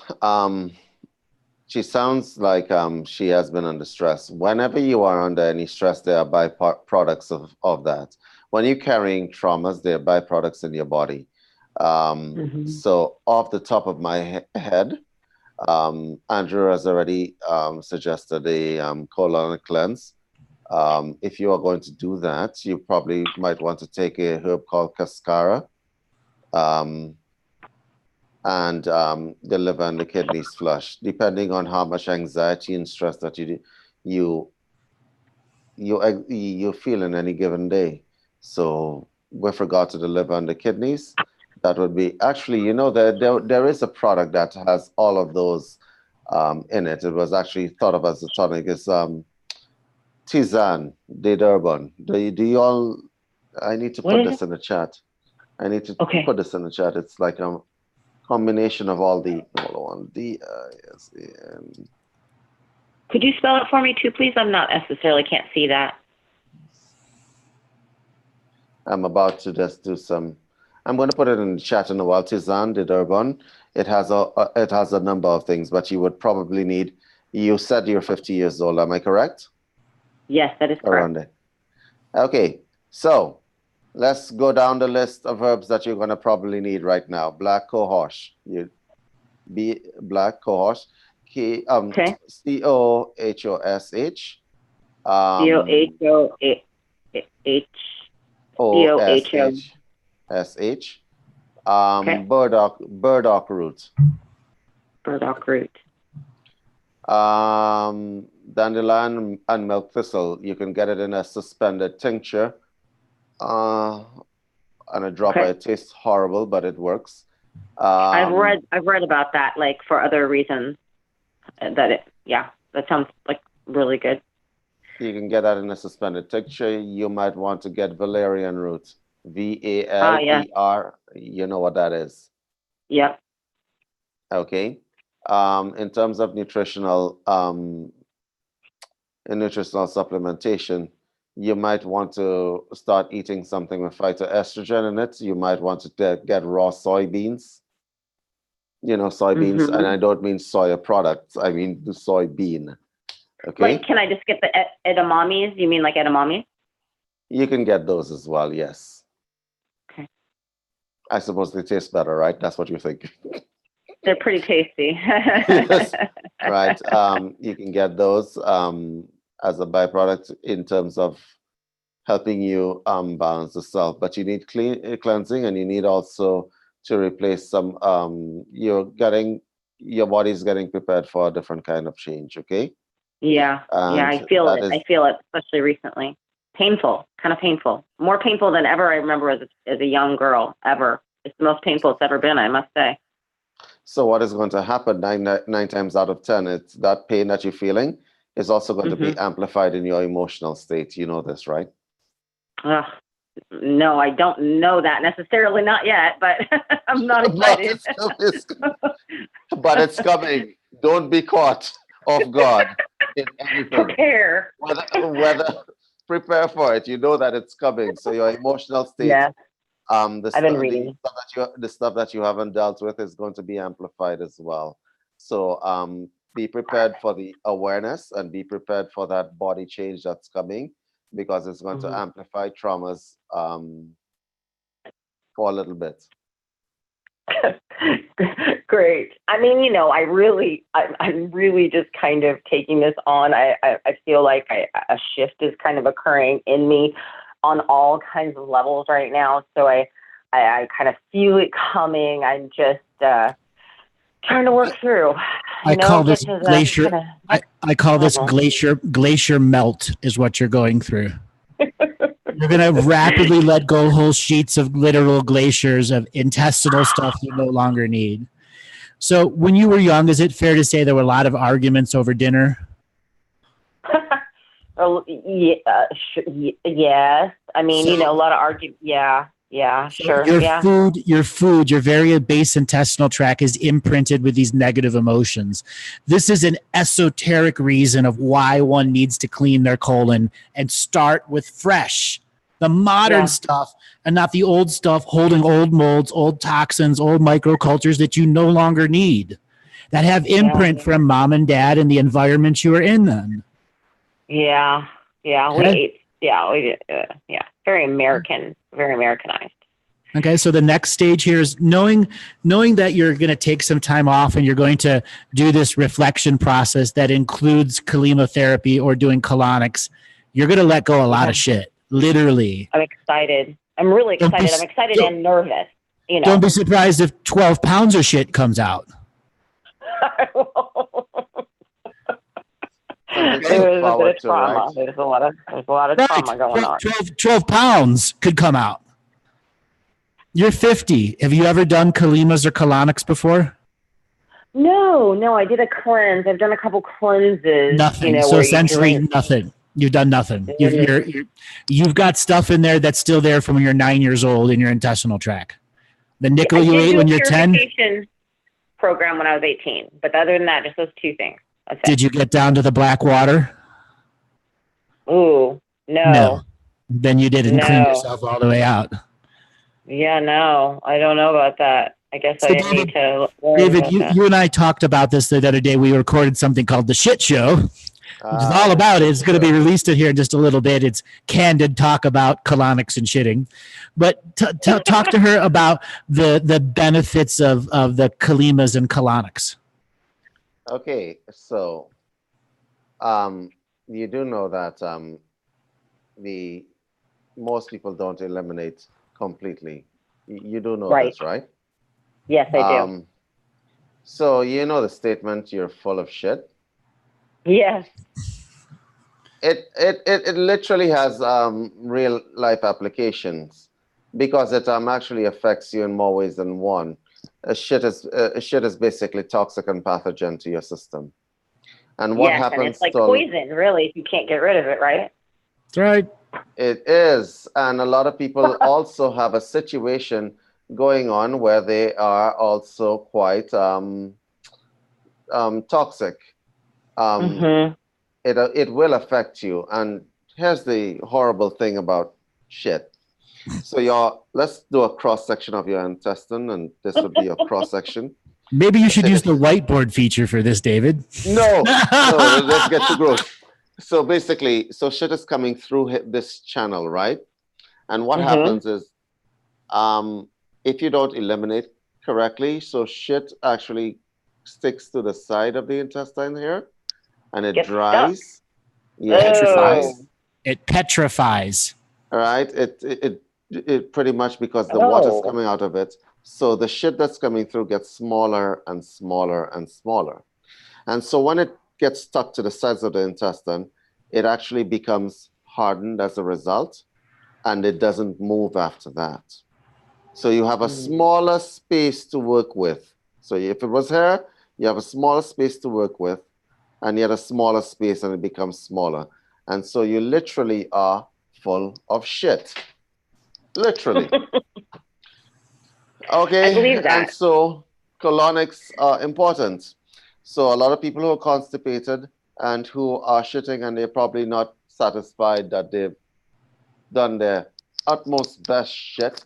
She sounds like she has been under stress. Whenever you are under any stress, there are byproducts of that. When you're carrying traumas, there are byproducts in your body. So off the top of my head, Andrew has already suggested a colon cleanse. If you are going to do that, you probably might want to take a herb called cascara and the liver and the kidneys flush, depending on how much anxiety and stress that you feel in any given day. So with regard to the liver and the kidneys, that would be actually, there is a product that has all of those in it. It was actually thought of as a tonic. It's Tisane de Durban. Do you all, I need to put this in the chat. I need to put this in the chat. It's like a combination of all the, Could you spell it for me too, please? I'm not necessarily, can't see that. I'm about to just do some. I'm going to put it in the chat in a while. Tisane de Durban. It has a number of things, but you would probably need. You said you're 50 years old. Am I correct? Yes, that is around correct. there. Okay, so let's go down the list of herbs that you're going to probably need right now. Black cohosh. Black cohosh. Okay. COHOSH. COHOH. OSHSH. Okay. Burdock root. Burdock root. Dandelion and milk thistle. You can get it in a suspended tincture. And a dropper. Okay. It tastes horrible, but it works. I've read about that, like for other reasons. That sounds like really good. You can get that in a suspended tincture. You might want to get valerian root. VALER. You know what that is. Yep. Okay. In terms of nutritional supplementation, you might want to start eating something with phytoestrogen in it. You might want to get raw soybeans. Soybeans, and I don't mean soya products. I mean the soybean. Okay. Like, can I just get the edamames? You mean like edamame? You can get those as well. Yes. Okay. I suppose they taste better, right? That's what you think. They're pretty tasty. Yes. Right. You can get those as a byproduct in terms of helping you balance the self. But you need cleansing, and you need also to replace some. Your body's getting prepared for a different kind of change. Okay. Yeah. I feel it. I feel it, especially recently. Painful, kind of painful. More painful than ever I remember as a young girl, ever. It's the most painful it's ever been, I must say. So what is going to happen nine times out of 10, it's that pain that you're feeling is also going to be amplified in your emotional state. You know this, right? No, I don't know that necessarily, not yet, but I'm not excited. But it's coming. Don't be caught off guard in anything. Prepare. Whether prepare for it. You know that it's coming. So your emotional state. Yeah. The stuff that you haven't dealt with is going to be amplified as well. So be prepared for the awareness and be prepared for that body change that's coming, because it's going to amplify traumas for a little bit. Great. I mean, I'm really just kind of taking this on. I feel like a shift is kind of occurring in me on all kinds of levels right now. So I kind of feel it coming. I'm just trying to work through. I call this glacier. I call this glacier melt is what you're going through. You're going to rapidly let go whole sheets of literal glaciers of intestinal stuff you no longer need. So when you were young, is it fair to say there were a lot of arguments over dinner? Yes. I mean, a lot of argument. Yeah, sure. Your food, your very base intestinal tract is imprinted with these negative emotions. This is an esoteric reason of why one needs to clean their colon and start with fresh, the modern stuff, and not the old stuff holding old molds, old toxins, old microcultures that you no longer need, that have imprint from mom and dad and the environment you were in then. Yeah. Okay. Very American, very Americanized. Okay, so the next stage here is knowing that you're going to take some time off and you're going to do this reflection process that includes chemotherapy or doing colonics. You're going to let go a lot of shit, literally. I'm excited. I'm really excited. I'm excited and nervous. Don't be surprised if 12 pounds of shit comes out. There's a bit of trauma. There's a lot of trauma going on. 12 pounds could come out. You're 50. Have you ever done Kalimas or colonics before? No, I did a cleanse. I've done a couple cleanses. Nothing. So essentially nothing. You've done nothing. You've got stuff in there that's still there from when you're 9 years old in your intestinal tract. The nickel you ate when you're 10. Program when I was 18, but other than that, just those two things. Did you get down to the black water? Ooh, no. Then you didn't clean yourself all the way out. Yeah, no, I don't know about that. I guess I need to learn David, about that. you and I talked about this the other day. We recorded something called The Shit Show. which is all about it. It's going to be released in here in just a little bit. It's candid talk about colonics and shitting. But talk to her about the benefits of the kalimas and colonics. Okay, so you do know that most people don't eliminate completely. You do know Right. this, right? Yes, I do. So you know the statement, "You're full of shit." Yes. It literally has real life applications because it actually affects you in more ways than one. Shit is basically toxic and pathogen to your system. And what Yes, happens and it's like to poison, really, if you can't get rid of it, right? That's right. it is, and a lot of people also have a situation going on where they are also quite toxic. Mm-hmm. It will affect you. And here's the horrible thing about shit. So let's do a cross section of your intestine, and this would be a cross section. Maybe you should use the whiteboard feature for this, David. No, let's get to growth. So basically, shit is coming through this channel, right? And what happens is, if you don't eliminate correctly, so shit actually sticks to the side of the intestine here, and it Gets dries. stuck. Yeah, it dries. It petrifies. All right. It pretty much, because the water's coming out of it. So the shit that's coming through gets smaller and smaller and smaller. And so when it gets stuck to the sides of the intestine, it actually becomes hardened as a result, and it doesn't move after that. So you have a smaller space to work with. So if it was here, you have a smaller space to work with, and you have a smaller space, and it becomes smaller. And so you literally are full of shit. Literally. Okay. I believe that. And so colonics are important. So a lot of people who are constipated and who are shitting, and they're probably not satisfied that they've done their utmost best shit,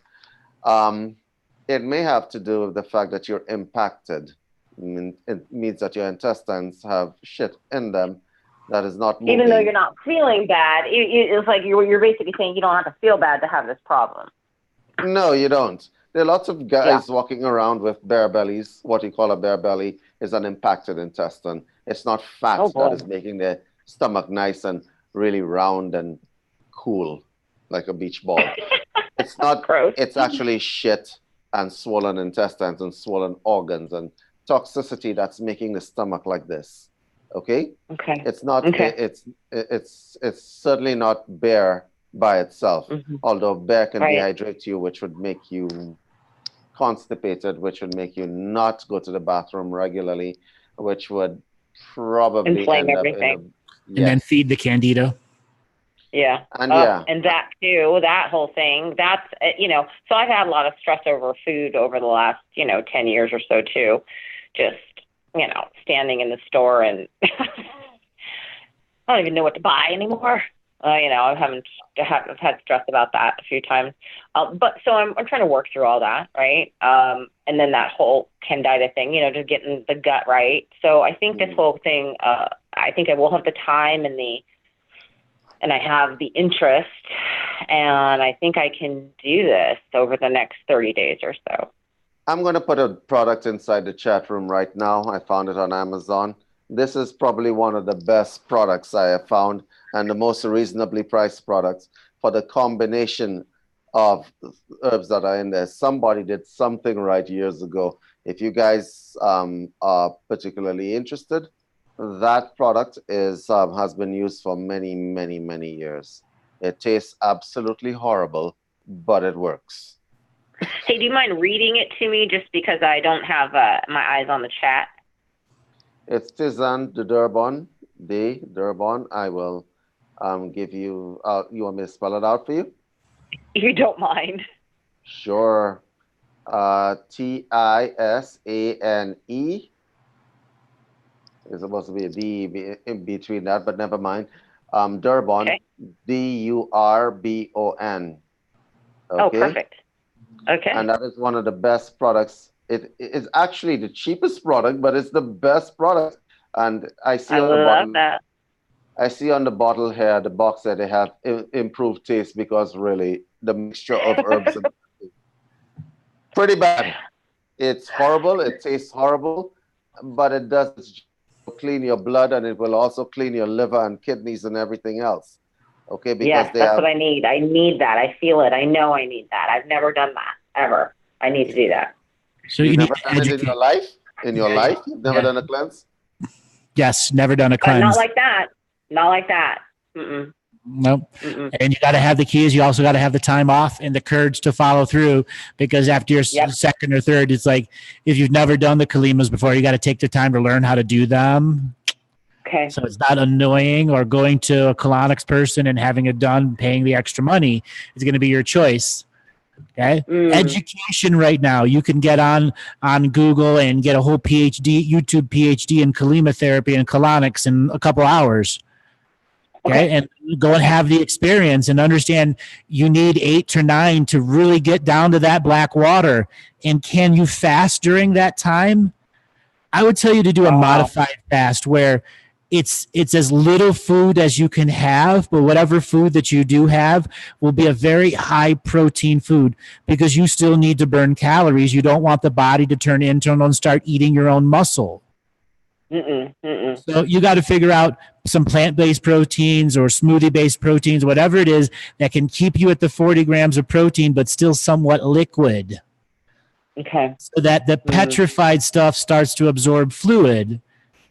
it may have to do with the fact that you're impacted. It means that your intestines have shit in them that is not moving. Even though you're not feeling bad, it's like you're basically saying you don't have to feel bad to have this problem. No, you don't. There are lots of guys walking around with bare bellies. What you call a bare belly is an impacted intestine. It's not fat that is making their stomach nice and really round and cool, like a beach ball. It's not. Gross. It's actually shit and swollen intestines and swollen organs and toxicity that's making the stomach like this. Okay. Okay. It's not. Okay. It's certainly not bare by itself. Although bare can dehydrate you, which would make you constipated, which would make you not go to the bathroom regularly, which would probably inflame end everything. And then feed the candida. Yeah. And and that too, that whole thing, that's, so I've had a lot of stress over food over the last, 10 years or so too. Just, standing in the store and I don't even know what to buy anymore. I've had stress about that a few times. But so I'm trying to work through all that, right? And then that whole candida thing, just getting the gut right. So I think this whole thing, I think I will have the time and I have the interest, and I think I can do this over the next 30 days or so. I'm going to put a product inside the chat room right now. I found it on Amazon. This is probably one of the best products I have found, and the most reasonably priced products for the combination of herbs that are in there. Somebody did something right years ago. If you guys are particularly interested, that product has been used for many, many, many years. It tastes absolutely horrible, but it works. Hey, do you mind reading it to me just because I don't have my eyes on the chat? It's Tizan de Durban. I will give you, you want me to spell it out for you? You don't mind. Sure. Tisane. There's supposed to be a D in between that, but never mind. Durbon, okay. Durbon. Okay? Oh, perfect. Okay. And that is one of the best products. It is actually the cheapest product, but it's the best product. And I see on the bottom. That. I see on the bottle here, the box that they have improved taste because really the mixture of herbs and pretty bad. It's horrible. It tastes horrible, but it does its job to clean your blood, and it will also clean your liver and kidneys and everything else. Okay, because Yes, that's what I need. I need that. I feel it. I know I need that. I've never done that ever. I need to do that. So you've you need never to done it in educate. your life? In your life, you've never Yeah. done a cleanse? Yes, never done a But cleanse. not like that. Not like that. Mm-mm. Nope. Mm-mm. And you got to have the keys. You also got to have the time off and the courage to follow through, because after your Yep. second or third, it's like if you've never done the Kalimas before, you got to take the time to learn how to do them. Okay. So it's not annoying, or going to a colonics person and having it done, paying the extra money is going to be your choice. Okay. Education right now. You can get on Google and get a whole YouTube PhD in Kalima therapy and colonics in a couple hours. Okay. And go and have the experience and understand you need 8 or 9 to really get down to that black water. And can you fast during that time? I would tell you to do a modified fast where it's as little food as you can have, but whatever food that you do have will be a very high protein food, because you still need to burn calories. You don't want the body to turn internal and start eating your own muscle. So you got to figure out some plant-based proteins or smoothie-based proteins, whatever it is that can keep you at the 40 grams of protein, but still somewhat liquid. Okay. So that the petrified stuff starts to absorb fluid.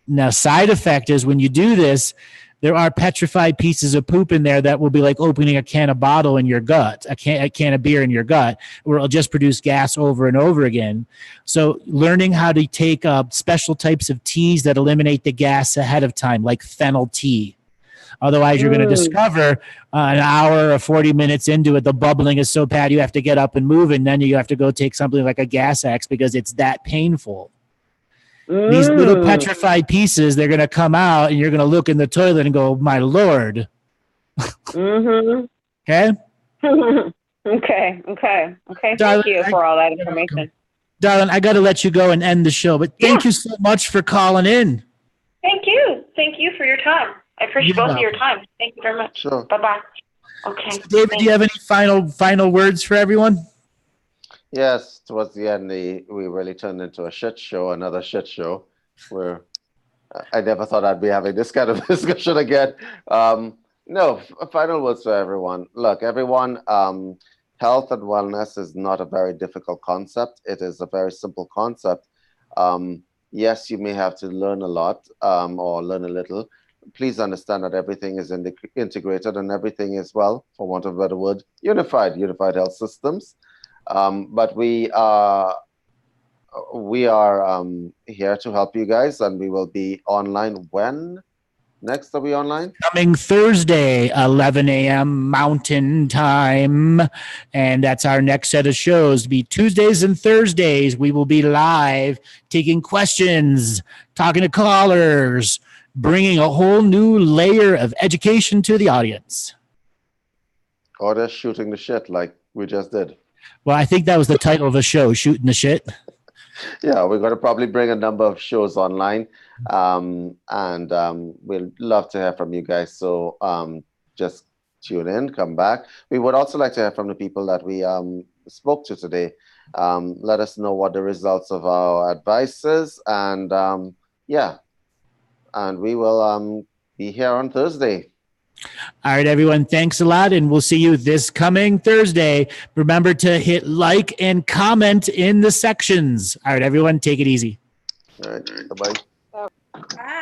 Now, side effect is when you do this, there are petrified pieces of poop in there that will be like opening a can of bottle in your gut, a can of beer in your gut, where it'll just produce gas over and over again. So learning how to take special types of teas that eliminate the gas ahead of time, like fennel tea. Otherwise, you're going to discover an hour or 40 minutes into it, the bubbling is so bad you have to get up and move, and then you have to go take something like a gas X because it's that painful. These little petrified pieces, they're going to come out, and you're going to look in the toilet and go, my Lord. Okay? Okay. Thank you for all that information. Darling, I got to let you go and end the show, but thank you so much for calling in. Thank you. Thank you for your time. I appreciate You're both of your welcome. time. Thank you very much. Sure. Bye-bye. Okay. So David, do you have any final words for everyone? Yes, towards the end, we really turned into a shit show, another shit show, where I never thought I'd be having this kind of discussion again. No, final words for everyone. Look, everyone, health and wellness is not a very difficult concept. It is a very simple concept. Yes, you may have to learn a lot or learn a little. Please understand that everything is integrated and everything is, well, for want of a better word, unified health systems. But we are here to help you guys, and we will be online when next are we online? Coming Thursday, 11 a.m. Mountain Time. And that's our next set of shows. Be Tuesdays and Thursdays. We will be live, taking questions, talking to callers, bringing a whole new layer of education to the audience. Or just shooting the shit like we just did. Well, I think that was the title of the show, Shooting the Shit. Yeah, we're going to probably bring a number of shows online, and we'd love to hear from you guys. So just tune in, come back. We would also like to hear from the people that we spoke to today. Let us know what the results of our advice is, and and we will be here on Thursday. All right, everyone. Thanks a lot, and we'll see you this coming Thursday. Remember to hit like and comment in the sections. All right, everyone. Take it easy. All right. Bye-bye. Bye.